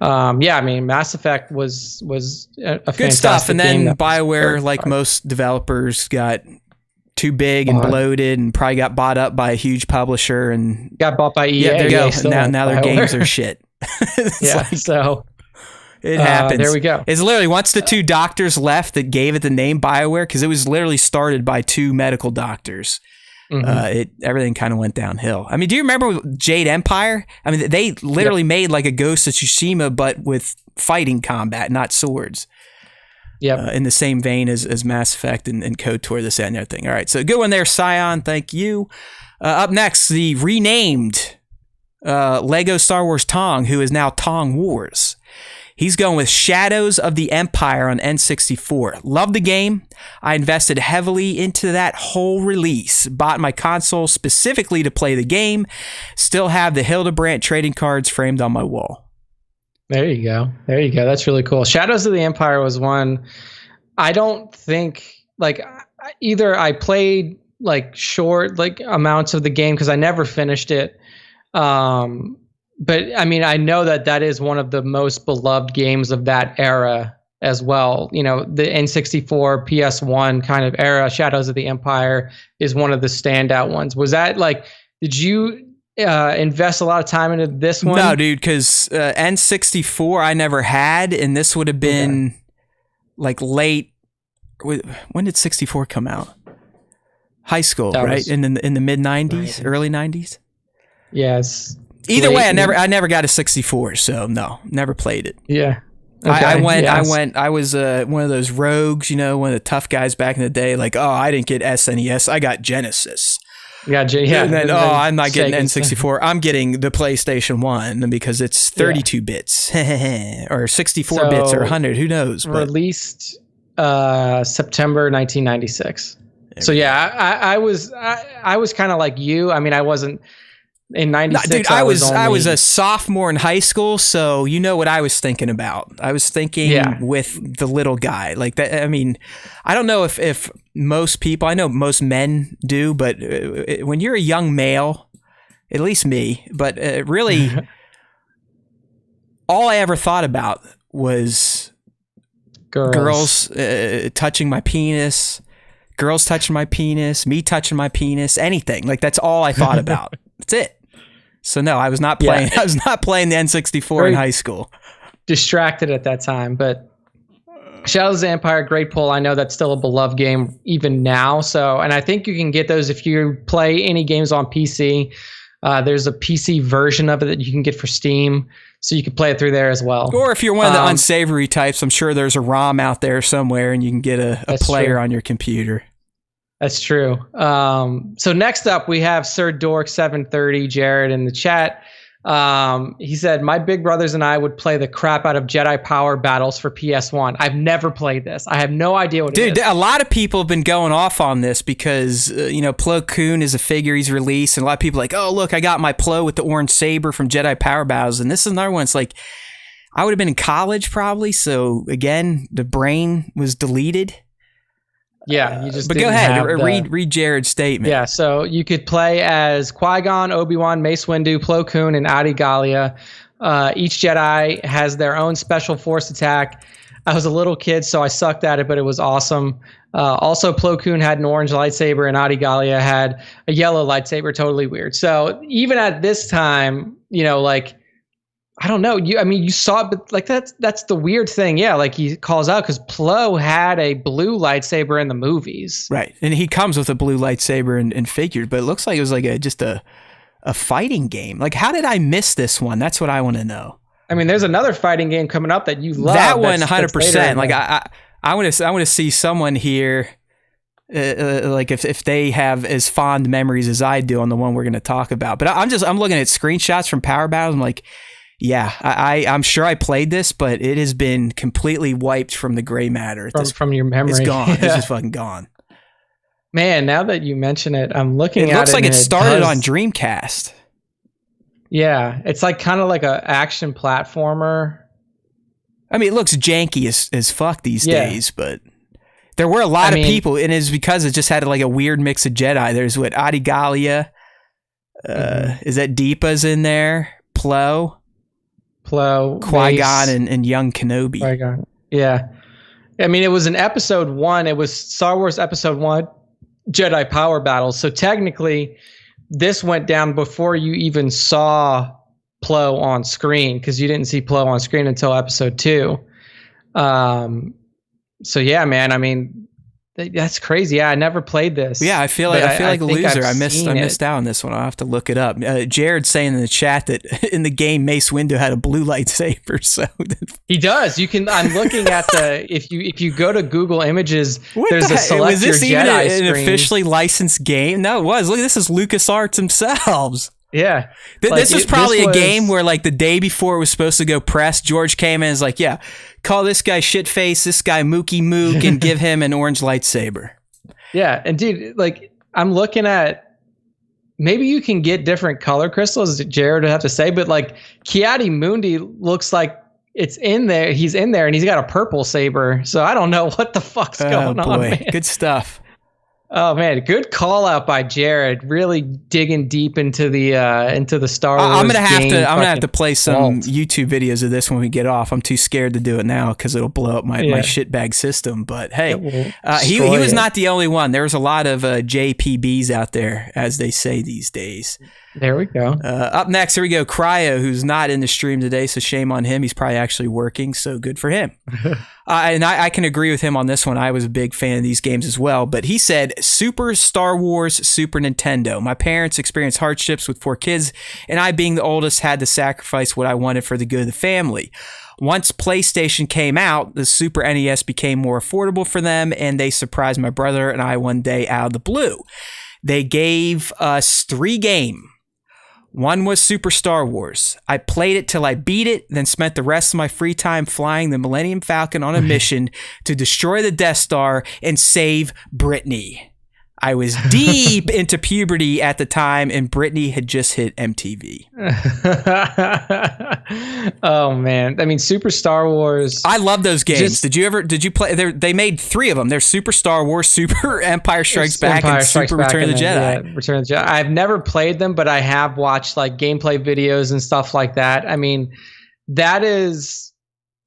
I mean, Mass Effect was a good fantastic stuff. And then game BioWare, like most developers, got too big and bloated and probably got bought up by a huge publisher and got bought by EA. Yeah, there you go. Now their games are shit. So it happens. There we go. It's literally once the 2 doctors left that gave it the name BioWare, because it was literally started by 2 medical doctors. Everything kind of went downhill. I mean, do you remember Jade Empire? I mean, they literally made like a Ghost of Tsushima, but with fighting combat, not swords. In the same vein as Mass Effect and KOTOR, this and everything. All right, so good one there, Scion. Thank you. Up next, the renamed Lego Star Wars Tong, who is now Tong Wars. He's going with Shadows of the Empire on N64. Love the game. I invested heavily into that whole release. Bought my console specifically to play the game. Still have the Hildebrandt trading cards framed on my wall. There you go. That's really cool. Shadows of the Empire was one I don't think, like, either I played like short like amounts of the game because I never finished it. But I mean, I know that is one of the most beloved games of that era as well. The N64, PS1 kind of era, Shadows of the Empire is one of the standout ones. Was that like, did you invest a lot of time into this one? No, dude, because N64 I never had, and this would have been like late. When did 64 come out? High school, right? In the mid 90s, early 90s. Yes. Either way, I never got a 64, so no, never played it. Yeah. Okay. I was one of those rogues, one of the tough guys back in the day. Like, oh, I didn't get SNES, I got Genesis. And then, I'm not getting N64. I'm getting the PlayStation 1 because it's 32 bits or 64 bits or 100. Who knows? Released September 1996. So yeah, I was kind of like you. I mean, I wasn't in 96. Dude, I was a sophomore in high school, so you know what I was thinking about. I was thinking with the little guy. Like that. I mean, I don't know if most people, I know most men do, but when you're a young male, at least me, but really all I ever thought about was girls touching my penis, girls touching my penis, me touching my penis, anything. Like that's all I thought about. That's it. So no, I was not playing. I was not playing the N64 in high school. Distracted at that time, but Shadows of the Empire, great pull. I know that's still a beloved game even now. So, and I think you can get those if you play any games on PC. There's a PC version of it that you can get for Steam, so you can play it through there as well. Or if you're one of the unsavory types, I'm sure there's a ROM out there somewhere, and you can get a player on your computer. That's true. So next up, we have Sir Dork 730 Jared in the chat. He said, my big brothers and I would play the crap out of Jedi Power Battles for PS1. I've never played this. I have no idea what it is. Dude, a lot of people have been going off on this because, Plo Koon is a figure he's released, and a lot of people are like, oh, look, I got my Plo with the orange saber from Jedi Power Battles, and this is another one. It's like, I would have been in college probably, so again, the brain was deleted. Yeah, you just. But go ahead, read Jared's statement. Yeah, so you could play as Qui-Gon, Obi-Wan, Mace Windu, Plo Koon, and Adi Gallia. Each Jedi has their own special force attack. I was a little kid, so I sucked at it, but it was awesome. Also, Plo Koon had an orange lightsaber, and Adi Gallia had a yellow lightsaber. Totally weird. So even at this time, I don't know. You saw it, but like that's the weird thing. Yeah, like he calls out because Plo had a blue lightsaber in the movies. Right. And he comes with a blue lightsaber and figured, but it looks like it was like just a fighting game. Like, how did I miss this one? That's what I want to know. I mean, there's another fighting game coming up that you love. That one, 100%. Like I want to see someone here. Like if they have as fond memories as I do on the one we're going to talk about. But I'm looking at screenshots from Power Battles. I'm like, yeah, I'm sure I played this, but it has been completely wiped from the gray matter. From your memory. It's gone. Yeah. It's just fucking gone. Man, now that you mention it, I'm looking at it. It looks like it started on Dreamcast. Yeah, it's like kind of like a action platformer. I mean, it looks janky as fuck these days, but there were a lot of people, and it's because it just had like a weird mix of Jedi. There's Adi Gallia. Is that Deepa's in there? Plo, Qui-Gon, and young Kenobi. Qui-Gon. Yeah. I mean, it was in episode 1. It was Star Wars episode 1, Jedi Power Battles. So technically, this went down before you even saw Plo on screen, because you didn't see Plo on screen until episode 2. So yeah, man, I mean, that's crazy. Yeah, I never played this. Yeah, I feel like a loser. I missed out on this one. I'll have to look it up. Jared's saying in the chat that in the game Mace Windu had a blue lightsaber. So he does. I'm looking at the if you go to Google Images, there's a select your Jedi screen. Was this even an officially licensed game? No, it was. Look, this is LucasArts themselves. Yeah. This was probably a game where like the day before it was supposed to go press, George came in and was like, yeah, call this guy Shitface, this guy Mookie Mook, and give him an orange lightsaber. Yeah. And dude, like I'm looking at, maybe you can get different color crystals, Jared would have to say, but like Ki-Adi-Mundi looks like it's in there. He's in there and he's got a purple saber. So I don't know what the fuck's going on, man. Good stuff. Oh man, good call out by Jared. Really digging deep into the Star Wars. I'm gonna have to play some YouTube videos of this when we get off. I'm too scared to do it now because it'll blow up my shitbag system. But hey, he was not the only one. There was a lot of JPBs out there, as they say these days. There we go. Up next, here we go. Cryo, who's not in the stream today, so shame on him. He's probably actually working, so good for him. And I can agree with him on this one. I was a big fan of these games as well. But he said, Super Star Wars, Super Nintendo. My parents experienced hardships with 4 kids, and I, being the oldest, had to sacrifice what I wanted for the good of the family. Once PlayStation came out, the Super NES became more affordable for them, and they surprised my brother and I one day out of the blue. They gave us 3 games. One was Super Star Wars. I played it till I beat it, then spent the rest of my free time flying the Millennium Falcon on a mission to destroy the Death Star and save Brittany. I was deep into puberty at the time, and Britney had just hit MTV. Oh man, I mean, Super Star Wars. I love those games. Did you play? They made 3 of them. There's Super Star Wars, Super Empire Strikes Back, and Super Return of the Jedi. Yeah, Return of the Jedi. I've never played them, but I have watched like gameplay videos and stuff like that. I mean, that is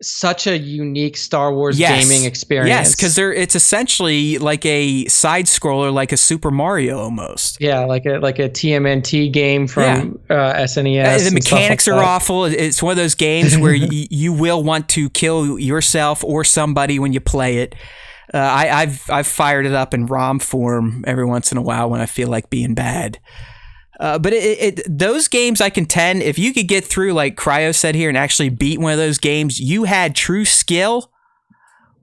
such a unique Star Wars gaming experience. Yes, because it's essentially like a side scroller, like a Super Mario almost. Yeah, like a TMNT game from SNES. The mechanics are awful. It's one of those games where you will want to kill yourself or somebody when you play it. I've fired it up in ROM form every once in a while when I feel like being bad. But those games, I contend, if you could get through, like Cryo said here, and actually beat one of those games, you had true skill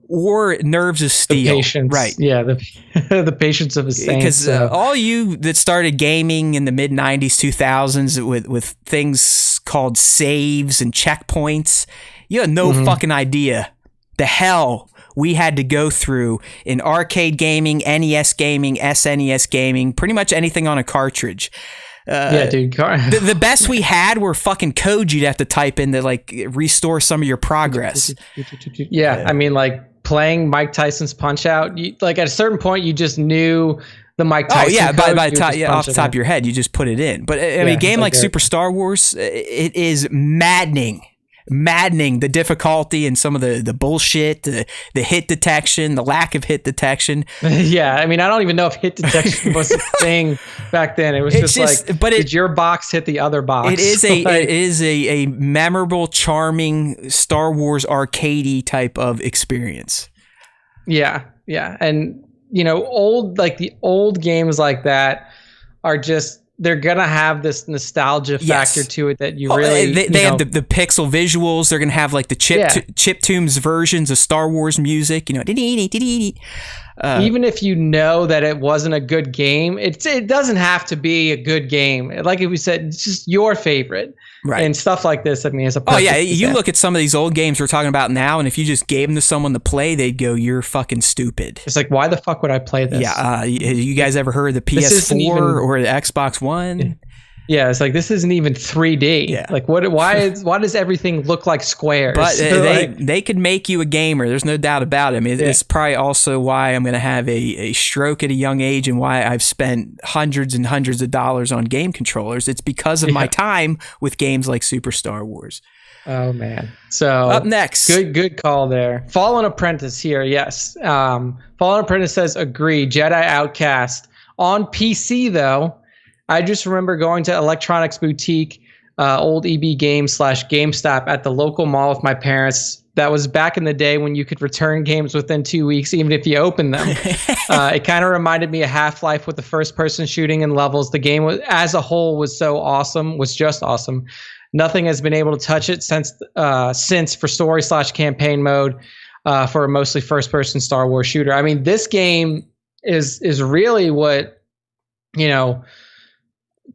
or nerves of steel. The patience, right? Yeah, the patience of a saint. Because all you that started gaming in the mid '90s, 2000s with things called saves and checkpoints, you had no fucking idea the hell we had to go through in arcade gaming, NES gaming, SNES gaming, pretty much anything on a cartridge. Yeah, dude. The best we had were fucking codes you'd have to type in to like restore some of your progress. Yeah, I mean, like playing Mike Tyson's Punch Out. Like at a certain point, you just knew the Mike Tyson. Oh yeah, code, by the top, off the top of your head, you just put it in. But I mean, a game like Super Star Wars, it is maddening, the difficulty and some of the bullshit, the hit detection, the lack of hit detection. Yeah, I mean, I don't even know if hit detection was a thing back then. It was just like, did your box hit the other box? It is a memorable, charming Star Wars arcadey type of experience. Yeah, and you know, the old games like that are just. They're gonna have this nostalgia factor to it that you really. They have the pixel visuals. They're gonna have like the chiptunes versions of Star Wars music. You know, even if you know that it wasn't a good game, it doesn't have to be a good game. Like we said, it's just your favorite, right? And stuff like this. I mean, it's a you look at some of these old games we're talking about now, and if you just gave them to someone to play, they'd go, "You're fucking stupid." It's like, why the fuck would I play this? Yeah, you guys ever heard of the PS4 or the Xbox One? Yeah, it's like this isn't even 3D. Yeah. Like why does everything look like squares? But they could make you a gamer. There's no doubt about it. I mean, it's probably also why I'm going to have a stroke at a young age and why I've spent hundreds and hundreds of dollars on game controllers. It's because of my time with games like Super Star Wars. Oh man. So up next. Good call there. Fallen Apprentice here. Yes. Fallen Apprentice says agree. Jedi Outcast on PC though. I just remember going to Electronics Boutique, old EB Games / GameStop at the local mall with my parents. That was back in the day when you could return games within 2 weeks, even if you opened them. It kind of reminded me of Half-Life with the first-person shooting and levels. The game as a whole was just awesome. Nothing has been able to touch it since for story / campaign mode for a mostly first-person Star Wars shooter. I mean, this game is really what, you know,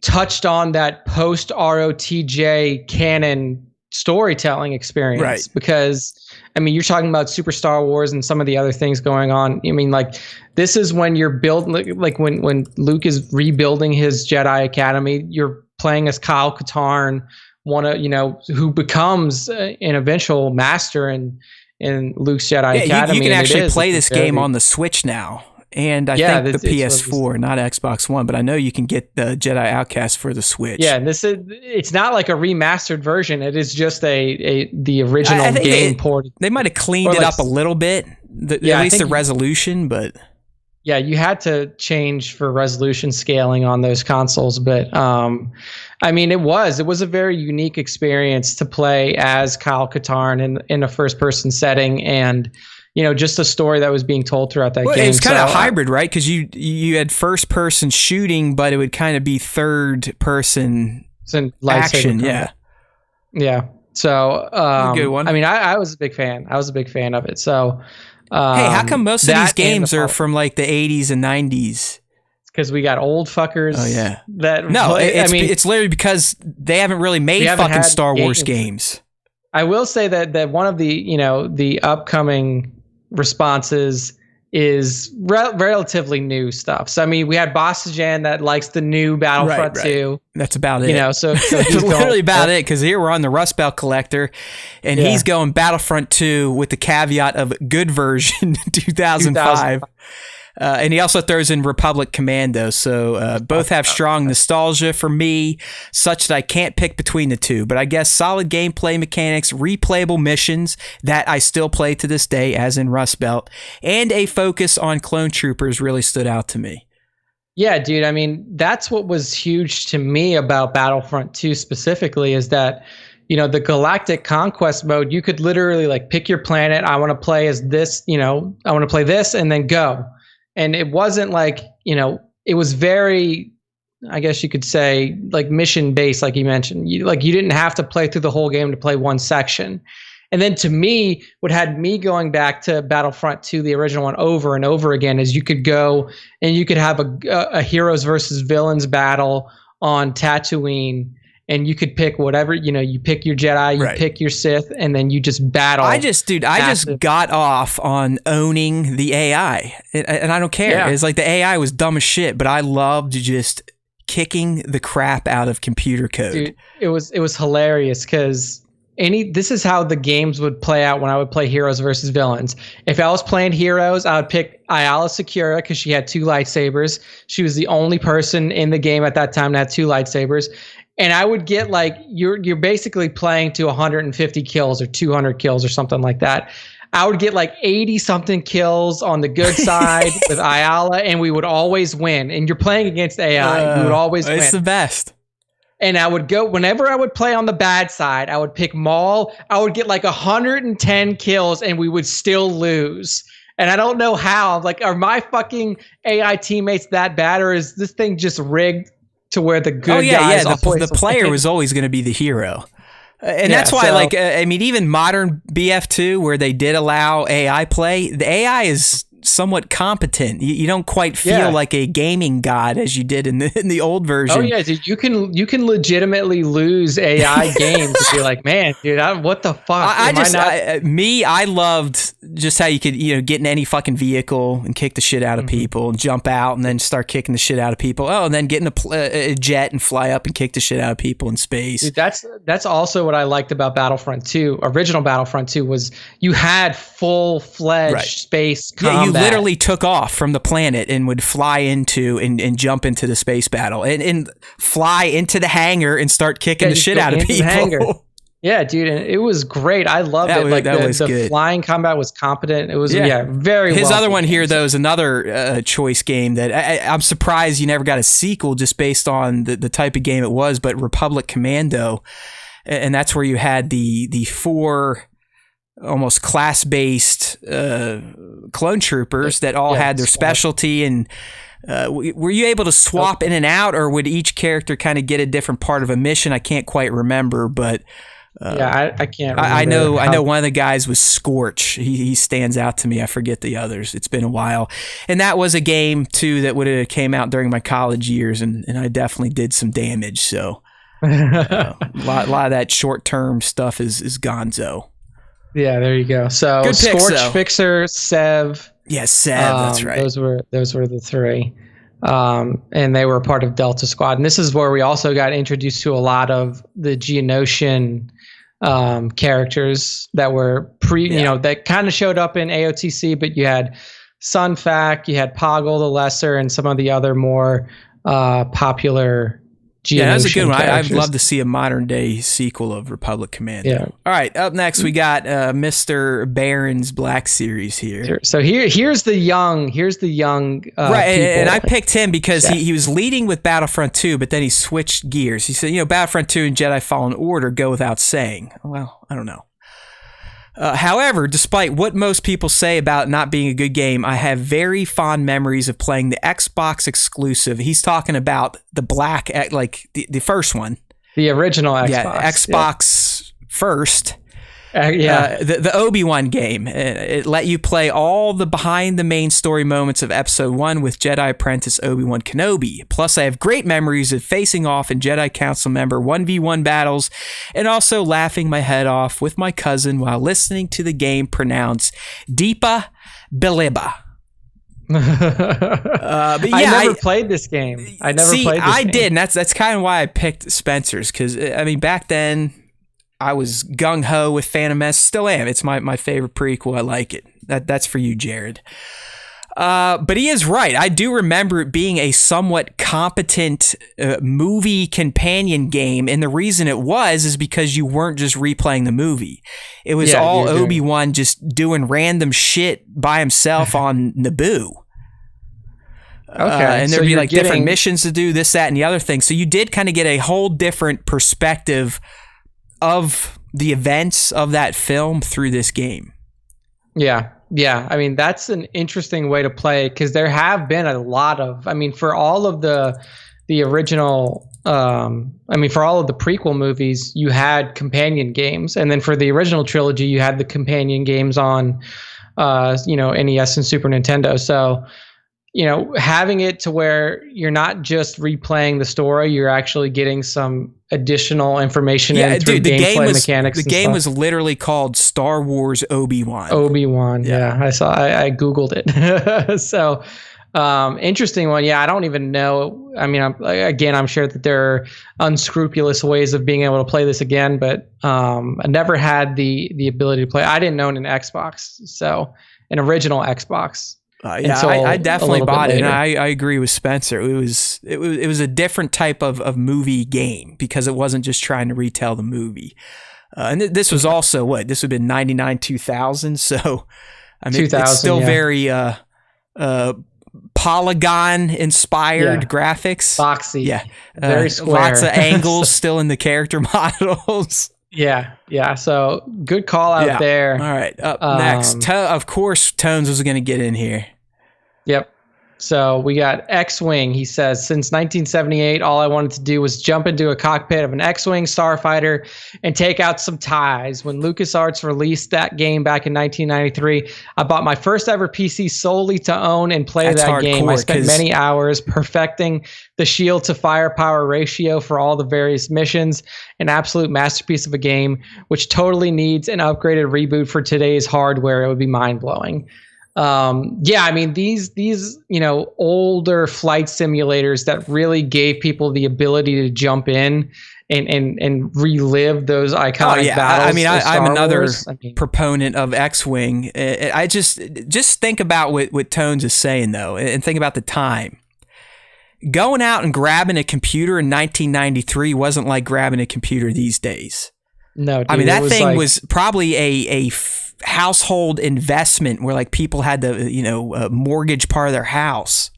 touched on that post ROTJ canon storytelling experience, right? Because I mean, you're talking about Super Star Wars and some of the other things going on. I mean, like this is when you're building, like when Luke is rebuilding his Jedi Academy, you're playing as Kyle Katarn, who becomes an eventual master in Luke's Jedi Academy. You can actually play this game on the Switch now. And I think the PS4, not Xbox One, but I know you can get the Jedi Outcast for the Switch. Yeah, and it's not like a remastered version. It is just the original game port. They might have cleaned it up a little bit, at least the resolution, but yeah, you had to change for resolution scaling on those consoles, but I mean, it was a very unique experience to play as Kyle Katarn in a first person setting, and you know, just a story that was being told throughout that game. It's kind of hybrid, right? Because you had first person shooting, but it would kind of be third person action. Yeah. So good one. I mean, I was a big fan. I was a big fan of it. So hey, how come most of these games are from like the 80s and 90s? Because we got old fuckers. Oh yeah. It's literally because they haven't really made fucking Star Wars games. I will say that one of the upcoming responses is relatively new stuff. So I mean, we had Bossajan that likes the new Battlefront 2. That's about it. You know, so that's he's literally about it, because here we're on the Rust Belt Collector, and he's going Battlefront 2 with the caveat of good version 2005. And he also throws in Republic Commando. So both have strong nostalgia for me, such that I can't pick between the two. But I guess solid gameplay mechanics, replayable missions that I still play to this day, as in Rust Belt, and a focus on clone troopers really stood out to me. Yeah, dude. I mean, that's what was huge to me about Battlefront 2 specifically, is that, you know, the Galactic Conquest mode, you could literally like pick your planet. I want to play as this, you know, I want to play this, and then go. And it wasn't like, you know, it was very, I guess you could say, like mission based, like you mentioned. You didn't have to play through the whole game to play one section. And then to me, what had me going back to Battlefront 2, the original one, over and over again, is you could go and you could have a heroes versus villains battle on Tatooine. And you could pick whatever, you know, you pick your Jedi, you pick your Sith, and then you just battle. I just got off on owning the AI, and I don't care. Yeah. It's like the AI was dumb as shit, but I loved just kicking the crap out of computer code. Dude, it was hilarious, because this is how the games would play out when I would play heroes versus villains. If I was playing heroes, I would pick Ayala Secura, because she had 2 lightsabers. She was the only person in the game at that time that had 2 lightsabers. And I would get like, you're basically playing to 150 kills or 200 kills or something like that. I would get like 80 something kills on the good side with Ayala, and we would always win. And you're playing against AI, we would always win. It's the best. And I would go, whenever I would play on the bad side, I would pick Maul. I would get like 110 kills, and we would still lose. And I don't know how. Like, are my fucking AI teammates that bad, or is this thing just rigged to where the good guys the player was always going to be the hero? And that's why, I mean, even modern BF2, where they did allow AI play, the AI is somewhat competent. You don't quite feel like a gaming god as you did in the old version. Oh yeah, dude, you can legitimately lose AI games if you're like, man, dude, what the fuck? I loved just how you could, you know, get in any fucking vehicle and kick the shit out of people, and jump out and then start kicking the shit out of people. Oh, and then get in a jet and fly up and kick the shit out of people in space. Dude, that's also what I liked about Battlefront 2. Original Battlefront 2 was you had full-fledged space combat. You literally took off from the planet and would fly into and jump into the space battle and fly into the hangar and start kicking the shit out of people. Yeah, dude, and it was great. I loved it. Like the flying combat was competent. It was very. His other one here though is another choice game that I'm surprised you never got a sequel, just based on the type of game it was. But Republic Commando, and that's where you had the 4 almost class-based clone troopers that all had their specialty. And were you able to swap in and out, or would each character kind of get a different part of a mission? I can't quite remember, but I can't remember. I know one of the guys was Scorch. He stands out to me. I forget the others. It's been a while. And that was a game too that would have came out during my college years, and I definitely did some damage. So a lot of that short-term stuff is gonzo. Yeah, there you go. So good picks, Scorch, Fixer, Sev. Yeah, Sev, that's right. Those were the 3. And they were part of Delta Squad. And this is where we also got introduced to a lot of the Geonosian characters that were you know, that kind of showed up in AOTC, but you had Sunfac, you had Poggle the Lesser, and some of the other more popular Geonosian that's a good one. characters. I'd love to see a modern day sequel of Republic Commando. Yeah. All right, up next we got Mr. Barron's Black Series here. So here's the young right, and I picked him because he was leading with Battlefront 2, but then he switched gears. He said, you know, Battlefront 2 and Jedi Fallen Order go without saying. Well, I don't know. However, despite what most people say about not being a good game, I have very fond memories of playing the Xbox exclusive. He's talking about the black, like the first one. The original Xbox. Yeah, Xbox first. The Obi-Wan game. It let you play all the behind the main story moments of Episode 1 with Jedi Apprentice Obi-Wan Kenobi. Plus, I have great memories of facing off in Jedi Council member 1v1 battles, and also laughing my head off with my cousin while listening to the game pronounce Deepa Biliba. But yeah, I never played this game. I did, and that's kind of why I picked Spencer's, because I mean back then I was gung ho with Phantom Menace. Still am. It's my favorite prequel. I like it. That's for you, Jared. But he is right. I do remember it being a somewhat competent movie companion game, and the reason it was is because you weren't just replaying the movie. It was all Obi-Wan just doing random shit by himself on Naboo. And there'd be like different missions to do, this, that, and the other thing. So you did kind of get a whole different perspective of the events of that film through this game. Yeah. I mean, that's an interesting way to play, because there have been a lot of, I mean, for all of the original, for all of the prequel movies, you had companion games. And then for the original trilogy, you had the companion games on, NES and Super Nintendo. So, having it to where you're not just replaying the story, you're actually getting some additional information in through gameplay mechanics. The game was literally called Star Wars Obi-Wan. Yeah. I Googled it. So, interesting one. Yeah, I don't even know. I mean, I'm sure that there are unscrupulous ways of being able to play this again, but I never had the ability to play. I didn't own an Xbox, so an original Xbox. I definitely bought it, and I agree with Spencer. It was a different type of movie game, because it wasn't just trying to retell the movie. And this was also this would have been 99, 2000. So I mean, it's still very polygon inspired graphics, boxy, very square, lots of angles still in the character models. Yeah. So good call out there. All right. Up next, of course, Tones was going to get in here. Yep. So we got X-Wing. He says, since 1978, all I wanted to do was jump into a cockpit of an X-Wing starfighter and take out some ties. When LucasArts released that game back in 1993, I bought my first ever PC solely to own and play that game. I spent many hours perfecting the shield to firepower ratio for all the various missions. An absolute masterpiece of a game, which totally needs an upgraded reboot for today's hardware. It would be mind-blowing. I mean, these older flight simulators that really gave people the ability to jump in and relive those iconic battles. I mean, I'm another proponent of X-Wing. I just think about what Tones is saying, though, and think about the time. Going out and grabbing a computer in 1993 wasn't like grabbing a computer these days. No, dude, I mean, that thing was probably a household investment where like people had to mortgage part of their house.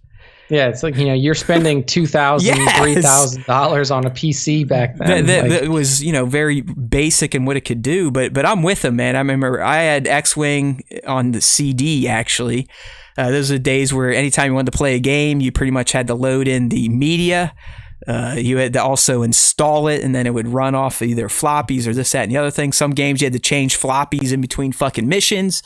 Yeah, it's like you're spending $2,000, $3,000 on a PC back then. That was very basic in what it could do, but I'm with them, man. I remember I had X-Wing on the CD actually. Those are the days where anytime you wanted to play a game, you pretty much had to load in the media. You had to also install it, and then it would run off either floppies or this, that, and the other thing. Some games you had to change floppies in between fucking missions.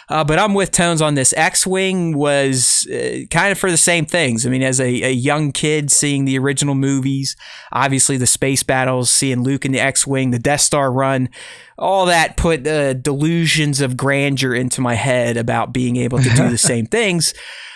But I'm with Tones on this. X-Wing was kind of for the same things. I mean, as a young kid seeing the original movies, obviously the space battles, seeing Luke in the X-Wing, the Death Star run, all that put delusions of grandeur into my head about being able to do the same things.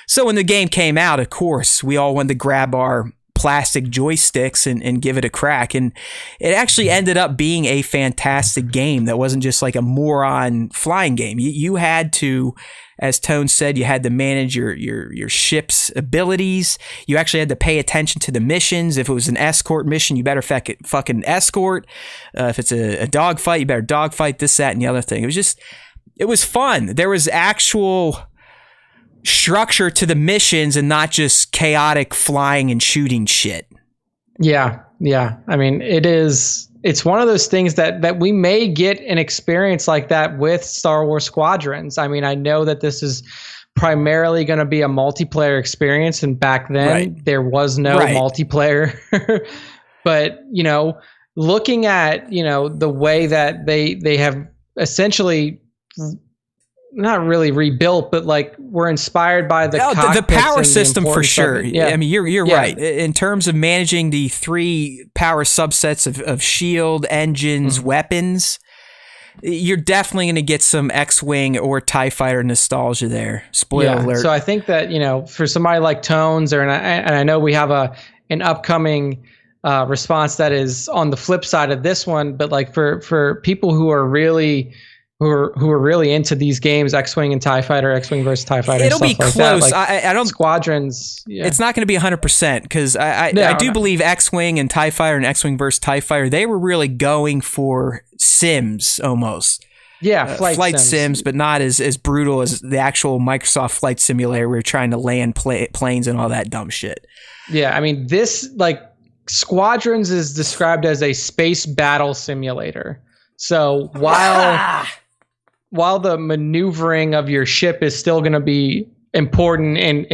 So when the game came out, of course, we all wanted to grab our plastic joysticks and give it a crack, and it actually ended up being a fantastic game that wasn't just like a moron flying game. You had to, as Tone said, you had to manage your ship's abilities. You actually had to pay attention to the missions. If it was an escort mission, you better fucking escort. If it's a dogfight, you better dogfight, this, that, and the other thing. It was fun. There was actual structure to the missions and not just chaotic flying and shooting shit. Yeah. I mean, it's one of those things that we may get an experience like that with Star Wars Squadrons. I mean, I know that this is primarily going to be a multiplayer experience, and back then there was no multiplayer. But, looking at, the way that they have essentially not really rebuilt, but like we're inspired by the power system for sure. Yeah. I mean, you're right. In terms of managing the 3 power subsets of shield, engines, weapons, you're definitely going to get some X-Wing or TIE Fighter nostalgia there. Spoiler alert. So I think that, for somebody like Tones, and I know we have an upcoming response that is on the flip side of this one, but like for people who are really into these games, X-Wing and TIE Fighter, X-Wing versus TIE Fighter, it'll be stuff close. Like that. I don't Squadrons. Yeah. It's not going to be 100% because I do believe X-Wing and TIE Fighter and X-Wing versus TIE Fighter, they were really going for sims almost. Yeah, flight sims, but not as brutal as the actual Microsoft Flight Simulator where you're trying to land planes and all that dumb shit. Yeah, I mean, this, like, Squadrons is described as a space battle simulator. So while the maneuvering of your ship is still going to be important and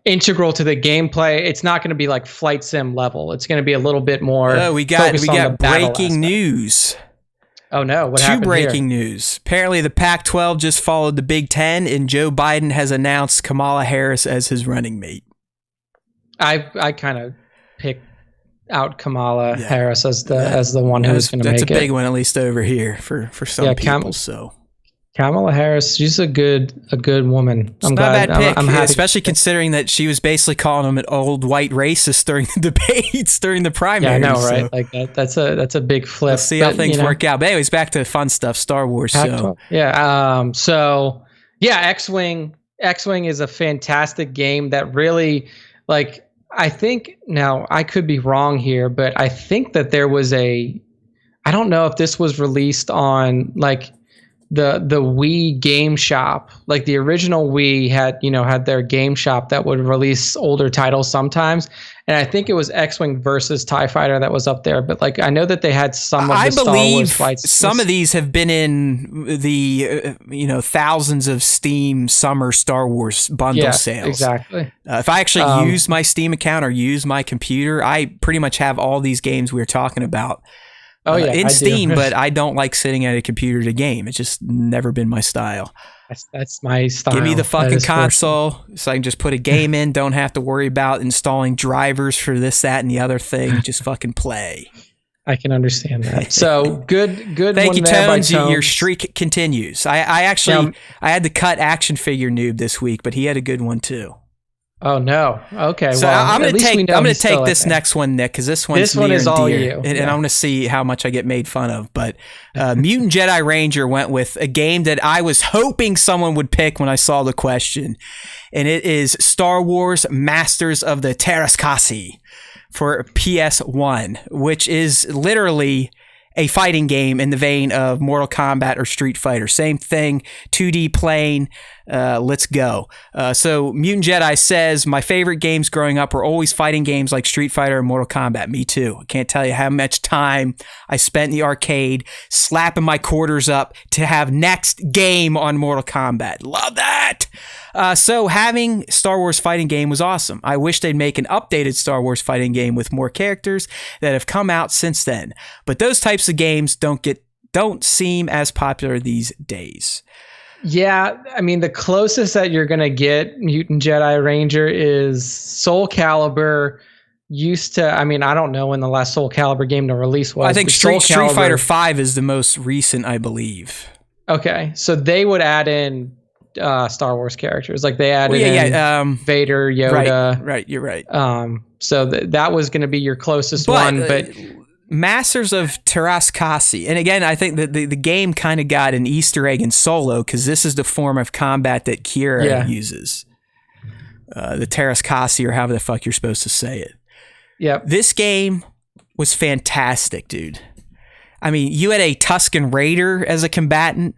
integral to the gameplay, it's not going to be like flight sim level. It's going to be a little bit more. We got breaking news. Oh no! What happened? Two breaking news. Apparently, the Pac-12 just followed the Big Ten, and Joe Biden has announced Kamala Harris as his running mate. I kind of picked out Kamala Harris as the one who was going to make it. That's a big one, at least over here for some people. So Kamala Harris, she's a good woman. I'm glad. Not a bad pick, I'm happy. Especially considering that she was basically calling him an old white racist during the debates during the primary. Yeah, I know, right? So like that's a big flip. Let's see how things work out. But anyways, back to fun stuff, Star Wars. X-Wing is a fantastic game that really, like, I think, now I could be wrong here, but I think that there was I don't know if this was released on like the Wii game shop. Like the original Wii had their game shop that would release older titles sometimes. And I think it was X-Wing versus TIE Fighter that was up there. But like, I know that they had some of the Star Wars flights. Some of these have been in the, thousands of Steam summer Star Wars bundle sales. Exactly. If I actually use my Steam account or use my computer, I pretty much have all these games we were talking about. In Steam, but I don't like sitting at a computer to game. It's just never been my style. That's my style. Give me the fucking console so I can just put a game in. Don't have to worry about installing drivers for this, that, and the other thing. Just fucking play. I can understand that. So good. Thank you, Tones. Your streak continues. I had to cut Action Figure Noob this week, but he had a good one too. Oh no! Okay, so well, I'm gonna take this next one, Nick, because this one is all you, and I'm gonna see how much I get made fun of. But Mutant Jedi Ranger went with a game that I was hoping someone would pick when I saw the question, and it is Star Wars Masters of the Terrascasi for PS1, which is literally a fighting game in the vein of Mortal Kombat or Street Fighter. Same thing, 2D plane. Let's go. So Mutant Jedi says, my favorite games growing up were always fighting games like Street Fighter and Mortal Kombat. Me too. I can't tell you how much time I spent in the arcade slapping my quarters up to have next game on Mortal Kombat. Love that. So having Star Wars fighting game was awesome. I wish they'd make an updated Star Wars fighting game with more characters that have come out since then. But those types of games don't seem as popular these days. Yeah, I mean, the closest that you're going to get Mutant Jedi Ranger is Soul Calibur. I don't know when the last Soul Calibur game to release was. I think Street Fighter V is the most recent, I believe. Okay, so they would add in Star Wars characters. Like they added in Vader, Yoda. Right, you're right. So that was going to be your closest one, but... Masters of Terrascasi. And again, I think that the game kind of got an Easter egg in Solo because this is the form of combat that Kira uses. The Terrascasi, or however the fuck you're supposed to say it. Yeah. This game was fantastic, dude. I mean, you had a Tusken Raider as a combatant,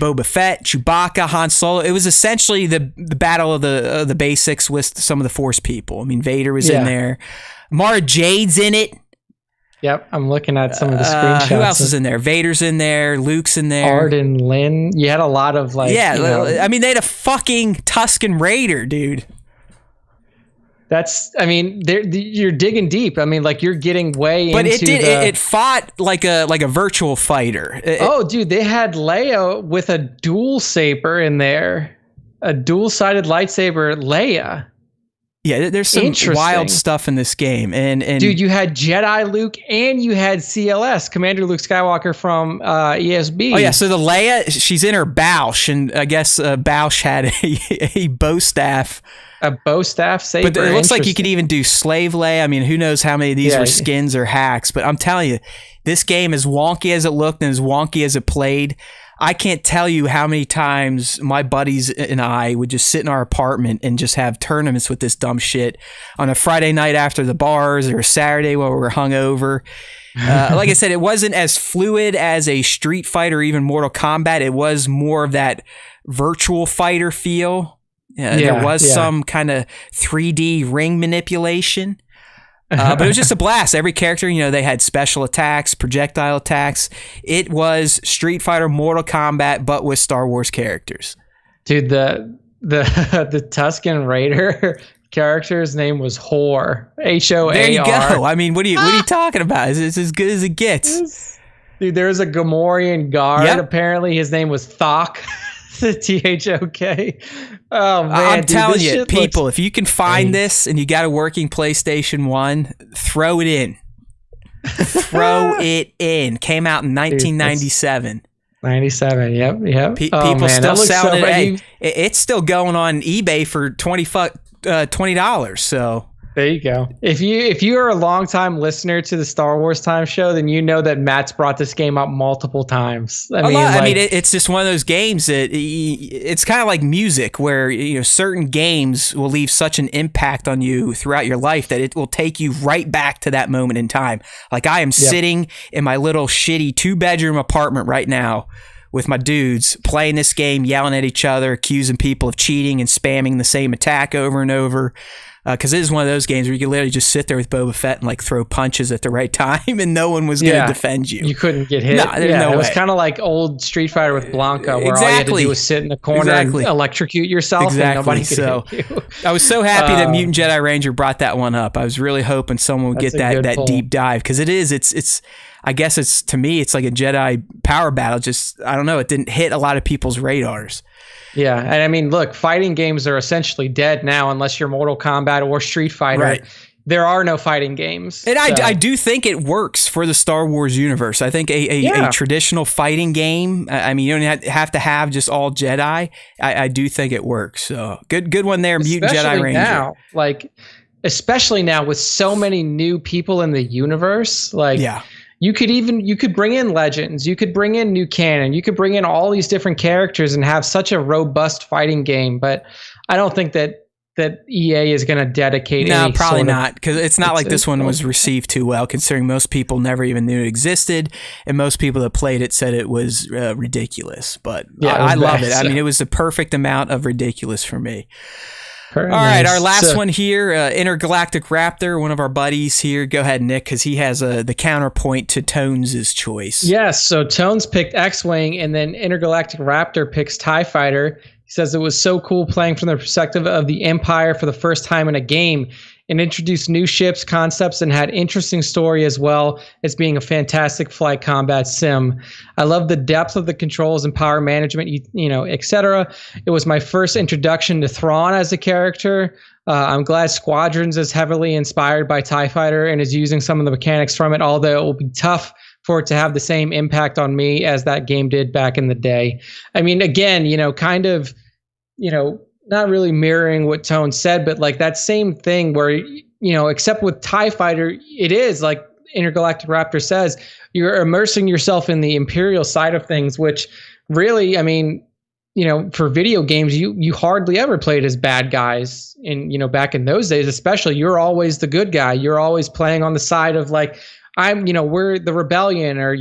Boba Fett, Chewbacca, Han Solo. It was essentially the battle of the basics with some of the Force people. I mean, Vader was in there. Mara Jade's in it. Yep, I'm looking at some of the screenshots. Who else is in there? Vader's in there. Luke's in there. Arden Lynn. You had a lot of like. Yeah, I mean, they had a fucking Tusken Raider, dude. You're digging deep. I mean, like you're getting way into. But it fought like a virtual fighter. Dude, they had Leia with a dual saber in there, a dual-sided lightsaber, Leia. Yeah, there's some wild stuff in this game, and dude, you had Jedi Luke and you had CLS, Commander Luke Skywalker from ESB. Oh yeah, so the Leia, she's in her Bausch, and I guess Bausch had a bow staff. A bow staff saber. But it looks like you could even do Slave Leia. I mean, who knows how many of these were skins or hacks? But I'm telling you, this game, as wonky as it looked and as wonky as it played, I can't tell you how many times my buddies and I would just sit in our apartment and just have tournaments with this dumb shit on a Friday night after the bars or a Saturday while we were hungover. Like I said, it wasn't as fluid as a Street Fighter or even Mortal Kombat. It was more of that virtual fighter feel. There was some kind of 3D ring manipulation. But it was just a blast. Every character, they had special attacks, projectile attacks. It was Street Fighter, Mortal Kombat, but with Star Wars characters. Dude, the Tusken Raider character's name was Hoar. H-O-A-R. There you go. I mean, what are you talking about? It's as good as it gets. Dude, there was a Gamorrean guard. Yep. Apparently, his name was Thok. Thok. Oh man, I'm telling you, people, if you can find this and you got a working PlayStation 1, throw it in. Throw it in. Came out in 1997. 97. Yep. People still selling it. It's still going on eBay for $20. So there you go. If you are a longtime listener to the Star Wars Time Show, then you know that Matt's brought this game up multiple times. It's just one of those games that it's kind of like music, where certain games will leave such an impact on you throughout your life that it will take you right back to that moment in time. Like I am sitting in my little shitty 2-bedroom apartment right now with my dudes playing this game, yelling at each other, accusing people of cheating and spamming the same attack over and over. Because it is one of those games where you can literally just sit there with Boba Fett and like throw punches at the right time, and no one was going to defend you. You couldn't get hit. No way. It was kind of like old Street Fighter with Blanca, where all you had to do was sit in the corner and electrocute yourself, and nobody could hit you. I was so happy that Mutant Jedi Ranger brought that one up. I was really hoping someone would get that deep dive, because it's I guess to me it's like a Jedi power battle. Just I don't know, it didn't hit a lot of people's radars. Yeah, and I mean, look, fighting games are essentially dead now unless you're Mortal Kombat or Street Fighter. Right. There are no fighting games. And I do think it works for the Star Wars universe. I think a traditional fighting game, I mean, you don't have to have just all Jedi. I do think it works. So good one there, Mutant Jedi Ranger. Now, especially now with so many new people in the universe, You could bring in legends, you could bring in new canon, you could bring in all these different characters and have such a robust fighting game. But I don't think that EA is going to dedicate. No, probably not, because it's not like this one was received too well, considering most people never even knew it existed, and most people that played it said it was ridiculous. But I love it. I mean, it was the perfect amount of ridiculous for me. All right, our last one here, Intergalactic Raptor, one of our buddies here. Go ahead, Nick, because he has the counterpoint to Tones' choice. Yes, so Tones picked X-Wing, and then Intergalactic Raptor picks TIE Fighter. He says it was so cool playing from the perspective of the Empire for the first time in a game, and introduced new ships, concepts, and had interesting story as well as being a fantastic flight combat sim. I love the depth of the controls and power management, etc. It was my first introduction to Thrawn as a character. I'm glad Squadrons is heavily inspired by TIE Fighter and is using some of the mechanics from it, although it will be tough for it to have the same impact on me as that game did back in the day. I mean, again, not really mirroring what Tone said, but like that same thing where, except with TIE Fighter, it is like Intergalactic Raptor says, you're immersing yourself in the Imperial side of things, which really, I mean, for video games, you hardly ever played as bad guys. And, back in those days, especially, you're always the good guy. You're always playing on the side of like, we're the rebellion, or,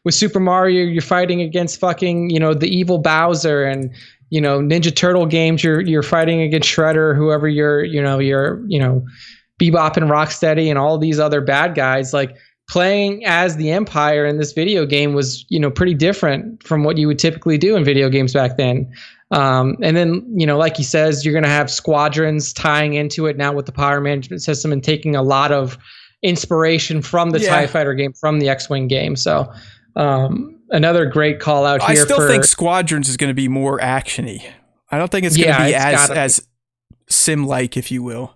with Super Mario, you're fighting against fucking, the evil Bowser, and, Ninja Turtle games, you're fighting against Shredder, whoever you're Bebop and Rocksteady and all these other bad guys. Like playing as the Empire in this video game was, pretty different from what you would typically do in video games back then. And then, like he says, you're going to have Squadrons tying into it now with the power management system and taking a lot of inspiration from the TIE Fighter game, from the X-Wing game. So, another great call out here. I still think Squadrons is going to be more actiony. I don't think it's going to be as sim-like, if you will.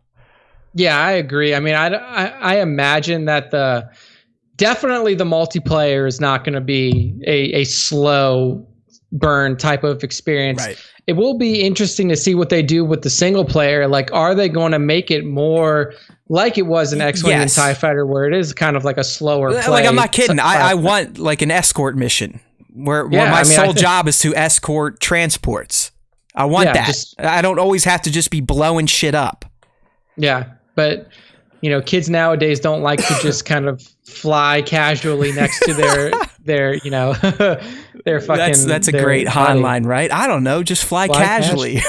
Yeah, I agree. I mean, I imagine that definitely the multiplayer is not going to be a slow burn type of experience. Right. It will be interesting to see what they do with the single player. Like, are they going to make it more like it was in X-Wing and TIE Fighter, where it is kind of like a slower play? Like, I'm not kidding. I want like an escort mission where my sole job is to escort transports. I want that. I don't always have to just be blowing shit up. Yeah, but kids nowadays don't like to just kind of fly casually next to their their fucking. That's a great Han line, right? I don't know, just fly casually.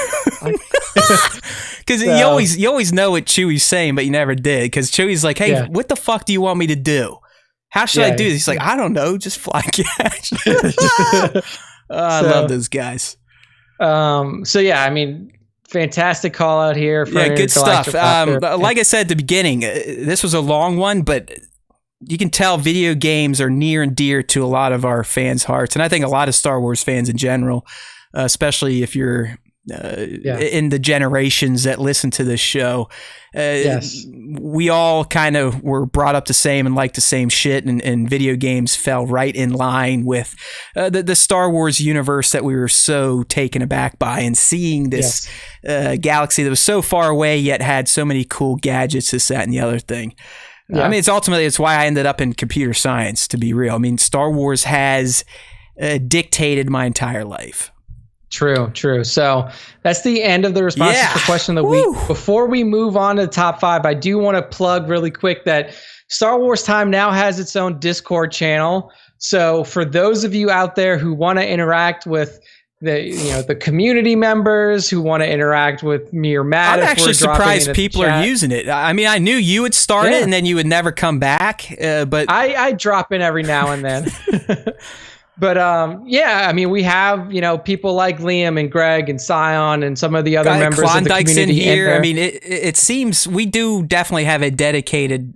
Because you always know what Chewie's saying, but you never did. Because Chewie's like, hey, what the fuck do you want me to do? How should I do this? He's like, I don't know, just fly casually. I love those guys. So yeah, I mean, fantastic call out here. Good stuff. Like I said at the beginning, this was a long one, but you can tell video games are near and dear to a lot of our fans' hearts. And I think a lot of Star Wars fans in general, especially if you're in the generations that listen to this show. We all kind of were brought up the same and liked the same shit, and video games fell right in line with the Star Wars universe that we were so taken aback by, and seeing this galaxy that was so far away yet had so many cool gadgets, this, that, and the other thing. I mean, it's why I ended up in computer science, to be real. I mean, Star Wars has dictated my entire life. True. So that's the end of the responses to question of the week. Before we move on to the top 5, I do want to plug really quick that Star Wars Time now has its own Discord channel. So for those of you out there who want to interact with the community members, who want to interact with me or Matt, I'm actually surprised people are using it. I mean, I knew you would start it and then you would never come back. But I drop in every now and then. But I mean, we have people like Liam and Greg and Sion and some of the other members of the community in here. I mean, it seems we do definitely have a dedicated,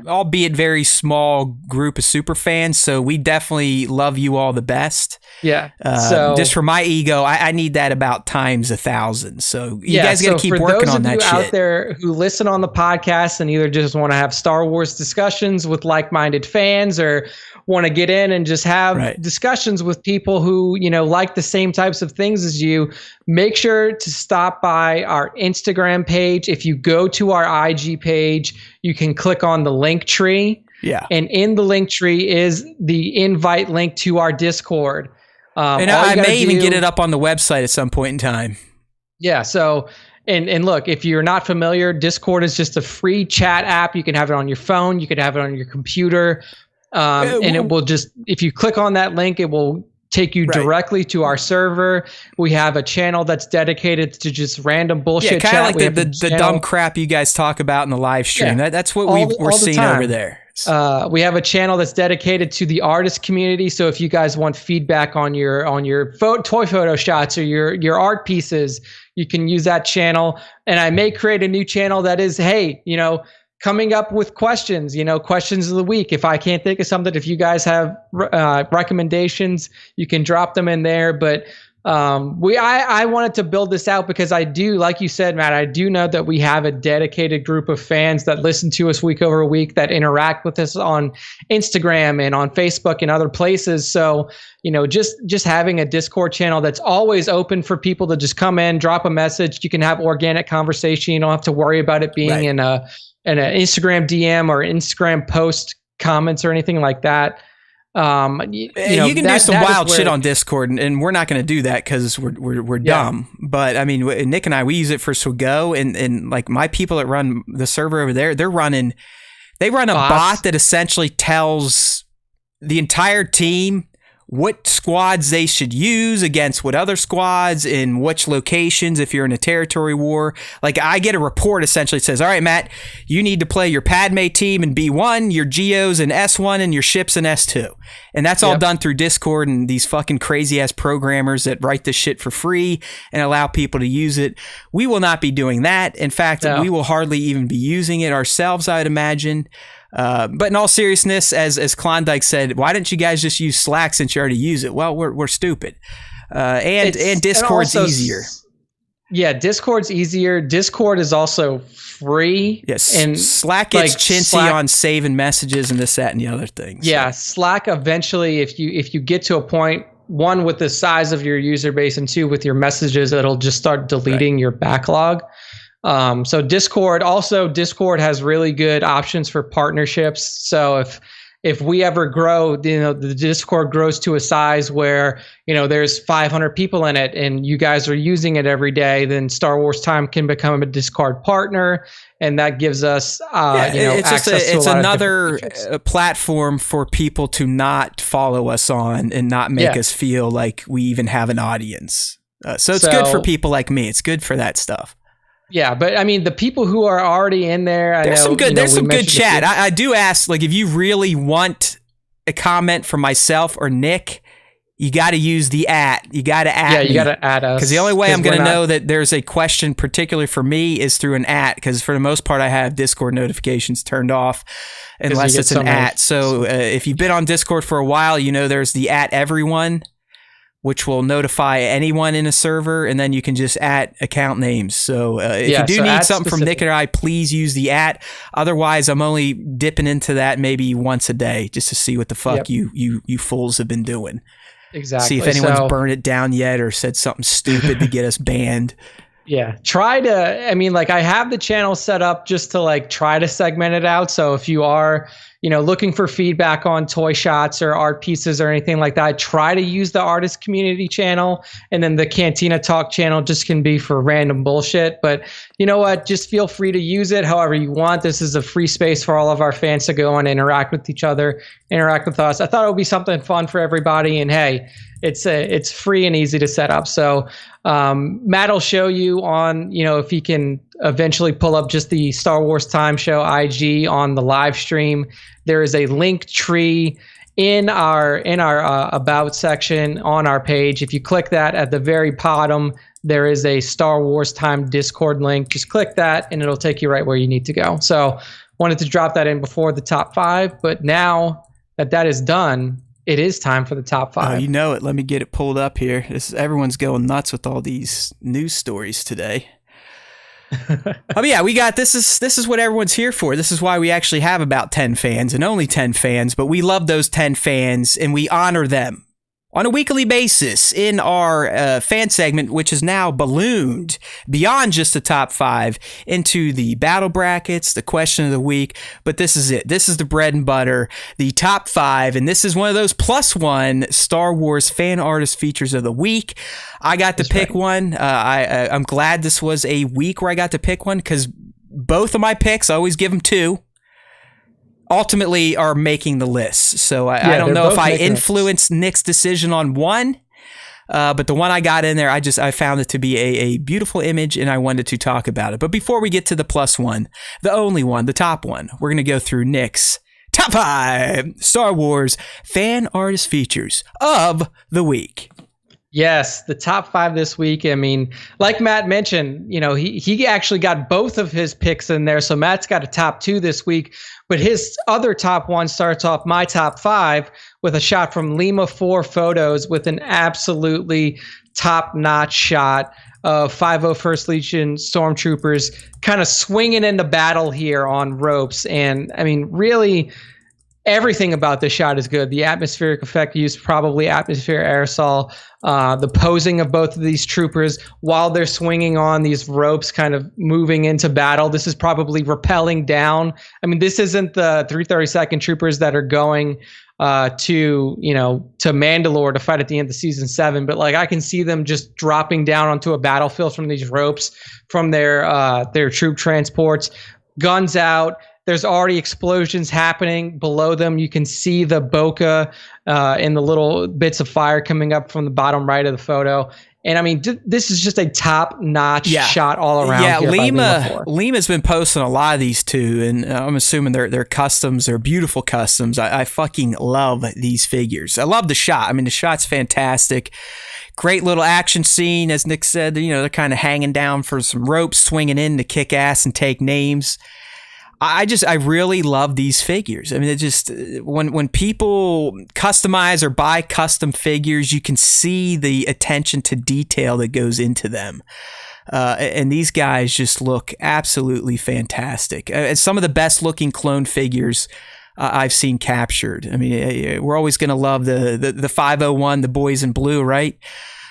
albeit very small group of super fans. So we definitely love you all the best. Yeah. So just for my ego, I need that about times 1,000. So you guys got to keep working on that shit. For those of you out there who listen on the podcast and either just want to have Star Wars discussions with like-minded fans, or want to get in and just have discussions with people who, like the same types of things as you, make sure to stop by our Instagram page. If you go to our IG page, you can click on the link tree. Yeah. And in the link tree is the invite link to our Discord. And I may even get it up on the website at some point in time. Yeah. So, and look, if you're not familiar, Discord is just a free chat app. You can have it on your phone. You can have it on your computer. And it will just, if you click on that link, it will take you directly to our server. We have a channel that's dedicated to just random bullshit chat. Kind of like the dumb crap you guys talk about in the live stream. That's what we're seeing over there. We have a channel that's dedicated to the artist community. So if you guys want feedback on your toy photo shots or your art pieces, you can use that channel. And I may create a new channel that is, coming up with questions, questions of the week. If I can't think of something, if you guys have recommendations, you can drop them in there. But I wanted to build this out because I do, like you said, Matt, I do know that we have a dedicated group of fans that listen to us week over week, that interact with us on Instagram and on Facebook and other places. So, just having a Discord channel that's always open for people to just come in, drop a message. You can have organic conversation. You don't have to worry about it being in an Instagram DM or Instagram post comments or anything like that. You can do some wild shit on Discord, and we're not going to do that because we're dumb. But I mean, Nick and I, we use it for Swago, and like my people that run the server over there, they run a bot that essentially tells the entire team what squads they should use against what other squads in which locations if you're in a territory war. Like, I get a report essentially that says, all right, Matt, you need to play your Padme team in B1, your Geos in S1, and your ships in S2. And that's all done through Discord and these fucking crazy-ass programmers that write this shit for free and allow people to use it. We will not be doing that. In fact, we will hardly even be using it ourselves, I would imagine. But in all seriousness, as Klondike said, why didn't you guys just use Slack since you already use it? Well, we're stupid. And Discord's easier. Yeah, Discord's easier. Discord is also free. Yes, and Slack gets chintzy on saving messages and this, that, and the other things. Yeah, so. Slack eventually, if you get to a point, one, with the size of your user base, and two, with your messages, it'll just start deleting your backlog. So Discord has really good options for partnerships. So if we ever grow, the Discord grows to a size where, there's 500 people in it and you guys are using it every day, then Star Wars Time can become a Discord partner. And that gives us, it's another platform for people to not follow us on and not make us feel like we even have an audience. So it's good for people like me. It's good for that stuff. Yeah, but I mean, the people who are already in there, there's some good chat. I do ask, like, if you really want a comment from myself or Nick, you got to use the @. You got to @. Yeah, you got to @ us. Because the only way I'm going to know that there's a question, particularly for me, is through an @. Because for the most part, I have Discord notifications turned off unless it's an @. So if you've been on Discord for a while, there's the @everyone, which will notify anyone in a server, and then you can just account names. So if you do need something from Nick and I, please use the @. Otherwise, I'm only dipping into that maybe once a day just to see what the fuck you fools have been doing. Exactly. See if anyone's burned it down yet or said something stupid to get us banned. Yeah. I have the channel set up just to try to segment it out. So if you are, looking for feedback on toy shots or art pieces or anything like that, try to use the artist community channel, and then the Cantina Talk channel just can be for random bullshit. But you know what? Just feel free to use it however you want. This is a free space for all of our fans to go and interact with each other, interact with us. I thought it would be something fun for everybody. And hey, it's free and easy to set up. So Matt will show you on, if he can eventually pull up just the Star Wars Time Show IG on the live stream. There is a link tree in our about section on our page. If you click that at the very bottom, there is a Star Wars Time Discord link. Just click that and it'll take you right where you need to go. So wanted to drop that in before the top 5, but now that is done, it is time for the top 5. Oh, you know it. Let me get it pulled up here. Everyone's going nuts with all these news stories today. We got this is what everyone's here for. This is why we actually have about 10 fans and only 10 fans, but we love those 10 fans and we honor them on a weekly basis in our fan segment, which is now ballooned beyond just the top 5 into the battle brackets, the question of the week. But this is it. This is the bread and butter, the top 5. And this is one of those +1 Star Wars fan artist features of the week. I got to pick one. I'm glad this was a week where I got to pick one, because both of my picks, I always give them 2. Ultimately are making the list. So I don't know if I influenced Nick's decision on one, but the one I got in there, I found it to be a beautiful image and I wanted to talk about it. But before we get to the +1, the only one, the top one, we're going to go through Nick's top 5 Star Wars fan artist features of the week. Yes, the top 5 this week. I mean, like Matt mentioned, he actually got both of his picks in there. So Matt's got a top 2 this week, but his other top 1 starts off my top 5 with a shot from Lima 4 Photos with an absolutely top-notch shot of 501st Legion stormtroopers kind of swinging into battle here on ropes. And I mean, really, everything about this shot is good. The atmospheric effect used, probably atmosphere aerosol, the posing of both of these troopers while they're swinging on these ropes, kind of moving into battle. This is probably rappelling down. I mean, this isn't the 332nd troopers that are going to Mandalore to fight at the end of season 7, but I can see them just dropping down onto a battlefield from these ropes from their troop transports, guns out. There's already explosions happening below them. You can see the bokeh and the little bits of fire coming up from the bottom right of the photo. And I mean, this is just a top-notch shot all around. Yeah, Lima's been posting a lot of these too, and I'm assuming they're customs. They're beautiful customs. I fucking love these figures. I love the shot. I mean, the shot's fantastic. Great little action scene, as Nick said. They're kind of hanging down for some ropes, swinging in to kick ass and take names. I really love these figures. I mean, it just, when people customize or buy custom figures, you can see the attention to detail that goes into them. And these guys just look absolutely fantastic. It's some of the best looking clone figures I've seen captured. I mean, we're always going to love the 501, the boys in blue, right?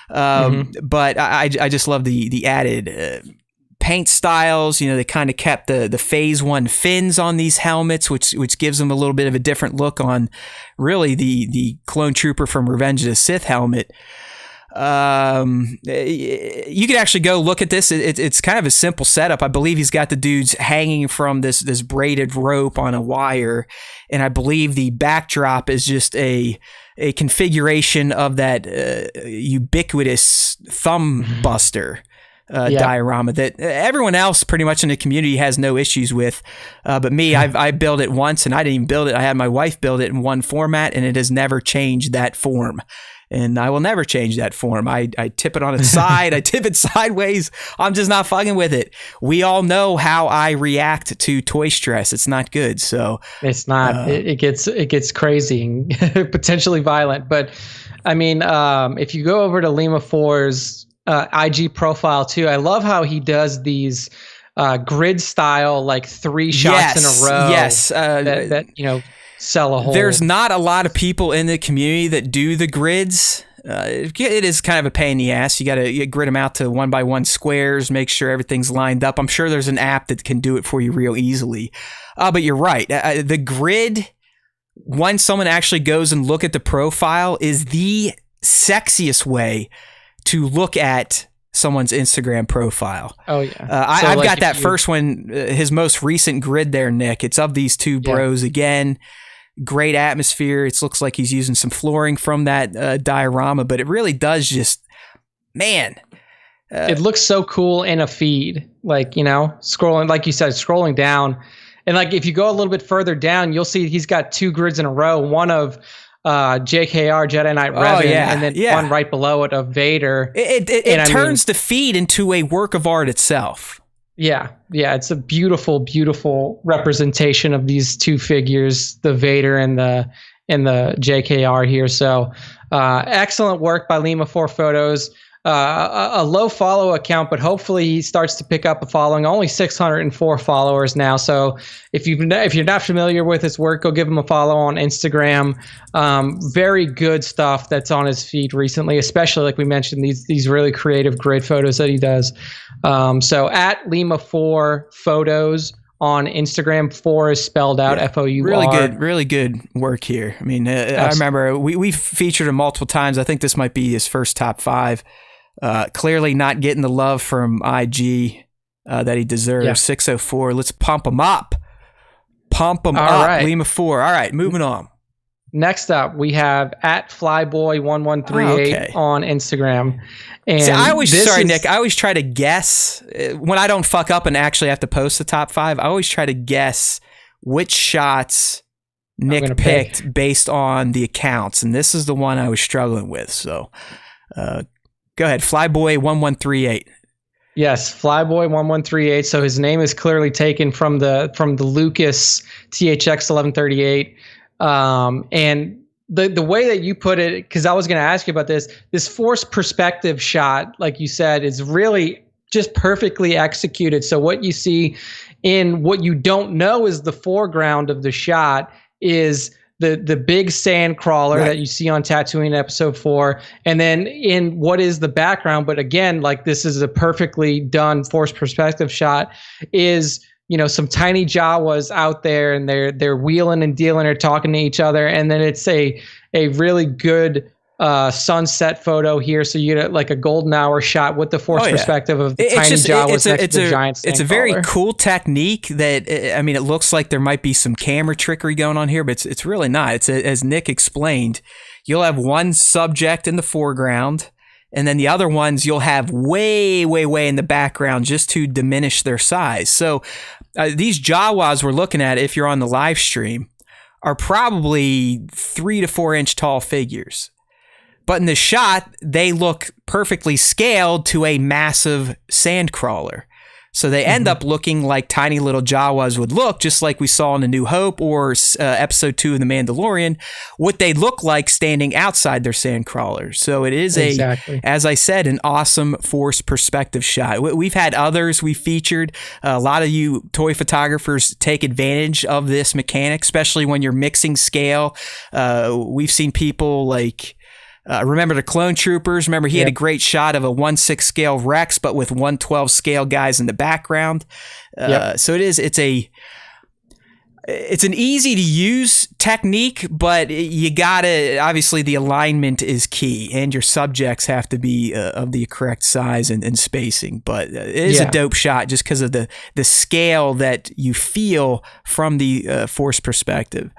But I just love the added paint styles. You know, they kind of kept the phase 1 fins on these helmets, which gives them a little bit of a different look on really the clone trooper from Revenge of the Sith helmet. You could actually go look at this. It's kind of a simple setup. I believe he's got the dudes hanging from this braided rope on a wire, and I believe the backdrop is just a configuration of that ubiquitous thumb buster diorama that everyone else pretty much in the community has no issues with. But me, I built it once, and I didn't even build it. I had my wife build it in one format, and it has never changed that form. And I will never change that form. I tip it on its side. I tip it sideways. I'm just not fucking with it. We all know how I react to toy stress. It's not good. So it's not. It gets crazy and potentially violent. But I mean, if you go over to Lima 4's IG profile too, I love how he does these grid style, like 3 shots in a row. Yes. That sell a whole. There's not a lot of people in the community that do the grids. It is kind of a pain in the ass. You got to grid them out to 1x1 squares, make sure everything's lined up. I'm sure there's an app that can do it for you real easily. But you're right. The grid, once someone actually goes and look at the profile, is the sexiest way to look at someone's Instagram profile. Oh yeah. I've got that first one, his most recent grid there, Nick. It's of these two bros again. Great atmosphere. It looks like he's using some flooring from that diorama, but it really does just, man. It looks so cool in a feed. Like, scrolling, like you said, scrolling down. And like, if you go a little bit further down, you'll see he's got 2 grids in a row. One of JKR, Jedi Knight Revan, and then one right below it of Vader. It turns the feed into a work of art itself. Yeah, it's a beautiful, beautiful representation of these 2 figures, the Vader and the JKR here. So, excellent work by Lima 4 Photos. A low follow account, but hopefully he starts to pick up a following. Only 604 followers now. So if you're not familiar with his work, go give him a follow on Instagram. Very good stuff that's on his feed recently, especially like we mentioned, these really creative grid photos that he does. So at Lima 4 Photos on Instagram, 4 is spelled out FOUR. Really good work here. I mean, I remember we featured him multiple times. I think this might be his first top 5. Clearly not getting the love from IG that he deserves. 604. Let's pump him up. Pump him up. Right. Lima 4. All right, moving on. Next up, we have at Flyboy1138 on Instagram. And see, Nick, I always try to guess when I don't fuck up and actually have to post the top 5. I always try to guess which shots Nick picked based on the accounts, and this is the one I was struggling with. So, go ahead, Flyboy1138. Yes, Flyboy1138. So his name is clearly taken from the Lucas THX 1138. And the way that you put it, because I was going to ask you about this forced perspective shot, like you said, is really just perfectly executed. So what you see in what you don't know is the foreground of the shot is the big sand crawler that you see on Tatooine episode 4. And then in what is the background, but again, like this is a perfectly done forced perspective shot, is some tiny Jawas out there, and they're wheeling and dealing or talking to each other. And then it's a really good sunset photo here. So you get like a golden hour shot with the forced perspective of the tiny Jawas next to the giant sand It's a very cool technique that, I mean, it looks like there might be some camera trickery going on here, but it's really not. It's as Nick explained, you'll have one subject in the foreground, and then the other ones you'll have way, way, way in the background just to diminish their size. So these Jawas we're looking at, if you're on the live stream, are probably 3 to 4 inch tall figures. But in the shot, they look perfectly scaled to a massive sand crawler. So they end up looking like tiny little Jawas would look, just like we saw in A New Hope or episode 2 of The Mandalorian, what they look like standing outside their sand crawlers. So it is as I said, an awesome Force perspective shot. We've had others we featured. A lot of you toy photographers take advantage of this mechanic, especially when you're mixing scale. We've seen people like... remember the Clone Troopers? Remember he had a great shot of a 1/6 scale Rex, but with 1/12 scale guys in the background. So it's an easy to use technique, but you gotta, obviously the alignment is key and your subjects have to be of the correct size and spacing. But it is a dope shot just because of the scale that you feel from the Force perspective.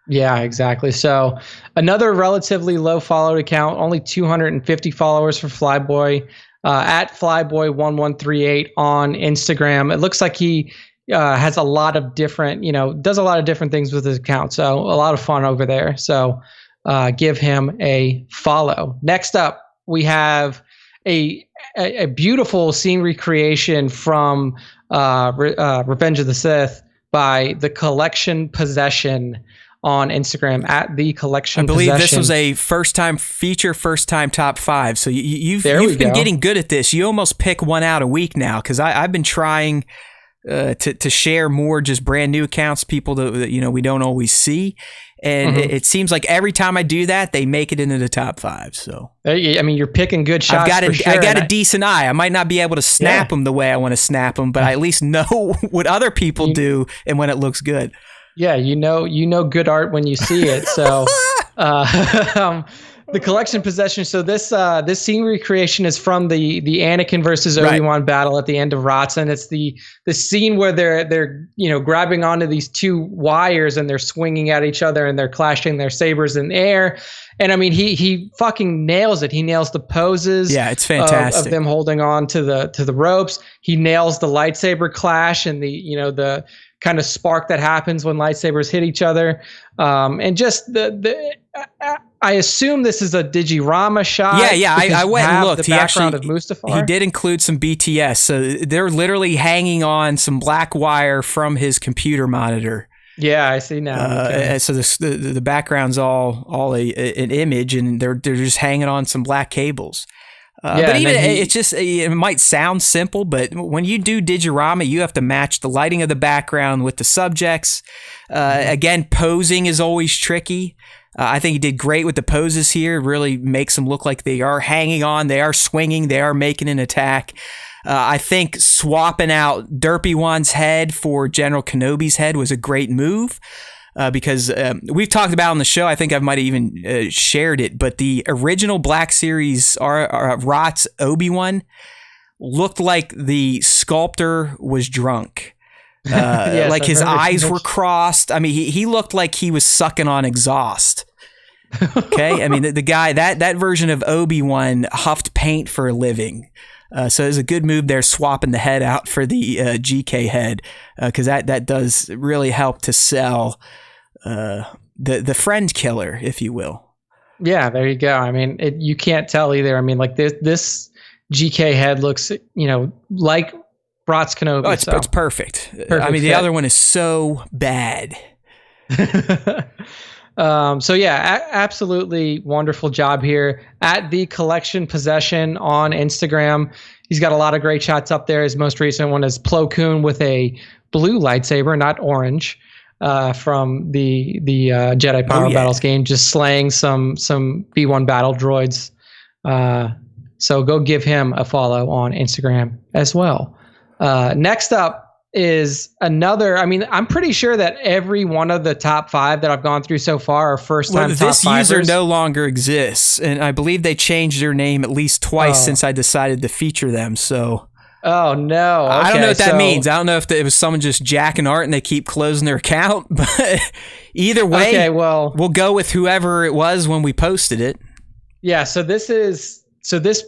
Yeah, exactly. So another relatively low followed account, only 250 followers for Flyboy, at Flyboy1138 on Instagram. It looks like he has a lot of different, does a lot of different things with his account. So a lot of fun over there. So give him a follow. Next up, we have a beautiful scene recreation from Revenge of the Sith by The Collection Possession on Instagram at The Collection Possession. I believe this was a first-time feature, first-time top 5. So you've been getting good at this. You almost pick one out a week now, because I've been trying to share more just brand new accounts, people that we don't always see. And it seems like every time I do that, they make it into the top 5. So I mean, you're picking good shots. I got a decent eye. I might not be able to snap them the way I want to snap them, but I at least know what other people do and when it looks good. Yeah, you know good art when you see it. So The Collection Possession. So this scene recreation is from the Anakin versus Obi-Wan battle at the end of Rotzen. It's the scene where they're grabbing onto these two wires and they're swinging at each other and they're clashing their sabers in the air. And I mean, he fucking nails it. He nails the poses. Yeah, it's fantastic. Of them holding on to the ropes. He nails the lightsaber clash and the kind of spark that happens when lightsabers hit each other. And just I assume this is a Digirama shot. Yeah. I went and looked. The background of Mustafar. He did include some BTS. So they're literally hanging on some black wire from his computer monitor. Yeah, I see now. Okay. So the background's all an image, and they're just hanging on some black cables. But even it's just, it might sound simple, but when you do Digirama, you have to match the lighting of the background with the subjects. Again, posing is always tricky. I think he did great with the poses here. It really makes them look like they are hanging on, they are swinging, they are making an attack. I think swapping out Derpy One's head for General Kenobi's head was a great move. Because we've talked about on the show, I think I might have even shared it, but the original Black Series ROTS Obi-Wan looked like the sculptor was drunk. Yes, like his eyes were crossed. I mean, he looked like he was sucking on exhaust. Okay? I mean, the guy, that version of Obi-Wan huffed paint for a living. So it was a good move there, swapping the head out for the GK head, because that does really help to sell the friend killer, if you will. Yeah, there you go. I mean, you can't tell either. I mean, like this GK head looks, like Bratz Kenobi. Oh, it's perfect. I mean, the other one is so bad. So yeah, absolutely wonderful job here at The Collection Possession on Instagram. He's got a lot of great shots up there. His most recent one is Plo Koon with a blue lightsaber, not orange, from the Jedi Power Battles game, just slaying some B1 battle droids. So go give him a follow on Instagram as well. Next up is another. I mean, I'm pretty sure that every one of the top 5 that I've gone through so far are first-time top 5ers. This user no longer exists, and I believe they changed their name at least twice since I decided to feature them. So, oh no, okay, I don't know what that means. I don't know if it was someone just jacking art and they keep closing their account. But either way, okay, well, we'll go with whoever it was when we posted it. Yeah. So this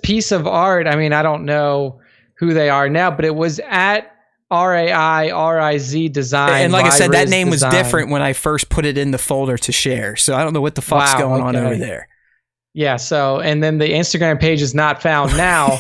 piece of art. I mean, I don't know who they are now, but it was at RAIRIZ Design. And like I said, that Riz name Design. was different when I first put it in the folder to share. So I don't know what the fuck's going on over there. Yeah. So, and then the Instagram page is not found now.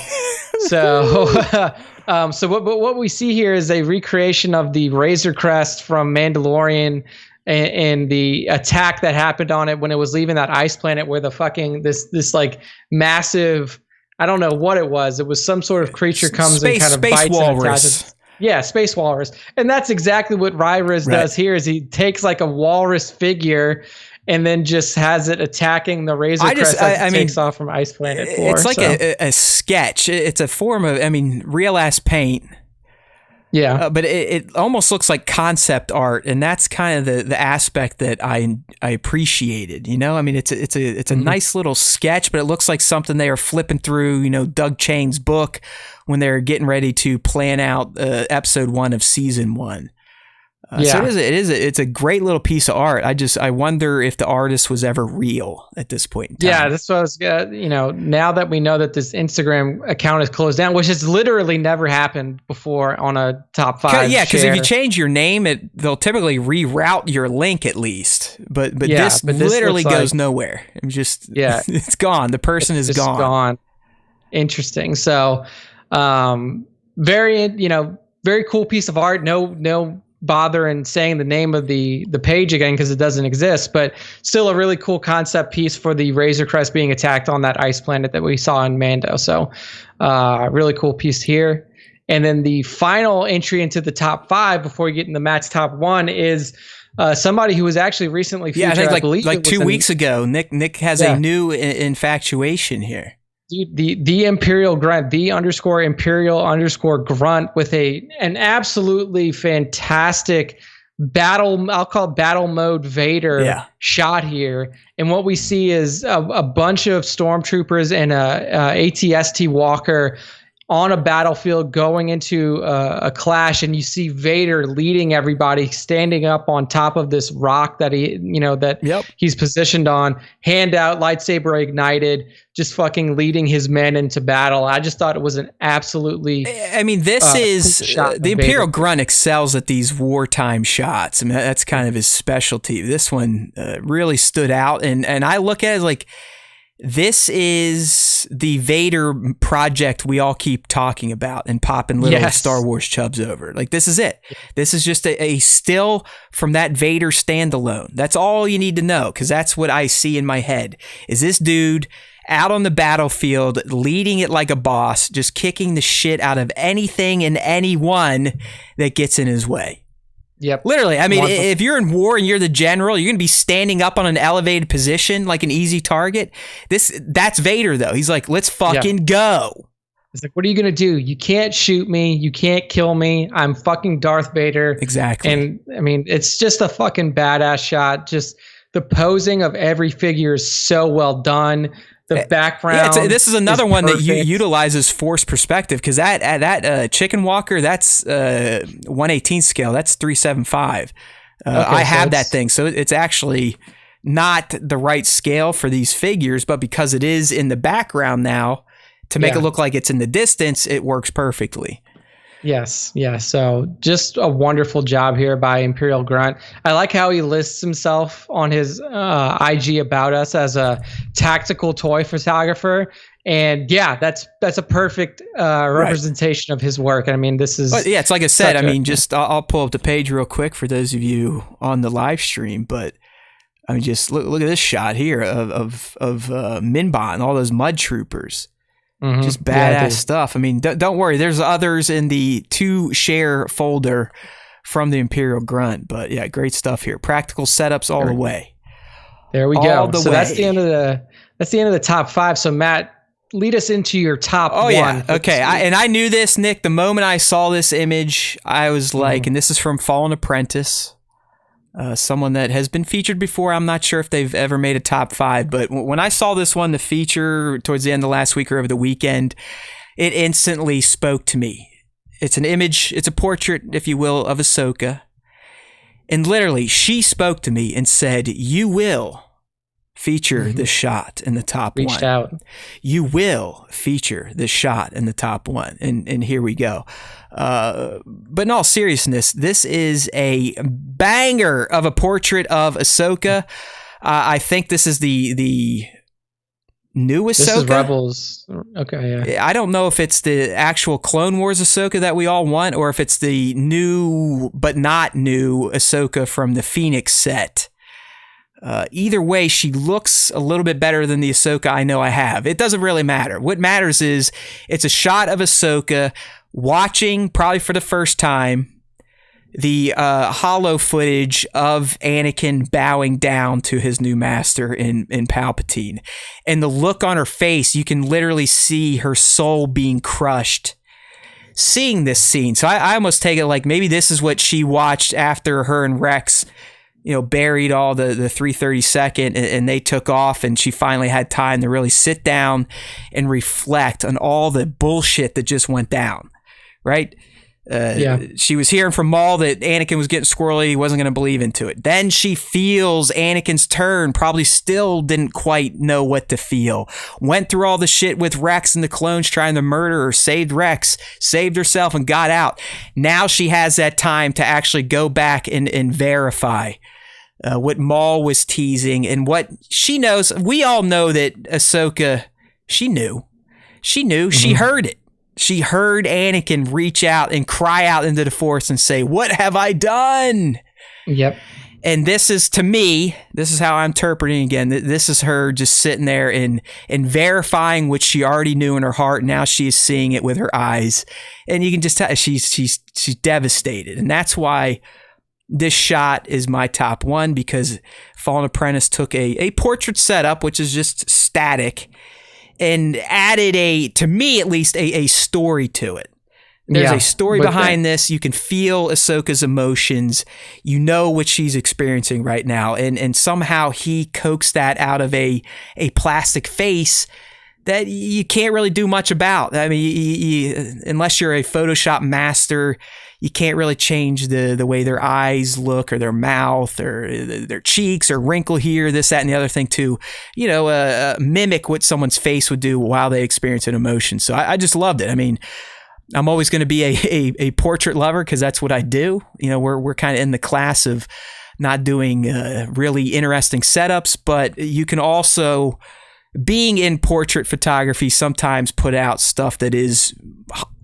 So, what we see here is a recreation of the Razor Crest from Mandalorian and the attack that happened on it when it was leaving that ice planet, where the fucking this like massive, I don't know what it was. It was some sort of creature comes and kind of bites walrus. and attaches. Yeah, space walrus, and that's exactly what Ryriz does here. Is he takes like a walrus figure and then just has it attacking the Razor Crest as it takes off from Ice Planet 4. It's like a sketch. It's a form of, real ass paint. Yeah, but it almost looks like concept art, and that's kind of the aspect that I appreciated. It's a nice little sketch, but it looks like something they are flipping through. Doug Chain's book when they're getting ready to plan out episode 1 of season 1. So it's a great little piece of art. I wonder if the artist was ever real at this point in time. Yeah, that's what I was, now that we know that this Instagram account is closed down, which has literally never happened before on a top 5. Yeah, because if you change your name, they'll typically reroute your link at least. But this literally goes nowhere. It's gone. The person is gone. Interesting. So, very cool piece of art. No bother in saying the name of the page again because it doesn't exist, but still a really cool concept piece for the Razor Crest being attacked on that ice planet that we saw in Mando. So really cool piece here. And then the final entry into the top 5 before we get into Matt's top 1 is somebody who was actually recently featured. Yeah, I think like 2 weeks ago. Nick has a new infatuation here. The Imperial Grunt, _Imperial _Grunt with an absolutely fantastic I'll call it battle mode Vader shot here. And what we see is a bunch of stormtroopers and a ATST walker on a battlefield going into a clash, and you see Vader leading everybody, standing up on top of this rock that he's positioned on, hand out, lightsaber ignited, just fucking leading his men into battle. I just thought it was an absolutely this is the Imperial Grunt excels at these wartime shots. That's kind of his specialty. This one really stood out, and I look at it like, this is the Vader project we all keep talking about and popping little Star Wars chubs over. Like, this is it. This is just a still from that Vader standalone. That's all you need to know, because that's what I see in my head. Is this dude out on the battlefield, leading it like a boss, just kicking the shit out of anything and anyone that gets in his way. Yep. Literally, if you're in war and you're the general, you're going to be standing up on an elevated position like an easy target. That's Vader, though. He's like, let's fucking go. It's like, what are you going to do? You can't shoot me. You can't kill me. I'm fucking Darth Vader. Exactly. And, it's just a fucking badass shot. Just the posing of every figure is so well done. The background. Yeah, this is another one that utilizes force perspective, because that chicken walker, that's 1/18 scale. That's 375. I have that thing, so it's actually not the right scale for these figures, but because it is in the background now, to make it look like it's in the distance, it works perfectly. Yes. Yeah. So just a wonderful job here by Imperial Grunt. I like how he lists himself on his IG About Us as a tactical toy photographer. And that's a perfect representation of his work. This is... it's like I said, I'll pull up the page real quick for those of you on the live stream, but just look at this shot here of Minbot and all those mud troopers. Mm-hmm. Just badass stuff. Don't worry. There's others in the to share folder from the Imperial Grunt, but yeah, great stuff here. Practical setups all the way. There we go. So that's the end of the top 5. So Matt, lead us into your top 1. Yeah. Okay. I knew this, Nick. The moment I saw this image, I was like, and this is from Fallen Apprentice. Someone that has been featured before. I'm not sure if they've ever made a top 5, but when I saw this one, the feature towards the end of last week or over the weekend, it instantly spoke to me. It's an image, it's a portrait, if you will, of Ahsoka. And literally, she spoke to me and said, you will feature this shot in the top 1. Reached out. You will feature this shot in the top 1. And here we go. But in all seriousness, this is a banger of a portrait of Ahsoka. I think this is the new Ahsoka. This is Rebels. Okay, yeah. I don't know if it's the actual Clone Wars Ahsoka that we all want, or if it's the new but not new Ahsoka from the Phoenix set. Either way, she looks a little bit better than the Ahsoka I know I have. It doesn't really matter. What matters is it's a shot of Ahsoka watching, probably for the first time, the hollow footage of Anakin bowing down to his new master in Palpatine. And the look on her face, you can literally see her soul being crushed seeing this scene. So I almost take it like maybe this is what she watched after her and Rex buried all the 332nd and they took off, and she finally had time to really sit down and reflect on all the bullshit that just went down, right? She was hearing from Maul that Anakin was getting squirrely. He wasn't going to believe into it. Then she feels Anakin's turn, probably still didn't quite know what to feel. Went through all the shit with Rex and the clones trying to murder her, saved Rex, saved herself, and got out. Now she has that time to actually go back and verify what Maul was teasing and what she knows. We all know that Ahsoka, she knew. Mm-hmm. She heard it. She heard Anakin reach out and cry out into the Force and say, "What have I done?" Yep. And this is, to me, this is how I'm interpreting again. This is her just sitting there and verifying what she already knew in her heart. Now she is seeing it with her eyes. And you can just tell she's devastated. And that's why this shot is my top one, because Fallen Apprentice took a portrait setup, which is just static, and added to me at least, a story to it. There's a story behind this. You can feel Ahsoka's emotions. You know what she's experiencing right now. And somehow he coaxed that out of a plastic face that you can't really do much about. I mean, unless you're a Photoshop master, you can't really change the way their eyes look or their mouth or their cheeks or wrinkle here, this, that, and the other thing to, mimic what someone's face would do while they experience an emotion. So I just loved it. I mean, I'm always going to be a portrait lover because that's what I do. We're kind of in the class of not doing really interesting setups, but you can also, being in portrait photography, sometimes put out stuff that is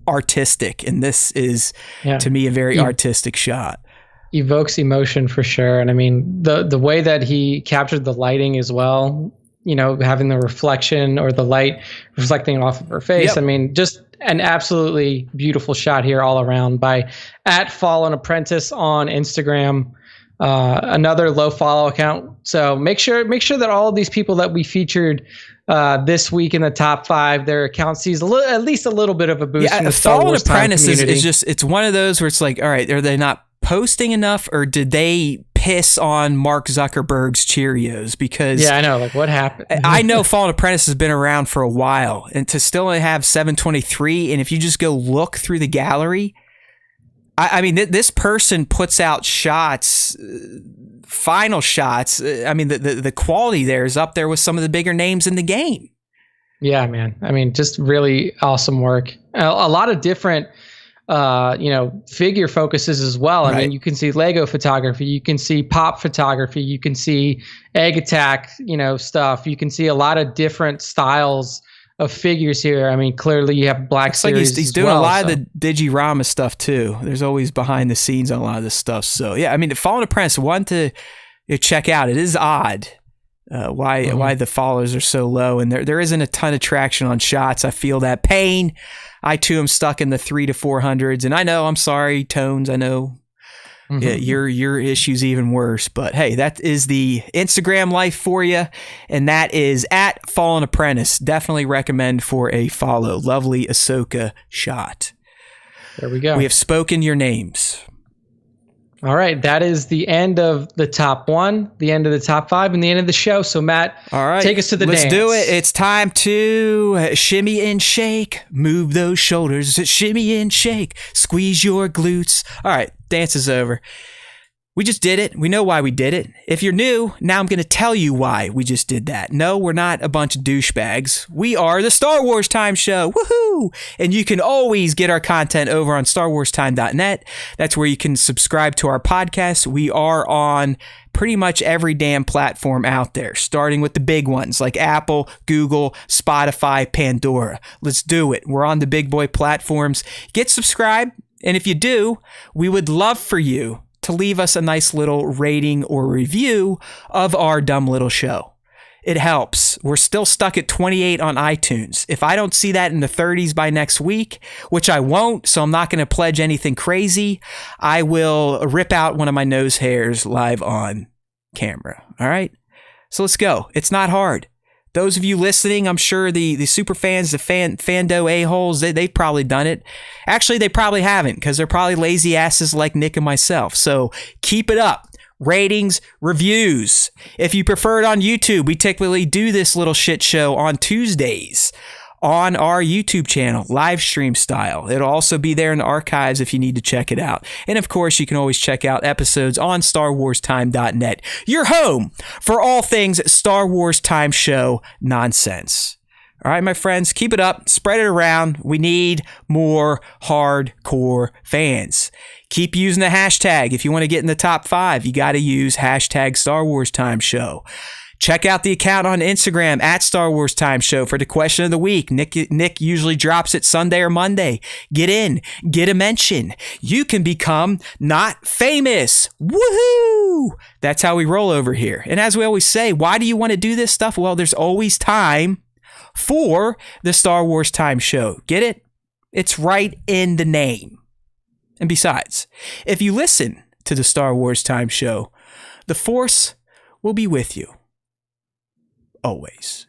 artistic, and this is to me a very artistic shot. Evokes emotion for sure. And I mean the way that he captured the lighting as well, having the reflection or the light reflecting off of her face. Yep. I mean, just an absolutely beautiful shot here all around by @FallenApprentice on Instagram. Another low follow account. So make sure that all of these people that we featured this week in the top 5, their account sees at least a little bit of a boost. From the Star Wars Apprentice is just, it's one of those where it's like, all right, are they not posting enough, or did they piss on Mark Zuckerberg's Cheerios? Because I know, like, what happened? I know Fallen Apprentice has been around for a while, and to still only have 723, and if you just go look through the gallery, I mean, this person puts out shots, final shots. I mean, the quality there is up there with some of the bigger names in the game. Yeah, man. I mean, just really awesome work. A lot of different, figure focuses as well. Right. I mean, you can see Lego photography, you can see pop photography, you can see egg attack, stuff. You can see a lot of different styles of figures here. I mean, clearly you have Black Series. Like he's doing a lot of the Digirama stuff too. There's always behind the scenes on a lot of this stuff. So yeah, I mean, the Fallen Apprentice, one to check out. It is odd why the followers are so low, and there isn't a ton of traction on shots. I feel that pain. I too am stuck in the 300 to 400s, and I know, I'm sorry, Tones. I know. Your issue's even worse, but hey, that is the Instagram life for you, and that is @Fallen Apprentice. Definitely recommend for a follow. Lovely Ahsoka shot. There we go. We have spoken your names. All right, that is the end of the top 1, the end of the top 5, and the end of the show. So Matt, all right, take us to the dance. Let's do it. It's time to shimmy and shake. Move those shoulders. Shimmy and shake. Squeeze your glutes. All right, dance is over. We just did it. We know why we did it. If you're new, now I'm going to tell you why we just did that. No, we're not a bunch of douchebags. We are the Star Wars Time Show. Woohoo! And you can always get our content over on StarWarsTime.net. That's where you can subscribe to our podcast. We are on pretty much every damn platform out there, starting with the big ones like Apple, Google, Spotify, Pandora. Let's do it. We're on the big boy platforms. Get subscribed. And if you do, we would love for you to leave us a nice little rating or review of our dumb little show. It helps. We're still stuck at 28 on iTunes. If I don't see that in the 30s by next week, which I won't, so I'm not going to pledge anything crazy, I will rip out one of my nose hairs live on camera. All right? So let's go. It's not hard. Those of you listening, I'm sure the super fans, the fando a-holes, they've probably done it. Actually, they probably haven't because they're probably lazy asses like Nick and myself. So keep it up. Ratings, reviews. If you prefer it on YouTube, we typically do this little shit show on Tuesdays on our YouTube channel, live stream style. It'll also be there in the archives if you need to check it out. And of course, you can always check out episodes on StarWarsTime.net, your home for all things Star Wars Time Show nonsense. All right, my friends, keep it up, spread it around. We need more hardcore fans. Keep using the hashtag. If you want to get in the top 5, you got to use hashtag Star Wars Time Show. Check out the account on Instagram at Star Wars Time Show for the question of the week. Nick usually drops it Sunday or Monday. Get in, get a mention. You can become not famous. Woohoo! That's how we roll over here. And as we always say, why do you want to do this stuff? Well, there's always time for the Star Wars Time Show. Get it? It's right in the name. And besides, if you listen to the Star Wars Time Show, the Force will be with you. Always.